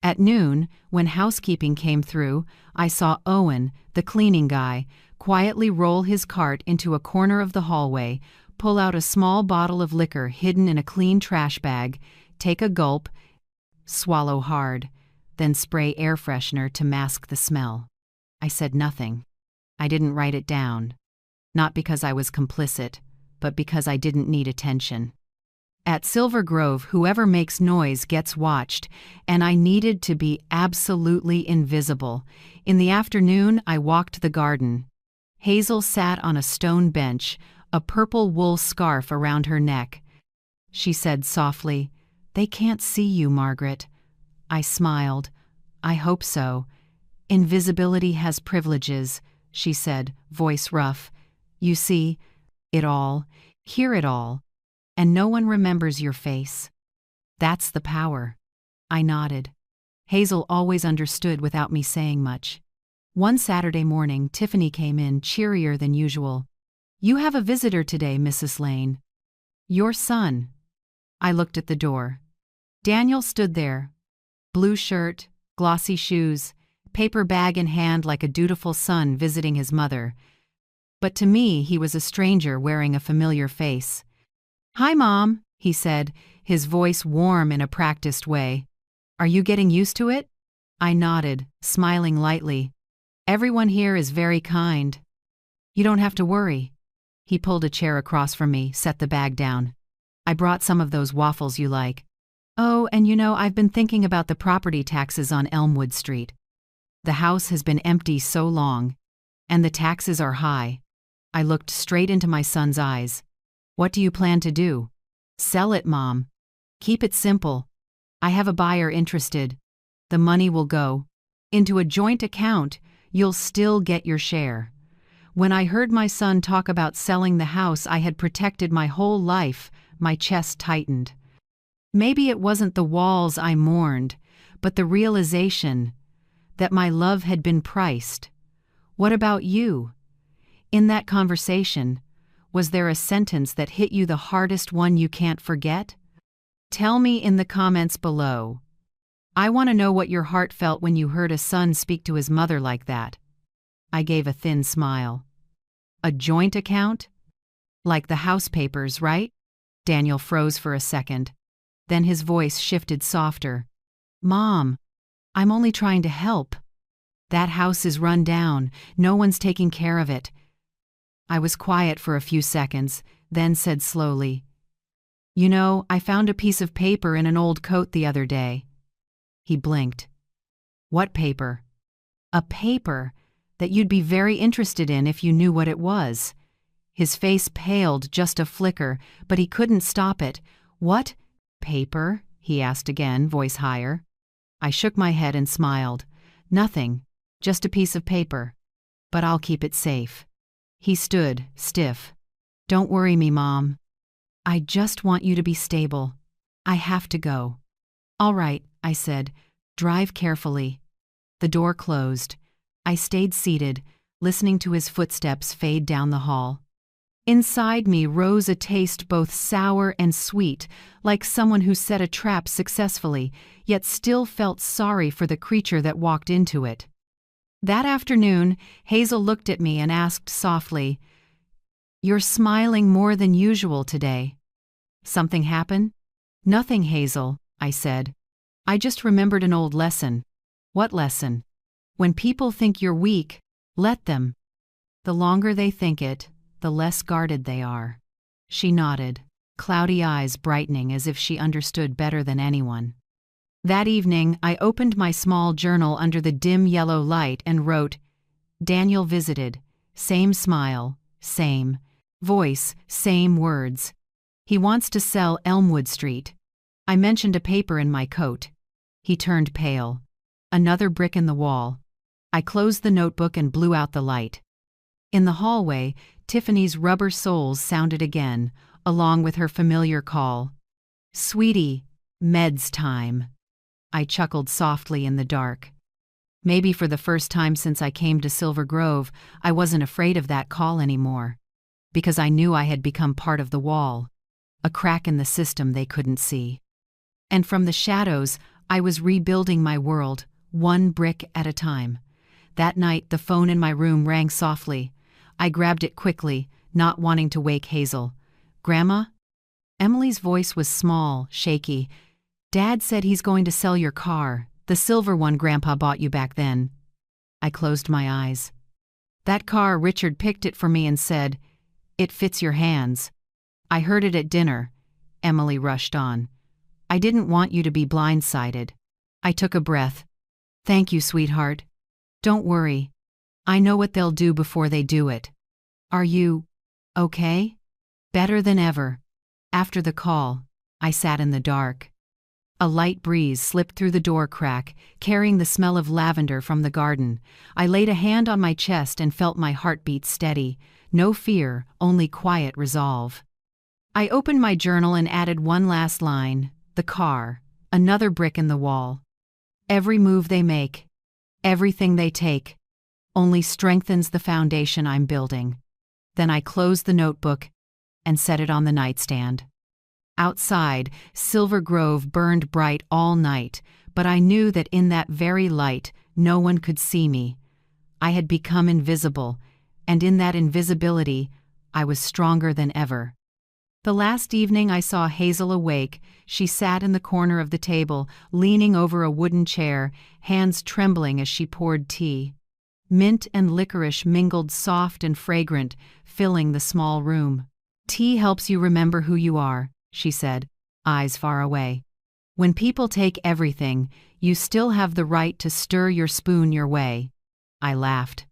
At noon, when housekeeping came through, I saw Owen, the cleaning guy, quietly roll his cart into a corner of the hallway, pull out a small bottle of liquor hidden in a clean trash bag, take a gulp, swallow hard, then spray air freshener to mask the smell. I said nothing. I didn't write it down. Not because I was complicit, but because I didn't need attention. At Silver Grove, whoever makes noise gets watched, and I needed to be absolutely invisible. In the afternoon, I walked the garden. Hazel sat on a stone bench, a purple wool scarf around her neck. She said softly, "They can't see you, Margaret." I smiled. "I hope so. Invisibility has privileges," she said, voice rough. "You see it all, hear it all, and no one remembers your face. That's the power." I nodded. Hazel always understood without me saying much. One Saturday morning, Tiffany came in, cheerier than usual. "You have a visitor today, Mrs. Lane." "Your son." I looked at the door. Daniel stood there. Blue shirt, glossy shoes, paper bag in hand like a dutiful son visiting his mother. But to me, he was a stranger wearing a familiar face. "Hi, Mom," he said, his voice warm in a practiced way. "Are you getting used to it?" I nodded, smiling lightly. "Everyone here is very kind. You don't have to worry." He pulled a chair across from me, set the bag down. "I brought some of those waffles you like. Oh, and I've been thinking about the property taxes on Elmwood Street. The house has been empty so long, and the taxes are high." I looked straight into my son's eyes. "What do you plan to do?" "Sell it, Mom. Keep it simple. I have a buyer interested. The money will go into a joint account. You'll still get your share." When I heard my son talk about selling the house I had protected my whole life, my chest tightened. Maybe it wasn't the walls I mourned, but the realization that my love had been priced. What about you? In that conversation, was there a sentence that hit you the hardest, one you can't forget? Tell me in the comments below. I want to know what your heart felt when you heard a son speak to his mother like that. I gave a thin smile. "A joint account? Like the house papers, right?" Daniel froze for a second. Then his voice shifted softer. "Mom, I'm only trying to help. That house is run down. No one's taking care of it." I was quiet for a few seconds, then said slowly, "You know, I found a piece of paper in an old coat the other day." He blinked. "What paper?" "A paper that you'd be very interested in if you knew what it was." His face paled just a flicker, but he couldn't stop it. "What paper?" he asked again, voice higher. I shook my head and smiled. "Nothing, just a piece of paper. But I'll keep it safe." He stood, stiff. "Don't worry me, Mom. I just want you to be stable. I have to go." "All right," I said. "Drive carefully." The door closed. I stayed seated, listening to his footsteps fade down the hall. Inside me rose a taste both sour and sweet, like someone who set a trap successfully, yet still felt sorry for the creature that walked into it. That afternoon, Hazel looked at me and asked softly, "You're smiling more than usual today. Something happen?" "Nothing, Hazel," I said. "I just remembered an old lesson." "What lesson?" "When people think you're weak, let them. The longer they think it, the less guarded they are." She nodded, cloudy eyes brightening as if she understood better than anyone. That evening, I opened my small journal under the dim yellow light and wrote, "Daniel visited. Same smile, same voice, same words. He wants to sell Elmwood Street." I mentioned a paper in my coat. He turned pale. Another brick in the wall. I closed the notebook and blew out the light. In the hallway, Tiffany's rubber soles sounded again, along with her familiar call. "Sweetie, meds time." I chuckled softly in the dark. Maybe for the first time since I came to Silver Grove, I wasn't afraid of that call anymore. Because I knew I had become part of the wall, a crack in the system they couldn't see. And from the shadows, I was rebuilding my world, one brick at a time. That night, the phone in my room rang softly. I grabbed it quickly, not wanting to wake Hazel. "Grandma?" Emily's voice was small, shaky. "Dad said he's going to sell your car, the silver one Grandpa bought you back then." I closed my eyes. "That car, Richard picked it for me and said, 'It fits your hands.' I heard it at dinner." Emily rushed on. "I didn't want you to be blindsided." I took a breath. "Thank you, sweetheart. Don't worry. I know what they'll do before they do it." "Are you okay?" "Better than ever." After the call, I sat in the dark. A light breeze slipped through the door crack, carrying the smell of lavender from the garden. I laid a hand on my chest and felt my heartbeat steady. No fear, only quiet resolve. I opened my journal and added one last line. The car, another brick in the wall. Every move they make, everything they take, only strengthens the foundation I'm building. Then I closed the notebook and set it on the nightstand. Outside, Silver Grove burned bright all night, but I knew that in that very light, no one could see me. I had become invisible, and in that invisibility, I was stronger than ever. The last evening I saw Hazel awake, she sat in the corner of the table, leaning over a wooden chair, hands trembling as she poured tea. Mint and licorice mingled soft and fragrant, filling the small room. "Tea helps you remember who you are," she said, eyes far away. "When people take everything, you still have the right to stir your spoon your way." I laughed.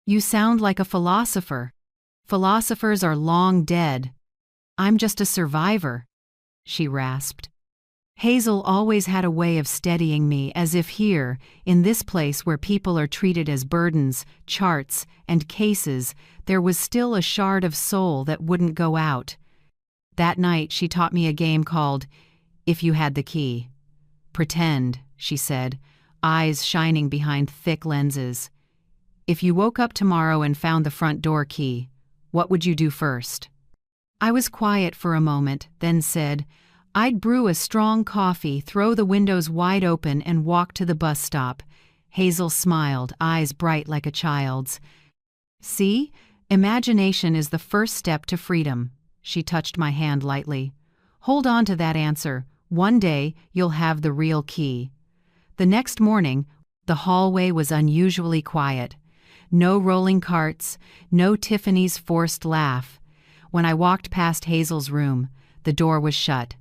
"You sound like a philosopher." "Philosophers are long dead. I'm just a survivor," she rasped. Hazel always had a way of steadying me, as if here, in this place where people are treated as burdens, charts, and cases, there was still a shard of soul that wouldn't go out. That night she taught me a game called "If You Had the Key." "Pretend," she said, eyes shining behind thick lenses. "If you woke up tomorrow and found the front door key, what would you do first?" I was quiet for a moment, then said, "I'd brew a strong coffee, throw the windows wide open, and walk to the bus stop." Hazel smiled, eyes bright like a child's. "See? Imagination is the first step to freedom." She touched my hand lightly. "Hold on to that answer. One day, you'll have the real key." The next morning, the hallway was unusually quiet. No rolling carts, no Tiffany's forced laugh. When I walked past Hazel's room, the door was shut.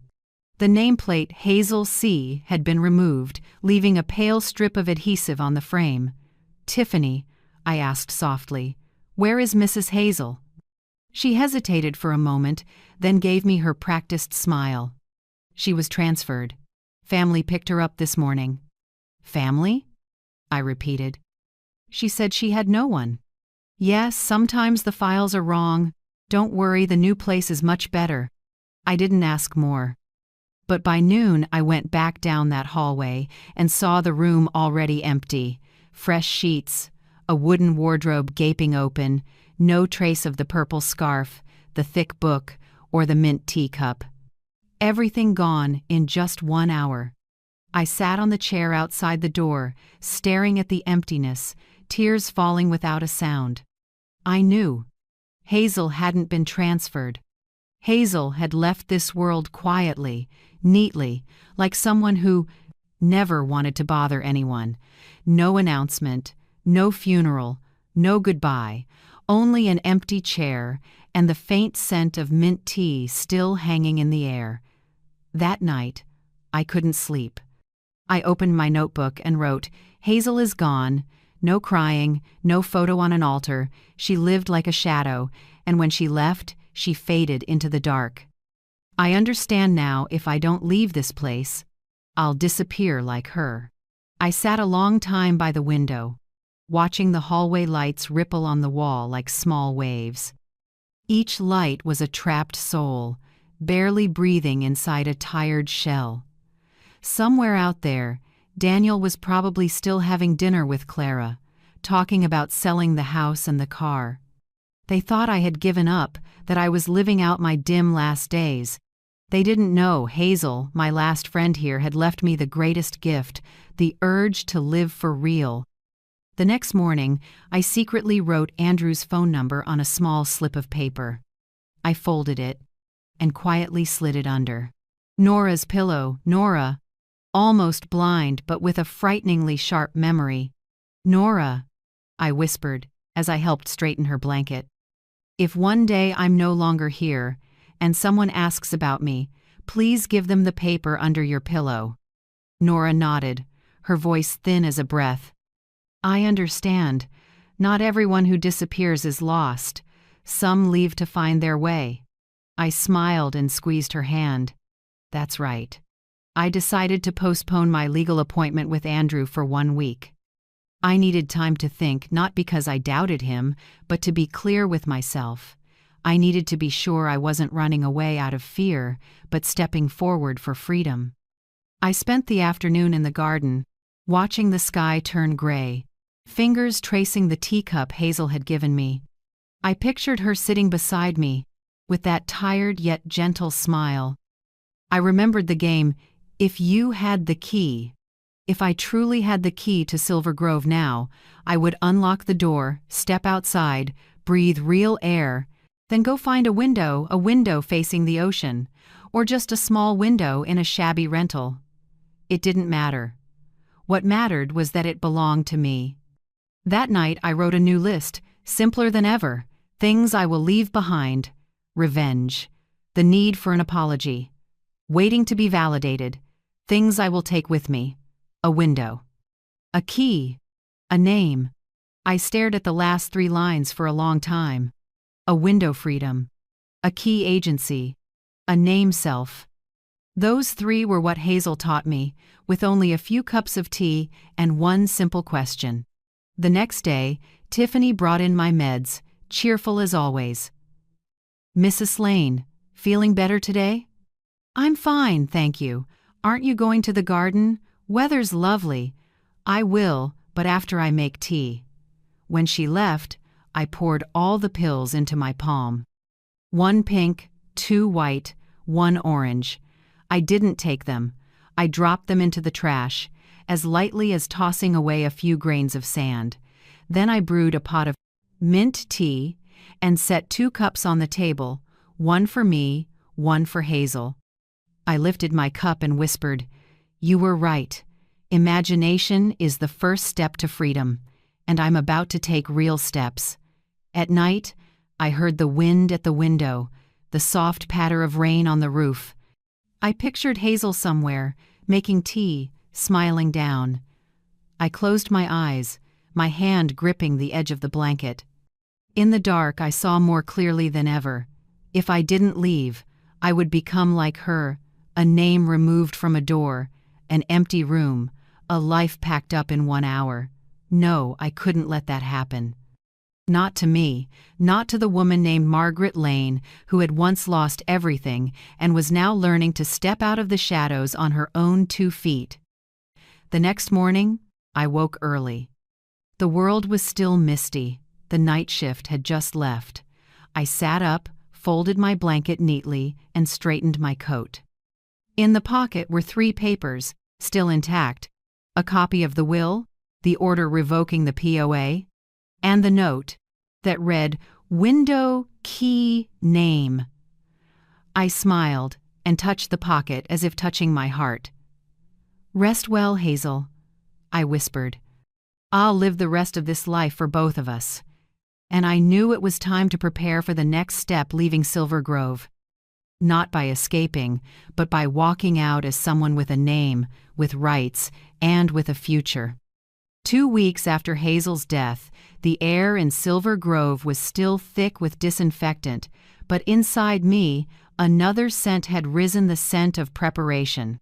The nameplate Hazel C. had been removed, leaving a pale strip of adhesive on the frame. "Tiffany," I asked softly, "where is Mrs. Hazel?" She hesitated for a moment, then gave me her practiced smile. "She was transferred. Family picked her up this morning." "Family?" I repeated. "She said she had no one." "Yes, sometimes the files are wrong. Don't worry, the new place is much better." I didn't ask more. But by noon I went back down that hallway and saw the room already empty. Fresh sheets, a wooden wardrobe gaping open, no trace of the purple scarf, the thick book, or the mint teacup. Everything gone in just 1 hour. I sat on the chair outside the door, staring at the emptiness, tears falling without a sound. I knew. Hazel hadn't been transferred. Hazel had left this world quietly, neatly, like someone who never wanted to bother anyone. No announcement, no funeral, no goodbye, only an empty chair and the faint scent of mint tea still hanging in the air. That night, I couldn't sleep. I opened my notebook and wrote, "Hazel is gone. No crying, no photo on an altar. She lived like a shadow, and when she left, she faded into the dark. I understand now, if I don't leave this place, I'll disappear like her." I sat a long time by the window, watching the hallway lights ripple on the wall like small waves. Each light was a trapped soul, barely breathing inside a tired shell. Somewhere out there, Daniel was probably still having dinner with Clara, talking about selling the house and the car. They thought I had given up, that I was living out my dim last days. They didn't know Hazel, my last friend here, had left me the greatest gift, the urge to live for real. The next morning, I secretly wrote Andrew's phone number on a small slip of paper. I folded it and quietly slid it under Nora's pillow. Nora, almost blind but with a frighteningly sharp memory. "Nora," I whispered as I helped straighten her blanket. "If one day I'm no longer here, and someone asks about me, please give them the paper under your pillow." Nora nodded, her voice thin as a breath. "I understand. Not everyone who disappears is lost. Some leave to find their way." I smiled and squeezed her hand. "That's right." I decided to postpone my legal appointment with Andrew for 1 week. I needed time to think, not because I doubted him, but to be clear with myself. I needed to be sure I wasn't running away out of fear, but stepping forward for freedom. I spent the afternoon in the garden, watching the sky turn gray, fingers tracing the teacup Hazel had given me. I pictured her sitting beside me, with that tired yet gentle smile. I remembered the game, If You Had the Key. If I truly had the key to Silver Grove now, I would unlock the door, step outside, breathe real air, then go find a window facing the ocean, or just a small window in a shabby rental. It didn't matter. What mattered was that it belonged to me. That night I wrote a new list, simpler than ever. Things I will leave behind. Revenge. The need for an apology. Waiting to be validated. Things I will take with me. A window. A key. A name. I stared at the last 3 lines for a long time. A window freedom. A key agency. A name self. Those 3 were what Hazel taught me, with only a few cups of tea and one simple question. The next day, Tiffany brought in my meds, cheerful as always. "Mrs. Lane, feeling better today?" "I'm fine, thank you. Aren't you going to the garden? Weather's lovely." "I will, but after I make tea." When she left, I poured all the pills into my palm. 1 pink, 2 white, 1 orange. I didn't take them. I dropped them into the trash, as lightly as tossing away a few grains of sand. Then I brewed a pot of mint tea and set 2 cups on the table, one for me, one for Hazel. I lifted my cup and whispered, "You were right. Imagination is the first step to freedom, and I'm about to take real steps." At night, I heard the wind at the window, the soft patter of rain on the roof. I pictured Hazel somewhere, making tea, smiling down. I closed my eyes, my hand gripping the edge of the blanket. In the dark, I saw more clearly than ever. If I didn't leave, I would become like her, a name removed from a door, an empty room, a life packed up in 1 hour. No, I couldn't let that happen. Not to me, not to the woman named Margaret Lane, who had once lost everything and was now learning to step out of the shadows on her own 2 feet. The next morning, I woke early. The world was still misty. The night shift had just left. I sat up, folded my blanket neatly, and straightened my coat. In the pocket were 3 papers, still intact: a copy of the will, the order revoking the POA, and the note that read, "Window key name." I smiled and touched the pocket as if touching my heart. "Rest well, Hazel," I whispered. "I'll live the rest of this life for both of us." And I knew it was time to prepare for the next step, leaving Silver Grove. Not by escaping, but by walking out as someone with a name, with rights, and with a future. 2 weeks after Hazel's death, the air in Silver Grove was still thick with disinfectant, but inside me, another scent had risen, the scent of preparation.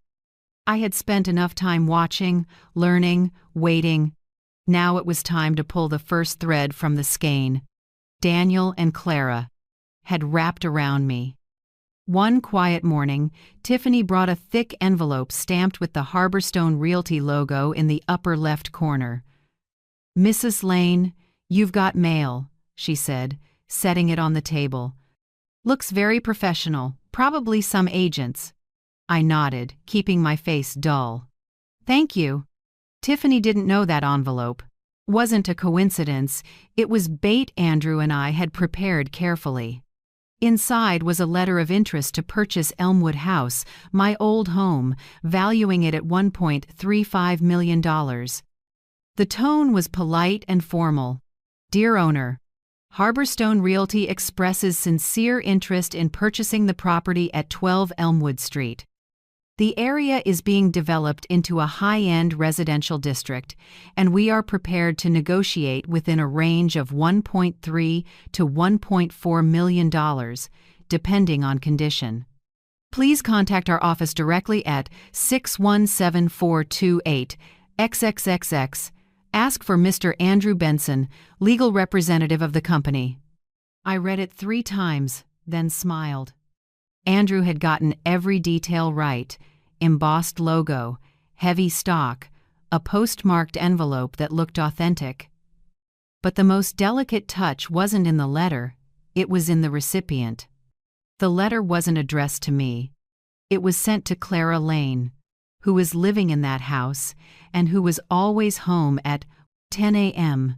I had spent enough time watching, learning, waiting. Now it was time to pull the first thread from the skein. Daniel and Clara had wrapped around me. One quiet morning, Tiffany brought a thick envelope stamped with the Harborstone Realty logo in the upper left corner. "Mrs. Lane, you've got mail," she said, setting it on the table. "Looks very professional, probably some agents." I nodded, keeping my face dull. "Thank you." Tiffany didn't know that envelope. Wasn't a coincidence, it was bait Andrew and I had prepared carefully. Inside was a letter of interest to purchase Elmwood House, my old home, valuing it at $1.35 million. The tone was polite and formal. "Dear owner, Harborstone Realty expresses sincere interest in purchasing the property at 12 Elmwood Street. The area is being developed into a high-end residential district, and we are prepared to negotiate within a range of $1.3 to $1.4 million, depending on condition. Please contact our office directly at 617-428 XXXX. Ask for Mr. Andrew Benson, legal representative of the company." I read it 3 times, then smiled. Andrew had gotten every detail right: embossed logo, heavy stock, a postmarked envelope that looked authentic. But the most delicate touch wasn't in the letter, it was in the recipient. The letter wasn't addressed to me. It was sent to Clara Lane, who was living in that house and who was always home at 10 a.m.,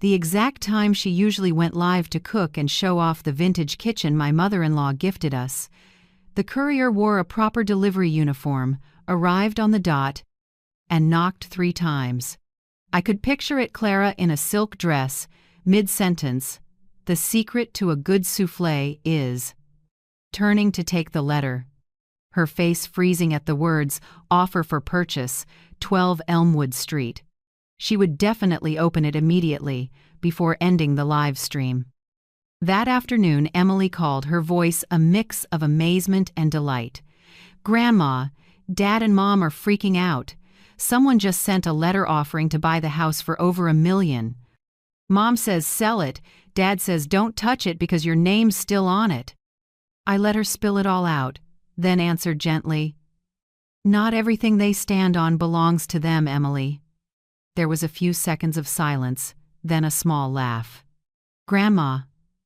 the exact time she usually went live to cook and show off the vintage kitchen my mother-in-law gifted us. The courier wore a proper delivery uniform, arrived on the dot, and knocked 3 times. I could picture it: Clara in a silk dress, mid-sentence, "The secret to a good soufflé is," turning to take the letter. Her face freezing at the words, "Offer for purchase, 12 Elmwood Street." She would definitely open it immediately, before ending the live stream. That afternoon, Emily called, her voice a mix of amazement and delight. "Grandma, Dad and Mom are freaking out. Someone just sent a letter offering to buy the house for over $1 million. Mom says sell it, Dad says don't touch it because your name's still on it." I let her spill it all out, then answered gently, "Not everything they stand on belongs to them, Emily." There was a few seconds of silence, then a small laugh. "Grandma,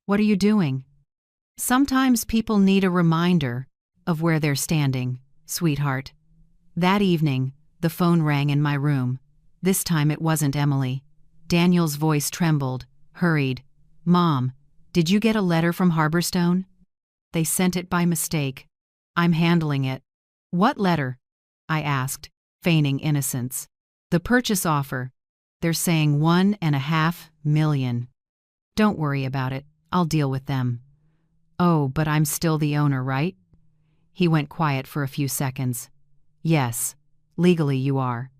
what are you doing?" "Sometimes people need a reminder of where they're standing, sweetheart." That evening, the phone rang in my room. This time it wasn't Emily. Daniel's voice trembled, hurried. "Mom, did you get a letter from Harborstone?" "They sent it by mistake. I'm handling it." What letter? I asked, feigning innocence. The purchase offer. They're saying $1.5 million. Don't worry about it. I'll deal with them. Oh, but I'm still the owner, right? He went quiet for a few seconds. Yes, legally you are.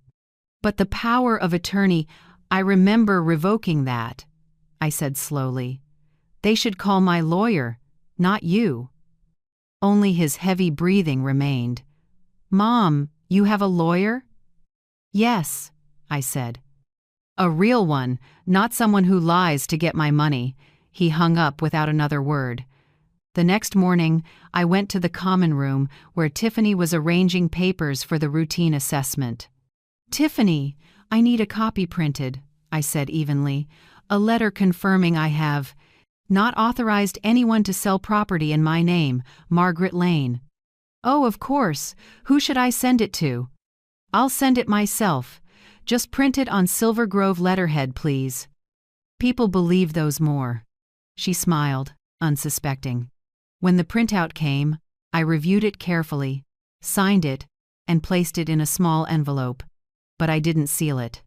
But the power of attorney, I remember revoking that, I said slowly. They should call my lawyer, not you. Only his heavy breathing remained. Mom, you have a lawyer? Yes, I said. A real one, not someone who lies to get my money. He hung up without another word. The next morning, I went to the common room where Tiffany was arranging papers for the routine assessment. Tiffany, I need a copy printed, I said evenly. A letter confirming I have not authorized anyone to sell property in my name, Margaret Lane. Oh, of course. Who should I send it to? I'll send it myself. Just print it on Silver Grove letterhead, please. People believe those more. She smiled, unsuspecting. When the printout came, I reviewed it carefully, signed it, and placed it in a small envelope. But I didn't seal it.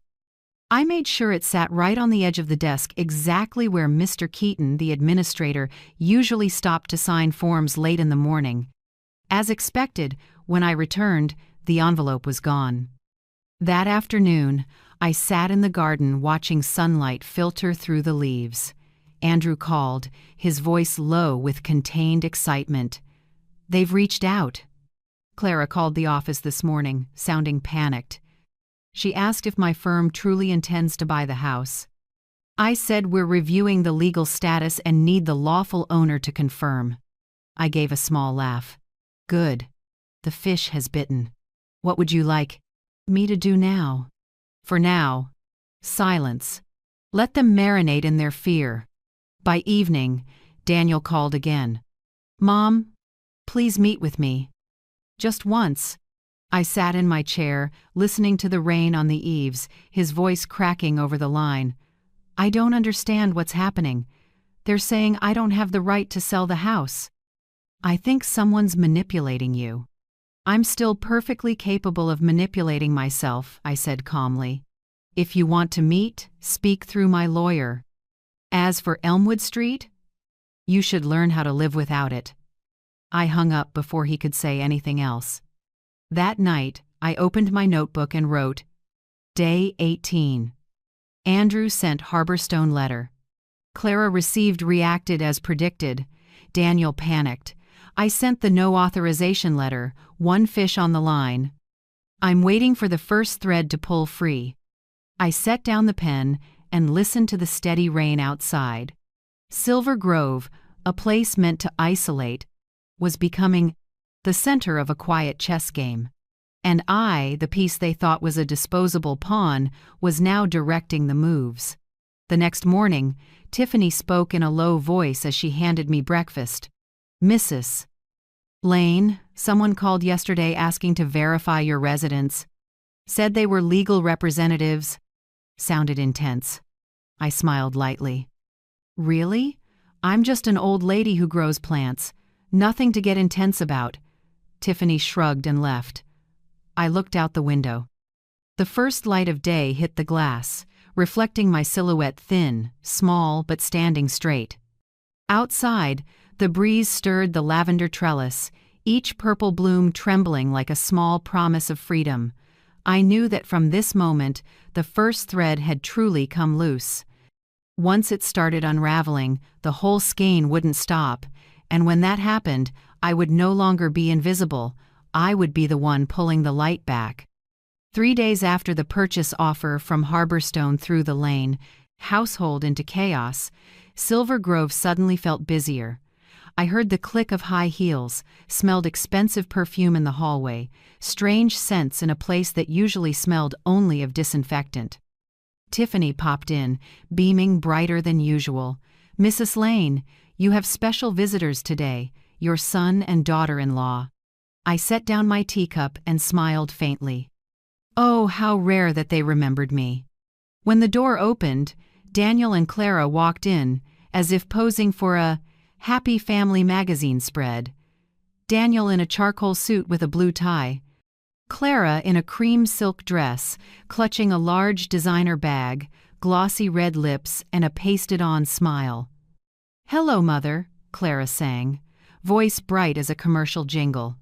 I made sure it sat right on the edge of the desk, exactly where Mr. Keaton, the administrator, usually stopped to sign forms late in the morning. As expected, when I returned, the envelope was gone. That afternoon, I sat in the garden watching sunlight filter through the leaves. Andrew called, his voice low with contained excitement. They've reached out. Clara called the office this morning, sounding panicked. She asked if my firm truly intends to buy the house. I said we're reviewing the legal status and need the lawful owner to confirm. I gave a small laugh. Good. The fish has bitten. What would you like me to do now? For now, silence. Let them marinate in their fear. By evening, Daniel called again. Mom, please meet with me. Just once. I sat in my chair, listening to the rain on the eaves, his voice cracking over the line. I don't understand what's happening. They're saying I don't have the right to sell the house. I think someone's manipulating you. I'm still perfectly capable of manipulating myself, I said calmly. If you want to meet, speak through my lawyer. As for Elmwood Street, you should learn how to live without it. I hung up before he could say anything else. That night, I opened my notebook and wrote, Day 18. Andrew sent Harborstone letter. Clara reacted as predicted. Daniel panicked. I sent the no authorization letter, one fish on the line. I'm waiting for the first thread to pull free. I set down the pen and listened to the steady rain outside. Silver Grove, a place meant to isolate, was becoming the center of a quiet chess game. And I, the piece they thought was a disposable pawn, was now directing the moves. The next morning, Tiffany spoke in a low voice as she handed me breakfast. Mrs. Lane, someone called yesterday asking to verify your residence. Said they were legal representatives. Sounded intense. I smiled lightly. Really? I'm just an old lady who grows plants. Nothing to get intense about. Tiffany shrugged and left. I looked out the window. The first light of day hit the glass, reflecting my silhouette thin, small, but standing straight. Outside, the breeze stirred the lavender trellis, each purple bloom trembling like a small promise of freedom. I knew that from this moment, the first thread had truly come loose. Once it started unraveling, the whole skein wouldn't stop, and when that happened, I would no longer be invisible. I would be the one pulling the light back. 3 days after the purchase offer from Harborstone threw the Lane household into chaos, Silver Grove suddenly felt busier. I heard the click of high heels, smelled expensive perfume in the hallway, strange scents in a place that usually smelled only of disinfectant. Tiffany popped in, beaming brighter than usual. Mrs. Lane, you have special visitors today, your son and daughter-in-law. I set down my teacup and smiled faintly. Oh, how rare that they remembered me. When the door opened, Daniel and Clara walked in, as if posing for a Happy Family magazine spread. Daniel in a charcoal suit with a blue tie. Clara in a cream silk dress, clutching a large designer bag, glossy red lips, and a pasted-on smile. "Hello, Mother," Clara sang, voice bright as a commercial jingle.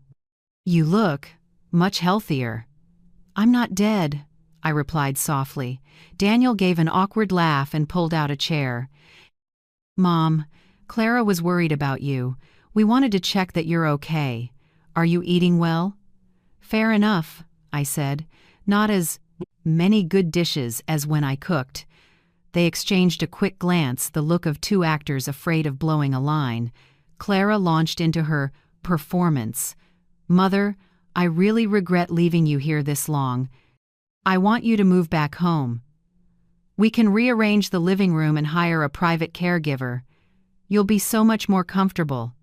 "You look much healthier." "I'm not dead," I replied softly. Daniel gave an awkward laugh and pulled out a chair. "Mom, Clara was worried about you. We wanted to check that you're okay. Are you eating well?" "Fair enough," I said. "Not as many good dishes as when I cooked." They exchanged a quick glance, the look of two actors afraid of blowing a line. Clara launched into her performance. "Mother, I really regret leaving you here this long. I want you to move back home. We can rearrange the living room and hire a private caregiver. You'll be so much more comfortable."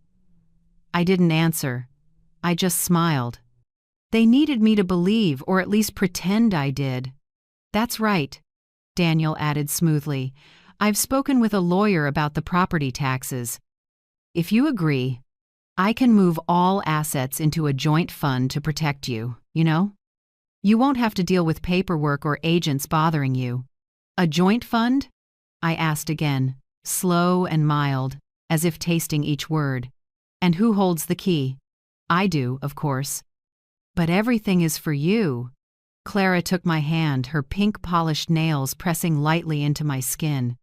I didn't answer. I just smiled. They needed me to believe, or at least pretend I did. "That's right," Daniel added smoothly. "I've spoken with a lawyer about the property taxes. If you agree, I can move all assets into a joint fund to protect you, you know? You won't have to deal with paperwork or agents bothering you." "A joint fund?" I asked again, slow and mild, as if tasting each word. "And who holds the key?" "I do, of course." "But everything is for you." Clara took my hand, her pink polished nails pressing lightly into my skin.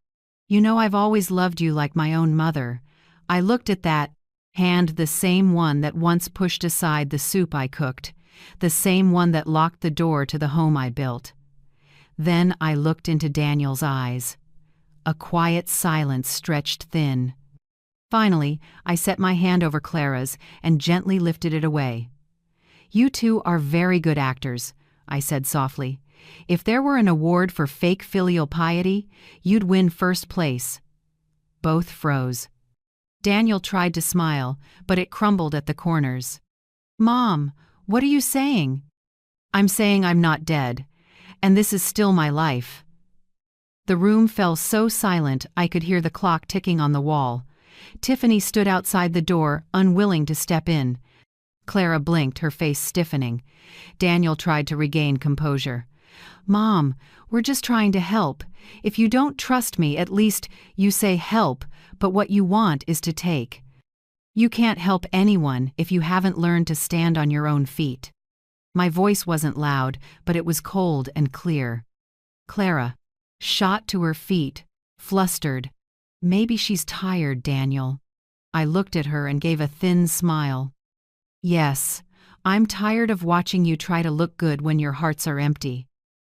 "You know I've always loved you like my own mother." I looked at that hand, the same one that once pushed aside the soup I cooked, the same one that locked the door to the home I built. Then I looked into Daniel's eyes. A quiet silence stretched thin. Finally, I set my hand over Clara's and gently lifted it away. "You two are very good actors," I said softly. "If there were an award for fake filial piety, you'd win first place." Both froze. Daniel tried to smile, but it crumbled at the corners. "Mom, what are you saying?" "I'm saying I'm not dead, and this is still my life." The room fell so silent I could hear the clock ticking on the wall. Tiffany stood outside the door, unwilling to step in. Clara blinked, her face stiffening. Daniel tried to regain composure. "Mom, we're just trying to help. If you don't trust me, at least you say help, but what you want is to take. You can't help anyone if you haven't learned to stand on your own feet." My voice wasn't loud, but it was cold and clear. Clara shot to her feet, flustered. "Maybe she's tired, Daniel." I looked at her and gave a thin smile. "Yes, I'm tired of watching you try to look good when your hearts are empty."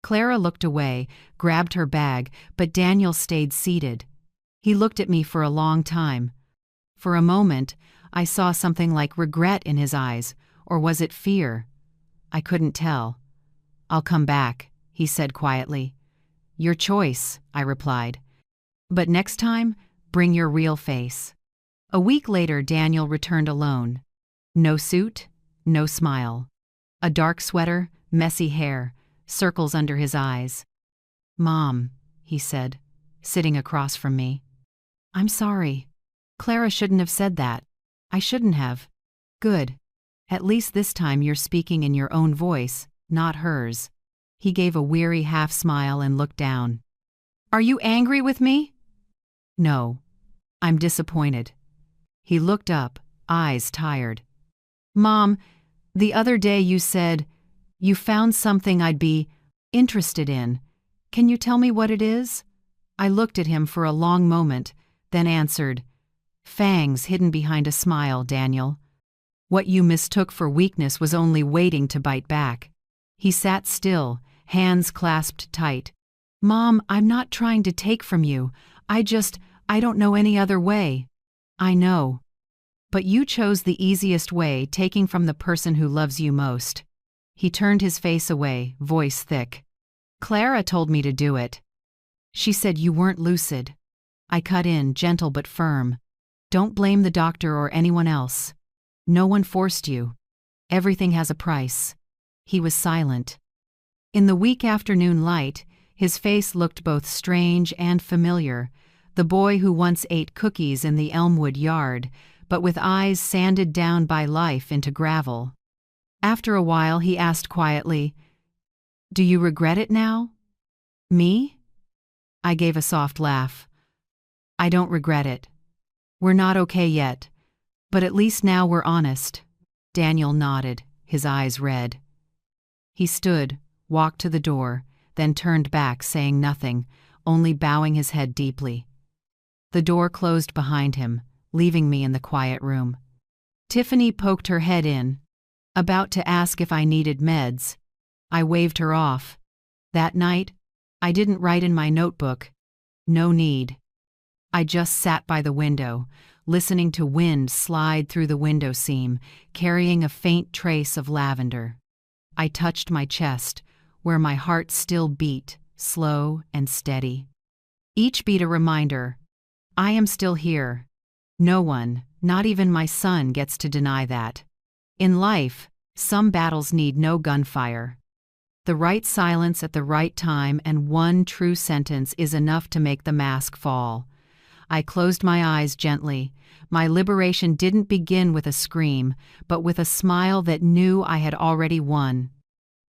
Clara looked away, grabbed her bag, but Daniel stayed seated. He looked at me for a long time. For a moment, I saw something like regret in his eyes, or was it fear? I couldn't tell. "I'll come back," he said quietly. "Your choice," I replied. "But next time, bring your real face." A week later, Daniel returned alone. No suit, no smile. A dark sweater, messy hair, circles under his eyes. "Mom," he said, sitting across from me. "I'm sorry. Clara shouldn't have said that. I shouldn't have." "Good. At least this time you're speaking in your own voice, not hers." He gave a weary half-smile and looked down. "Are you angry with me?" "No. I'm disappointed." He looked up, eyes tired. "Mom, the other day you said you found something I'd be interested in. Can you tell me what it is?" I looked at him for a long moment, then answered, "Fangs hidden behind a smile, Daniel. What you mistook for weakness was only waiting to bite back." He sat still, hands clasped tight. "Mom, I'm not trying to take from you. I don't know any other way." "I know. But you chose the easiest way, taking from the person who loves you most." He turned his face away, voice thick. "Clara told me to do it. She said you weren't lucid." I cut in, gentle but firm. "Don't blame the doctor or anyone else. No one forced you. Everything has a price." He was silent. In the weak afternoon light, his face looked both strange and familiar, the boy who once ate cookies in the Elmwood yard, but with eyes sanded down by life into gravel. After a while he asked quietly, "Do you regret it now?" "Me?" I gave a soft laugh. "I don't regret it. We're not okay yet, but at least now we're honest." Daniel nodded, his eyes red. He stood, walked to the door, then turned back, saying nothing, only bowing his head deeply. The door closed behind him, leaving me in the quiet room. Tiffany poked her head in, about to ask if I needed meds. I waved her off. That night, I didn't write in my notebook. No need. I just sat by the window, listening to wind slide through the window seam, carrying a faint trace of lavender. I touched my chest, where my heart still beat, slow and steady. Each beat a reminder, I am still here. No one, not even my son, gets to deny that. In life, some battles need no gunfire. The right silence at the right time and one true sentence is enough to make the mask fall. I closed my eyes gently. My liberation didn't begin with a scream, but with a smile that knew I had already won.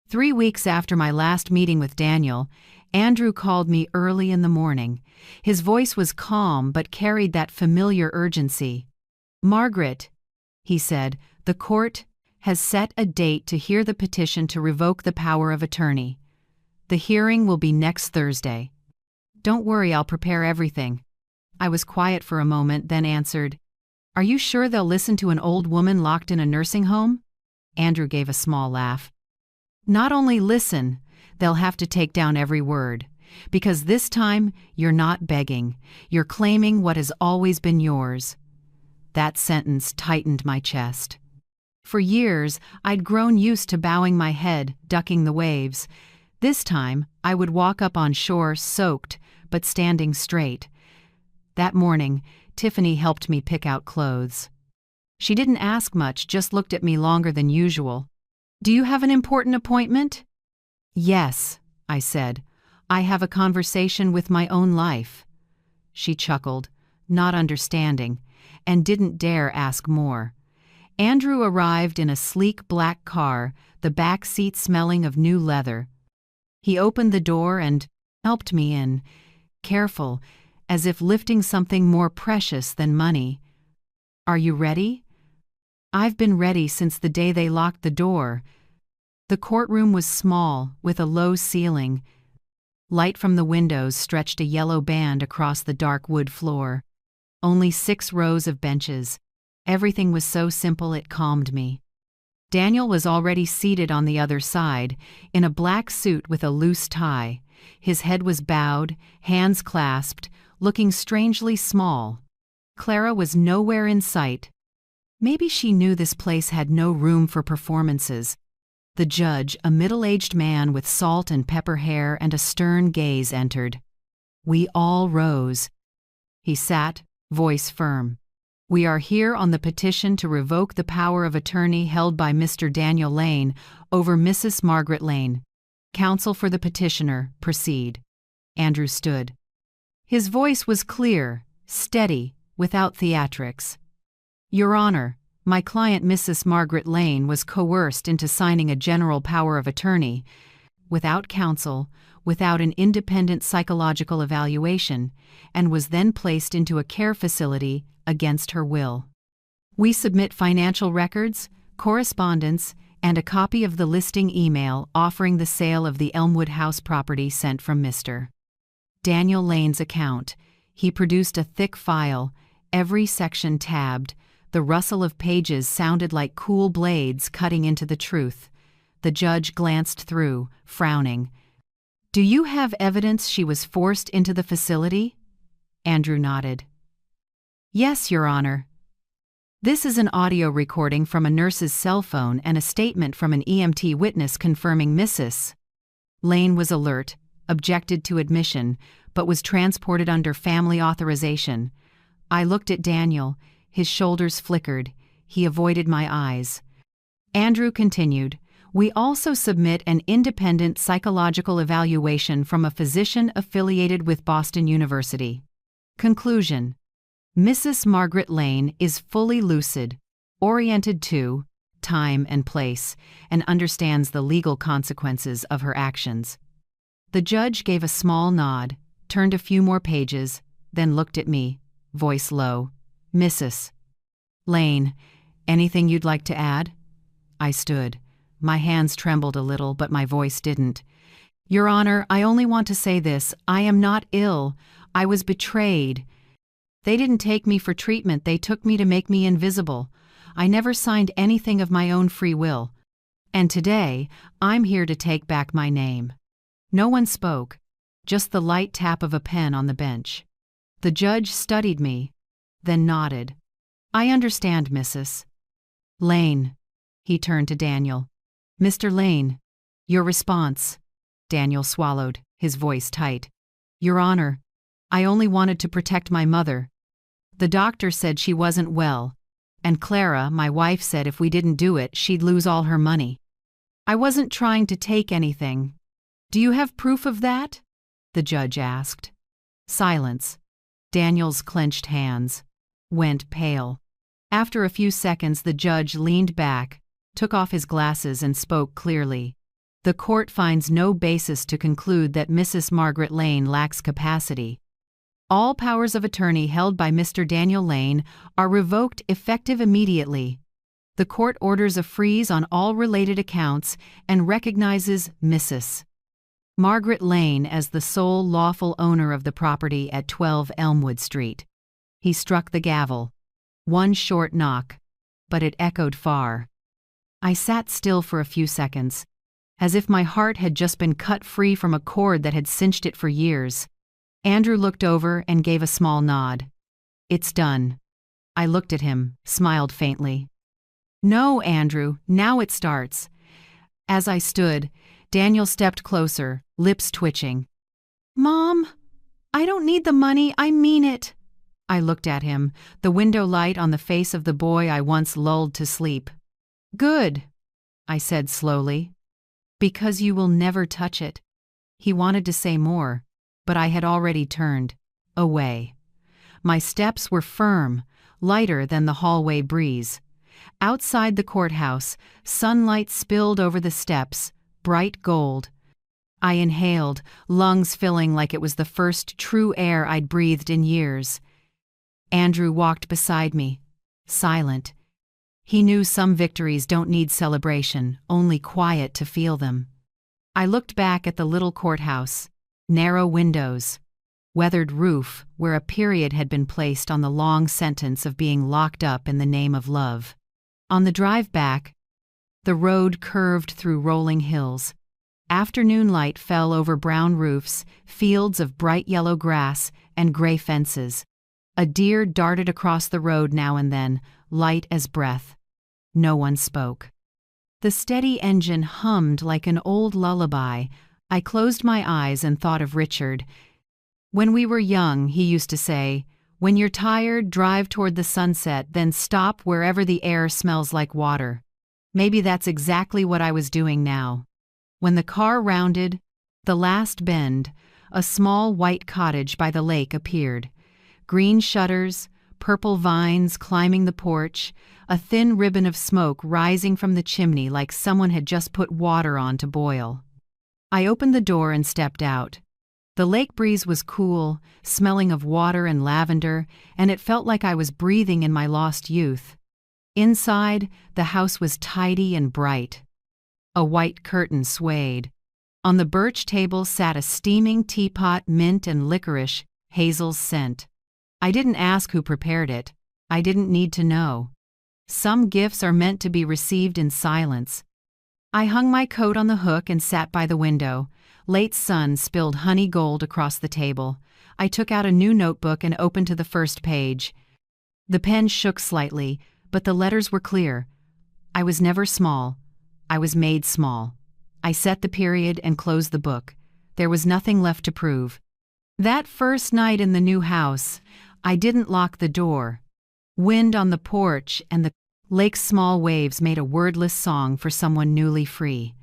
3 weeks after my last meeting with Daniel, Andrew called me early in the morning. His voice was calm but carried that familiar urgency. "Margaret," he said, "the court has set a date to hear the petition to revoke the power of attorney. The hearing will be next Thursday. Don't worry, I'll prepare everything." I was quiet for a moment, then answered, "Are you sure they'll listen to an old woman locked in a nursing home?" Andrew gave a small laugh. "Not only listen, they'll have to take down every word. Because this time, you're not begging. You're claiming what has always been yours." That sentence tightened my chest. For years, I'd grown used to bowing my head, ducking the waves. This time, I would walk up on shore soaked, but standing straight. That morning, Tiffany helped me pick out clothes. She didn't ask much, just looked at me longer than usual. "Do you have an important appointment?" "Yes," I said. "I have a conversation with my own life." She chuckled, not understanding, and didn't dare ask more. Andrew arrived in a sleek black car, the back seat smelling of new leather. He opened the door and helped me in, careful, as if lifting something more precious than money. "Are you ready?" "I've been ready since the day they locked the door." The courtroom was small, with a low ceiling. Light from the windows stretched a yellow band across the dark wood floor. Only 6 rows of benches. Everything was so simple it calmed me. Daniel was already seated on the other side, in a black suit with a loose tie. His head was bowed, hands clasped, looking strangely small. Clara was nowhere in sight. Maybe she knew this place had no room for performances. The judge, a middle-aged man with salt and pepper hair and a stern gaze, entered. We all rose. He sat, voice firm. "We are here on the petition to revoke the power of attorney held by Mr. Daniel Lane over Mrs. Margaret Lane. Counsel for the petitioner, proceed." Andrew stood. His voice was clear, steady, without theatrics. "Your Honor, my client Mrs. Margaret Lane was coerced into signing a general power of attorney, without counsel, without an independent psychological evaluation, and was then placed into a care facility against her will. We submit financial records, correspondence, and a copy of the listing email offering the sale of the Elmwood House property sent from Mr. Daniel Lane's account. He produced a thick file, every section tabbed. The rustle of pages sounded like cool blades cutting into the truth. The judge glanced through, frowning. "Do you have evidence she was forced into the facility?" Andrew nodded. "Yes, Your Honor. This is an audio recording from a nurse's cell phone and a statement from an EMT witness confirming Mrs. Lane was alert, objected to admission, but was transported under family authorization." I looked at Daniel. His shoulders flickered. He avoided my eyes. Andrew continued, "We also submit an independent psychological evaluation from a physician affiliated with Boston University. Conclusion: Mrs. Margaret Lane is fully lucid, oriented to time and place, and understands the legal consequences of her actions. The judge gave a small nod, turned a few more pages, then looked at me, voice low. Mrs. Lane, anything you'd like to add? I stood. My hands trembled a little, but my voice didn't. Your Honor, I only want to say this. I am not ill. I was betrayed. They didn't take me for treatment. They took me to make me invisible. I never signed anything of my own free will. And today, I'm here to take back my name. No one spoke, just the light tap of a pen on the bench. The judge studied me, then nodded. I understand, Mrs. Lane. He turned to Daniel. Mr. Lane, your response. Daniel swallowed, his voice tight. Your Honor, I only wanted to protect my mother. The doctor said she wasn't well, and Clara, my wife, said if we didn't do it, she'd lose all her money. I wasn't trying to take anything. Do you have proof of that? The judge asked. Silence. Daniel's clenched hands went pale. After a few seconds, the judge leaned back, took off his glasses, and spoke clearly. The court finds no basis to conclude that Mrs. Margaret Lane lacks capacity. All powers of attorney held by Mr. Daniel Lane are revoked effective immediately. The court orders a freeze on all related accounts and recognizes Mrs. Margaret Lane as the sole lawful owner of the property at 12 Elmwood Street. He struck the gavel. One short knock, but it echoed far. I sat still for a few seconds, as if my heart had just been cut free from a cord that had cinched it for years. Andrew looked over and gave a small nod. It's done. I looked at him, smiled faintly. No, Andrew, now it starts. As I stood, Daniel stepped closer, lips twitching. Mom, I don't need the money, I mean it. I looked at him, the window light on the face of the boy I once lulled to sleep. Good, I said slowly. Because you will never touch it. He wanted to say more, but I had already turned away. My steps were firm, lighter than the hallway breeze. Outside the courthouse, sunlight spilled over the steps, bright gold. I inhaled, lungs filling like it was the first true air I'd breathed in years. Andrew walked beside me, silent. He knew some victories don't need celebration, only quiet to feel them. I looked back at the little courthouse, narrow windows, weathered roof where a period had been placed on the long sentence of being locked up in the name of love. On the drive back, the road curved through rolling hills. Afternoon light fell over brown roofs, fields of bright yellow grass, and gray fences. A deer darted across the road now and then, light as breath. No one spoke. The steady engine hummed like an old lullaby. I closed my eyes and thought of Richard. When we were young, he used to say, "When you're tired, drive toward the sunset, then stop wherever the air smells like water." Maybe that's exactly what I was doing now. When the car rounded the last bend, a small white cottage by the lake appeared. Green shutters, purple vines climbing the porch, a thin ribbon of smoke rising from the chimney like someone had just put water on to boil. I opened the door and stepped out. The lake breeze was cool, smelling of water and lavender, and it felt like I was breathing in my lost youth. Inside, the house was tidy and bright. A white curtain swayed. On the birch table sat a steaming teapot, mint and licorice, Hazel's scent. I didn't ask who prepared it. I didn't need to know. Some gifts are meant to be received in silence. I hung my coat on the hook and sat by the window. Late sun spilled honey gold across the table. I took out a new notebook and opened to the first page. The pen shook slightly, but the letters were clear. I was never small. I was made small. I set the period and closed the book. There was nothing left to prove. That first night in the new house, I didn't lock the door. Wind on the porch and the lake's small waves made a wordless song for someone newly free.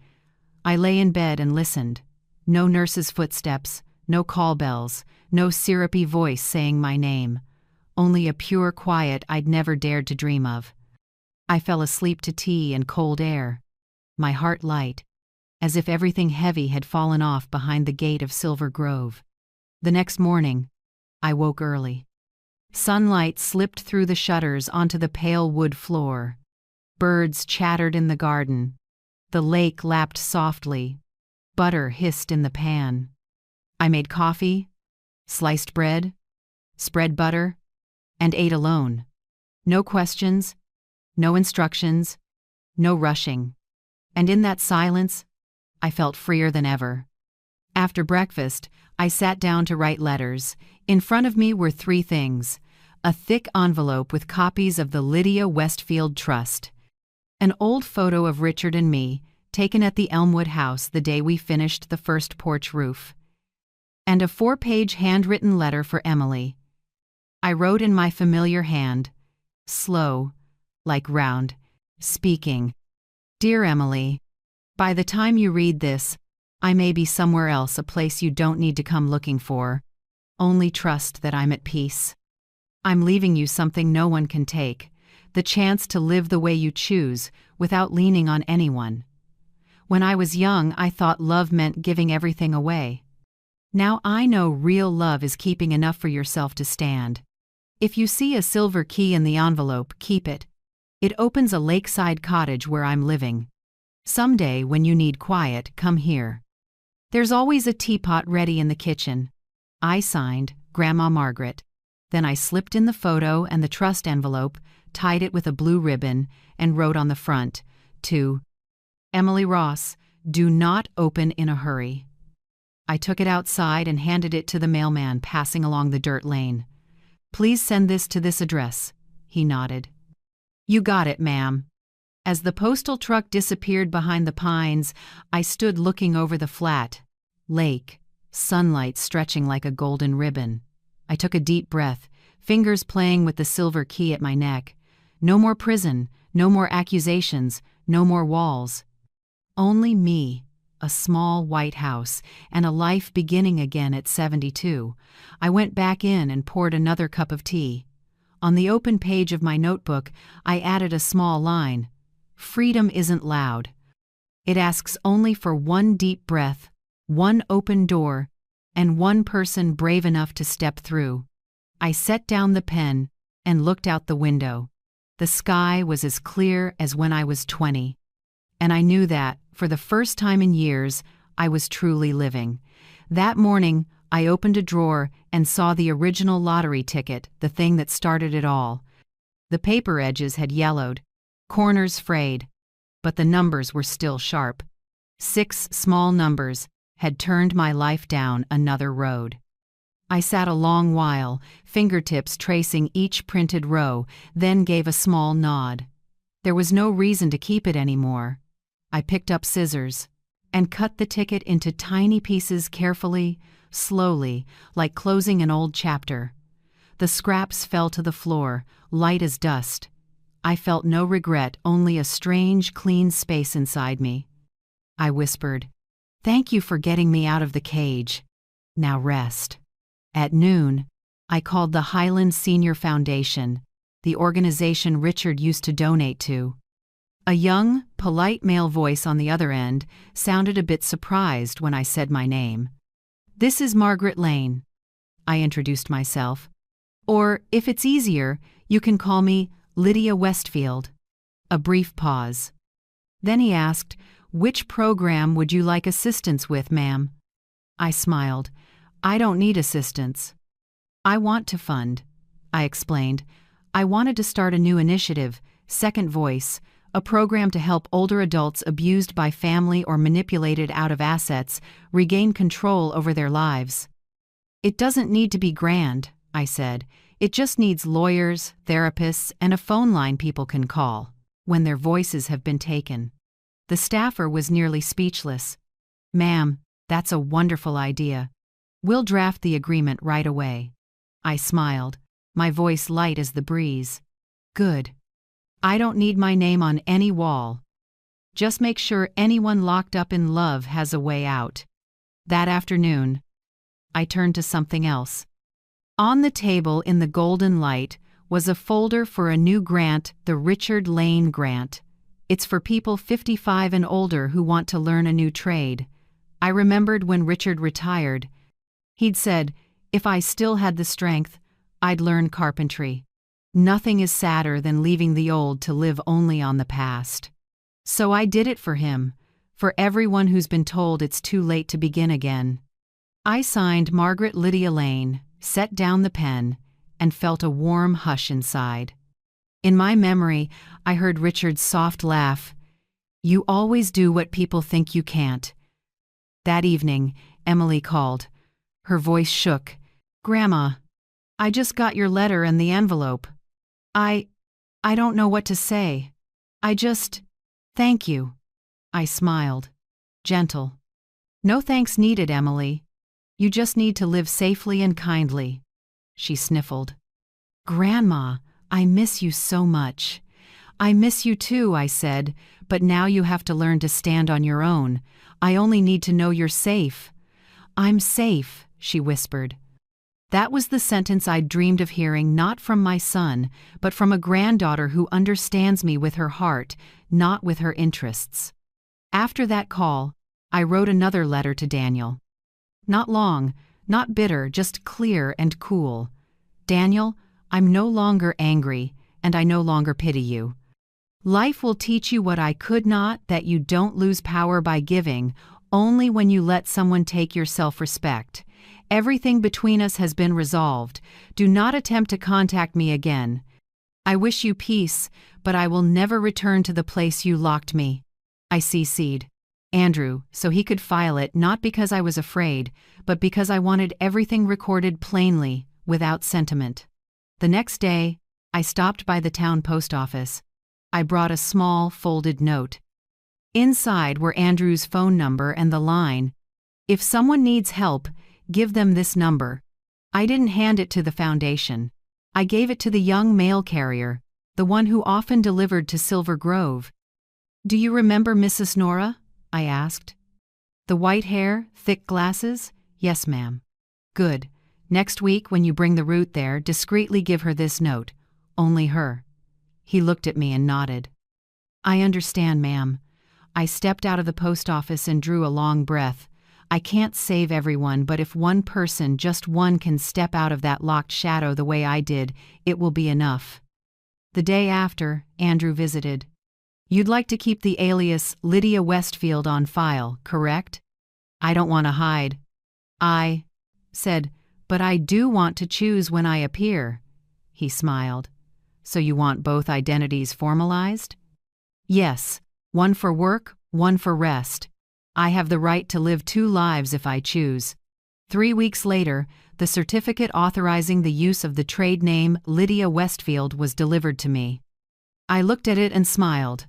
I lay in bed and listened. No nurse's footsteps, no call bells, no syrupy voice saying my name. only a pure quiet I'd never dared to dream of. I fell asleep to tea and cold air, my heart light, as if everything heavy had fallen off behind the gate of Silver Grove. The next morning, I woke early. Sunlight slipped through the shutters onto the pale wood floor. Birds chattered in the garden. The lake lapped softly. Butter hissed in the pan. I made coffee, sliced bread, spread butter, and ate alone. No questions, no instructions, no rushing. And in that silence, I felt freer than ever. After breakfast, I sat down to write letters. In front of me were three things: a thick envelope with copies of the Lydia Westfield Trust, an old photo of Richard and me, taken at the Elmwood house the day we finished the first porch roof, and a 4-page handwritten letter for Emily. I wrote in my familiar hand, slow, like round, speaking. Dear Emily, by the time you read this, I may be somewhere else, a place you don't need to come looking for. Only trust that I'm at peace. I'm leaving you something no one can take, the chance to live the way you choose without leaning on anyone. When I was young, I thought love meant giving everything away. Now I know real love is keeping enough for yourself to stand. If you see a silver key in the envelope, keep it. It opens a lakeside cottage where I'm living. Someday, when you need quiet, come here. There's always a teapot ready in the kitchen. I signed, Grandma Margaret. Then I slipped in the photo and the trust envelope, tied it with a blue ribbon, and wrote on the front, to Emily Ross, do not open in a hurry. I took it outside and handed it to the mailman passing along the dirt lane. Please send this to this address. He nodded. You got it, ma'am. As the postal truck disappeared behind the pines, I stood looking over the flat, lake, sunlight stretching like a golden ribbon. I took a deep breath, fingers playing with the silver key at my neck. No more prison, no more accusations, no more walls. Only me, a small white house, and a life beginning again at 72. I went back in and poured another cup of tea. On the open page of my notebook, I added a small line. Freedom isn't loud. It asks only for one deep breath, one open door, and one person brave enough to step through. I set down the pen and looked out the window. The sky was as clear as when I was 20. And I knew that, for the first time in years, I was truly living. That morning, I opened a drawer and saw the original lottery ticket, the thing that started it all. The paper edges had yellowed, corners frayed, but the numbers were still sharp. 6 small numbers had turned my life down another road. I sat a long while, fingertips tracing each printed row, then gave a small nod. There was no reason to keep it anymore. I picked up scissors and cut the ticket into tiny pieces carefully, slowly, like closing an old chapter. The scraps fell to the floor, light as dust. I felt no regret, only a strange, clean space inside me. I whispered, "Thank you for getting me out of the cage. Now rest." At noon, I called the Highland Senior Foundation, the organization Richard used to donate to. A young, polite male voice on the other end sounded a bit surprised when I said my name. "This is Margaret Lane," I introduced myself. "Or, if it's easier, you can call me Lydia Westfield." A brief pause. Then he asked, "Which program would you like assistance with, ma'am?" I smiled. "I don't need assistance. I want to fund," I explained. "I wanted to start a new initiative, Second Voice, a program to help older adults abused by family or manipulated out of assets regain control over their lives." "It doesn't need to be grand," I said. "It just needs lawyers, therapists, and a phone line people can call when their voices have been taken." The staffer was nearly speechless. "Ma'am, that's a wonderful idea. We'll draft the agreement right away." I smiled, my voice light as the breeze. "Good. I don't need my name on any wall. Just make sure anyone locked up in love has a way out." That afternoon, I turned to something else. On the table in the golden light was a folder for a new grant, the Richard Lane Grant. It's for people 55 and older who want to learn a new trade. I remembered when Richard retired. He'd said, if I still had the strength, I'd learn carpentry. Nothing is sadder than leaving the old to live only on the past. So I did it for him, for everyone who's been told it's too late to begin again. I signed Margaret Lydia Lane, set down the pen, and felt a warm hush inside. In my memory, I heard Richard's soft laugh. You always do what people think you can't. That evening, Emily called. Her voice shook. Grandma, I just got your letter and the envelope. I don't know what to say. Thank you. I smiled. Gentle. No thanks needed, Emily. You just need to live safely and kindly. She sniffled. Grandma, I miss you so much. I miss you too, I said, but now you have to learn to stand on your own. I only need to know you're safe. I'm safe, she whispered. That was the sentence I'd dreamed of hearing, not from my son, but from a granddaughter who understands me with her heart, not with her interests. After that call, I wrote another letter to Daniel. Not long, not bitter, just clear and cool. Daniel, I'm no longer angry, and I no longer pity you. Life will teach you what I could not, that you don't lose power by giving, only when you let someone take your self-respect. Everything between us has been resolved. Do not attempt to contact me again. I wish you peace, but I will never return to the place you locked me. I CC'd Andrew so he could file it, not because I was afraid, but because I wanted everything recorded plainly, without sentiment. The next day, I stopped by the town post office. I brought a small, folded note. Inside were Andrew's phone number and the line, if someone needs help, give them this number. I didn't hand it to the foundation. I gave it to the young mail carrier, the one who often delivered to Silver Grove. Do you remember Mrs. Nora? I asked. The white hair, thick glasses? Yes, ma'am. Good. Next week, when you bring the root there, discreetly give her this note. Only her. He looked at me and nodded. I understand, ma'am. I stepped out of the post office and drew a long breath. I can't save everyone, but if one person, just one, can step out of that locked shadow the way I did, it will be enough. The day after, Andrew visited. You'd like to keep the alias Lydia Westfield on file, correct? I don't want to hide. I said, but I do want to choose when I appear. He smiled. So you want both identities formalized? Yes, one for work, one for rest. I have the right to live two lives if I choose. 3 weeks later, the certificate authorizing the use of the trade name Lydia Westfield was delivered to me. I looked at it and smiled.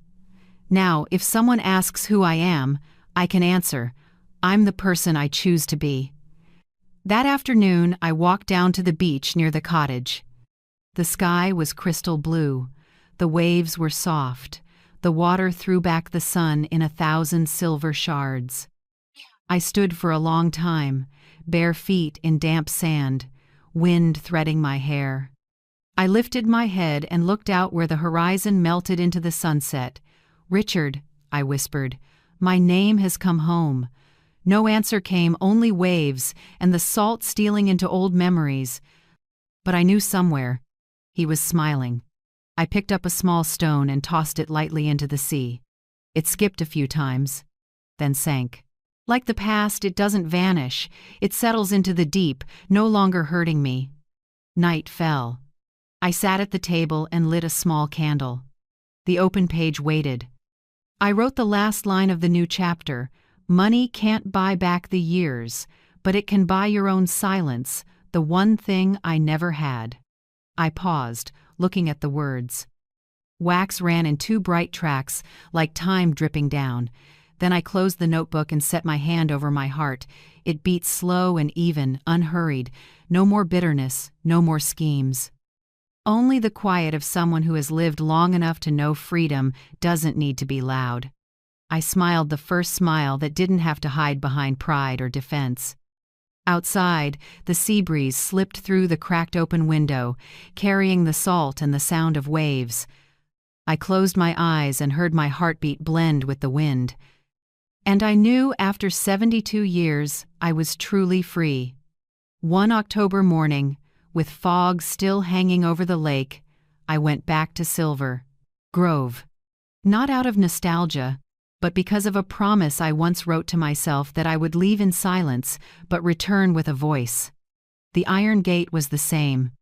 Now, if someone asks who I am, I can answer, I'm the person I choose to be. That afternoon, I walked down to the beach near the cottage. The sky was crystal blue. The waves were soft. The water threw back the sun in 1,000 silver shards. I stood for a long time, bare feet in damp sand, wind threading my hair. I lifted my head and looked out where the horizon melted into the sunset. Richard, I whispered, my name has come home. No answer came, only waves, and the salt stealing into old memories. But I knew somewhere. He was smiling. I picked up a small stone and tossed it lightly into the sea. It skipped a few times, then sank. Like the past, it doesn't vanish. It settles into the deep, no longer hurting me. Night fell. I sat at the table and lit a small candle. The open page waited. I wrote the last line of the new chapter. Money can't buy back the years, but it can buy your own silence, the one thing I never had. I paused, looking at the words. Wax ran in 2 bright tracks, like time dripping down. Then I closed the notebook and set my hand over my heart. It beat slow and even, unhurried. No more bitterness, no more schemes. Only the quiet of someone who has lived long enough to know freedom doesn't need to be loud. I smiled the first smile that didn't have to hide behind pride or defense. Outside, the sea breeze slipped through the cracked open window, carrying the salt and the sound of waves. I closed my eyes and heard my heartbeat blend with the wind. And I knew after 72 years I was truly free. One October morning, with fog still hanging over the lake, I went back to Silver Grove. Not out of nostalgia, but because of a promise I once wrote to myself that I would leave in silence but return with a voice. The iron gate was the same.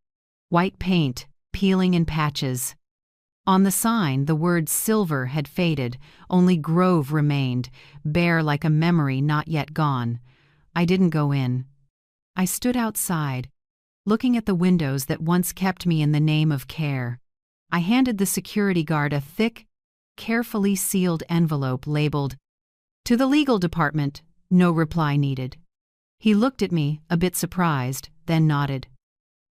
White paint, peeling in patches. On the sign, the word Silver had faded, only Grove remained, bare like a memory not yet gone. I didn't go in. I stood outside, looking at the windows that once kept me in the name of care. I handed the security guard a thick, carefully sealed envelope labeled, "To the legal department, no reply needed." He looked at me, a bit surprised, then nodded.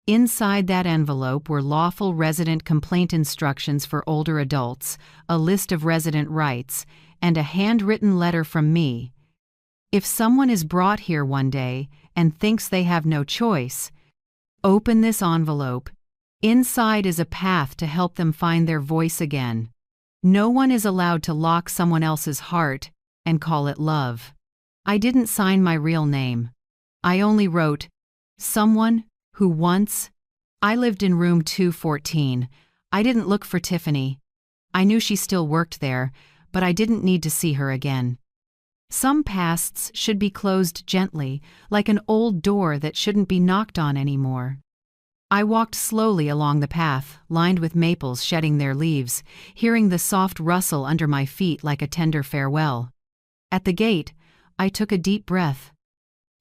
Inside that envelope were lawful resident complaint instructions for older adults, a list of resident rights, and a handwritten letter from me. If someone is brought here one day and thinks they have no choice, open this envelope. Inside is a path to help them find their voice again. No one is allowed to lock someone else's heart and call it love. I didn't sign my real name. I only wrote, "Someone who once." I lived in room 214. I didn't look for Tiffany. I knew she still worked there, but I didn't need to see her again. Some pasts should be closed gently, like an old door that shouldn't be knocked on anymore. I walked slowly along the path, lined with maples shedding their leaves, hearing the soft rustle under my feet like a tender farewell. At the gate, I took a deep breath.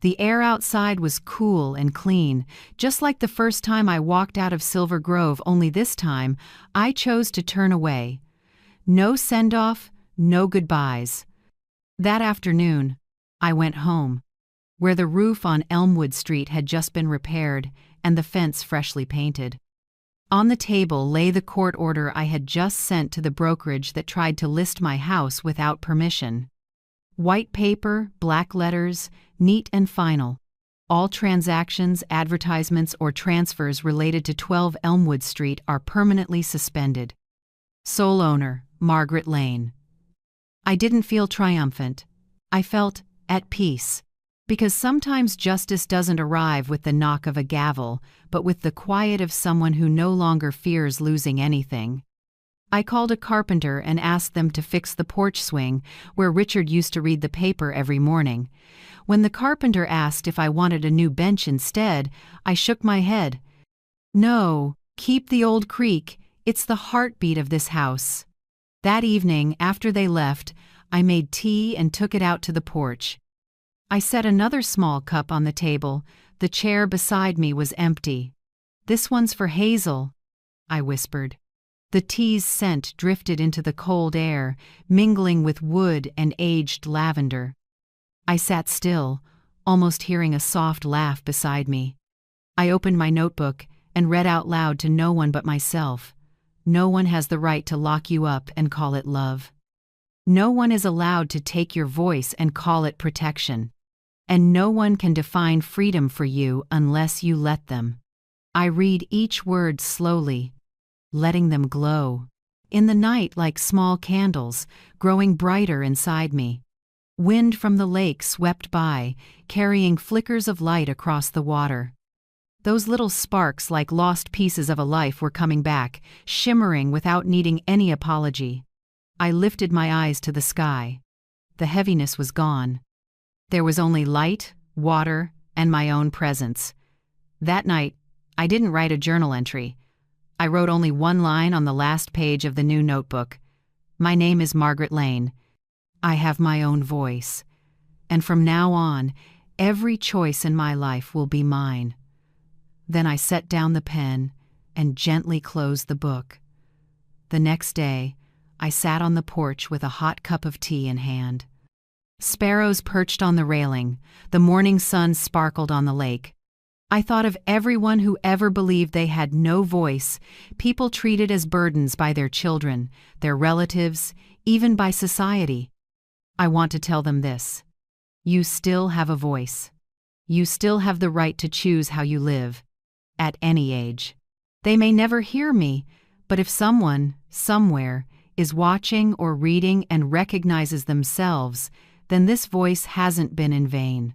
The air outside was cool and clean, just like the first time I walked out of Silver Grove, only this time, I chose to turn away. No send-off, no goodbyes. That afternoon, I went home, where the roof on Elmwood Street had just been repaired and the fence freshly painted. On the table lay the court order I had just sent to the brokerage that tried to list my house without permission. White paper, black letters, neat and final. All transactions, advertisements, or transfers related to 12 Elmwood Street are permanently suspended. Sole owner, Margaret Lane. I didn't feel triumphant. I felt at peace. Because sometimes justice doesn't arrive with the knock of a gavel, but with the quiet of someone who no longer fears losing anything. I called a carpenter and asked them to fix the porch swing where Richard used to read the paper every morning. When the carpenter asked if I wanted a new bench instead, I shook my head. No, keep the old creak. It's the heartbeat of this house. That evening, after they left, I made tea and took it out to the porch. I set another small cup on the table. The chair beside me was empty. "This one's for Hazel," I whispered. The tea's scent drifted into the cold air, mingling with wood and aged lavender. I sat still, almost hearing a soft laugh beside me. I opened my notebook and read out loud to no one but myself. No one has the right to lock you up and call it love. No one is allowed to take your voice and call it protection. And no one can define freedom for you unless you let them. I read each word slowly, letting them glow. In the night like small candles, growing brighter inside me. Wind from the lake swept by, carrying flickers of light across the water. Those little sparks like lost pieces of a life were coming back, shimmering without needing any apology. I lifted my eyes to the sky. The heaviness was gone. There was only light, water, and my own presence. That night, I didn't write a journal entry. I wrote only one line on the last page of the new notebook. My name is Margaret Lane. I have my own voice. And from now on, every choice in my life will be mine. Then I set down the pen and gently closed the book. The next day, I sat on the porch with a hot cup of tea in hand. Sparrows perched on the railing, the morning sun sparkled on the lake. I thought of everyone who ever believed they had no voice, people treated as burdens by their children, their relatives, even by society. I want to tell them this. You still have a voice. You still have the right to choose how you live, at any age. They may never hear me, but if someone, somewhere, is watching or reading and recognizes themselves, then this voice hasn't been in vain.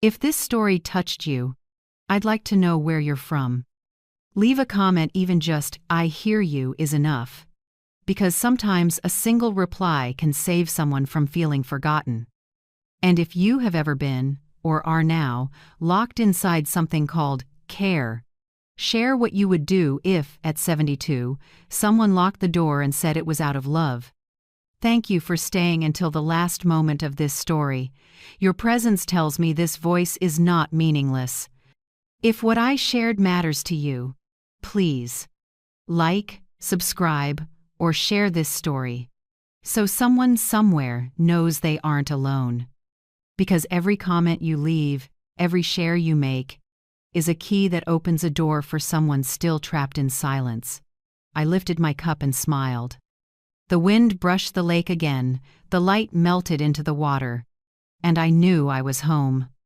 If this story touched you, I'd like to know where you're from. Leave a comment, even just, "I hear you" is enough. Because sometimes a single reply can save someone from feeling forgotten. And if you have ever been, or are now, locked inside something called care, share what you would do if, at 72, someone locked the door and said it was out of love. Thank you for staying until the last moment of this story. Your presence tells me this voice is not meaningless. If what I shared matters to you, please like, subscribe, or share this story so someone somewhere knows they aren't alone. Because every comment you leave, every share you make, is a key that opens a door for someone still trapped in silence. I lifted my cup and smiled. The wind brushed the lake again, the light melted into the water, and I knew I was home.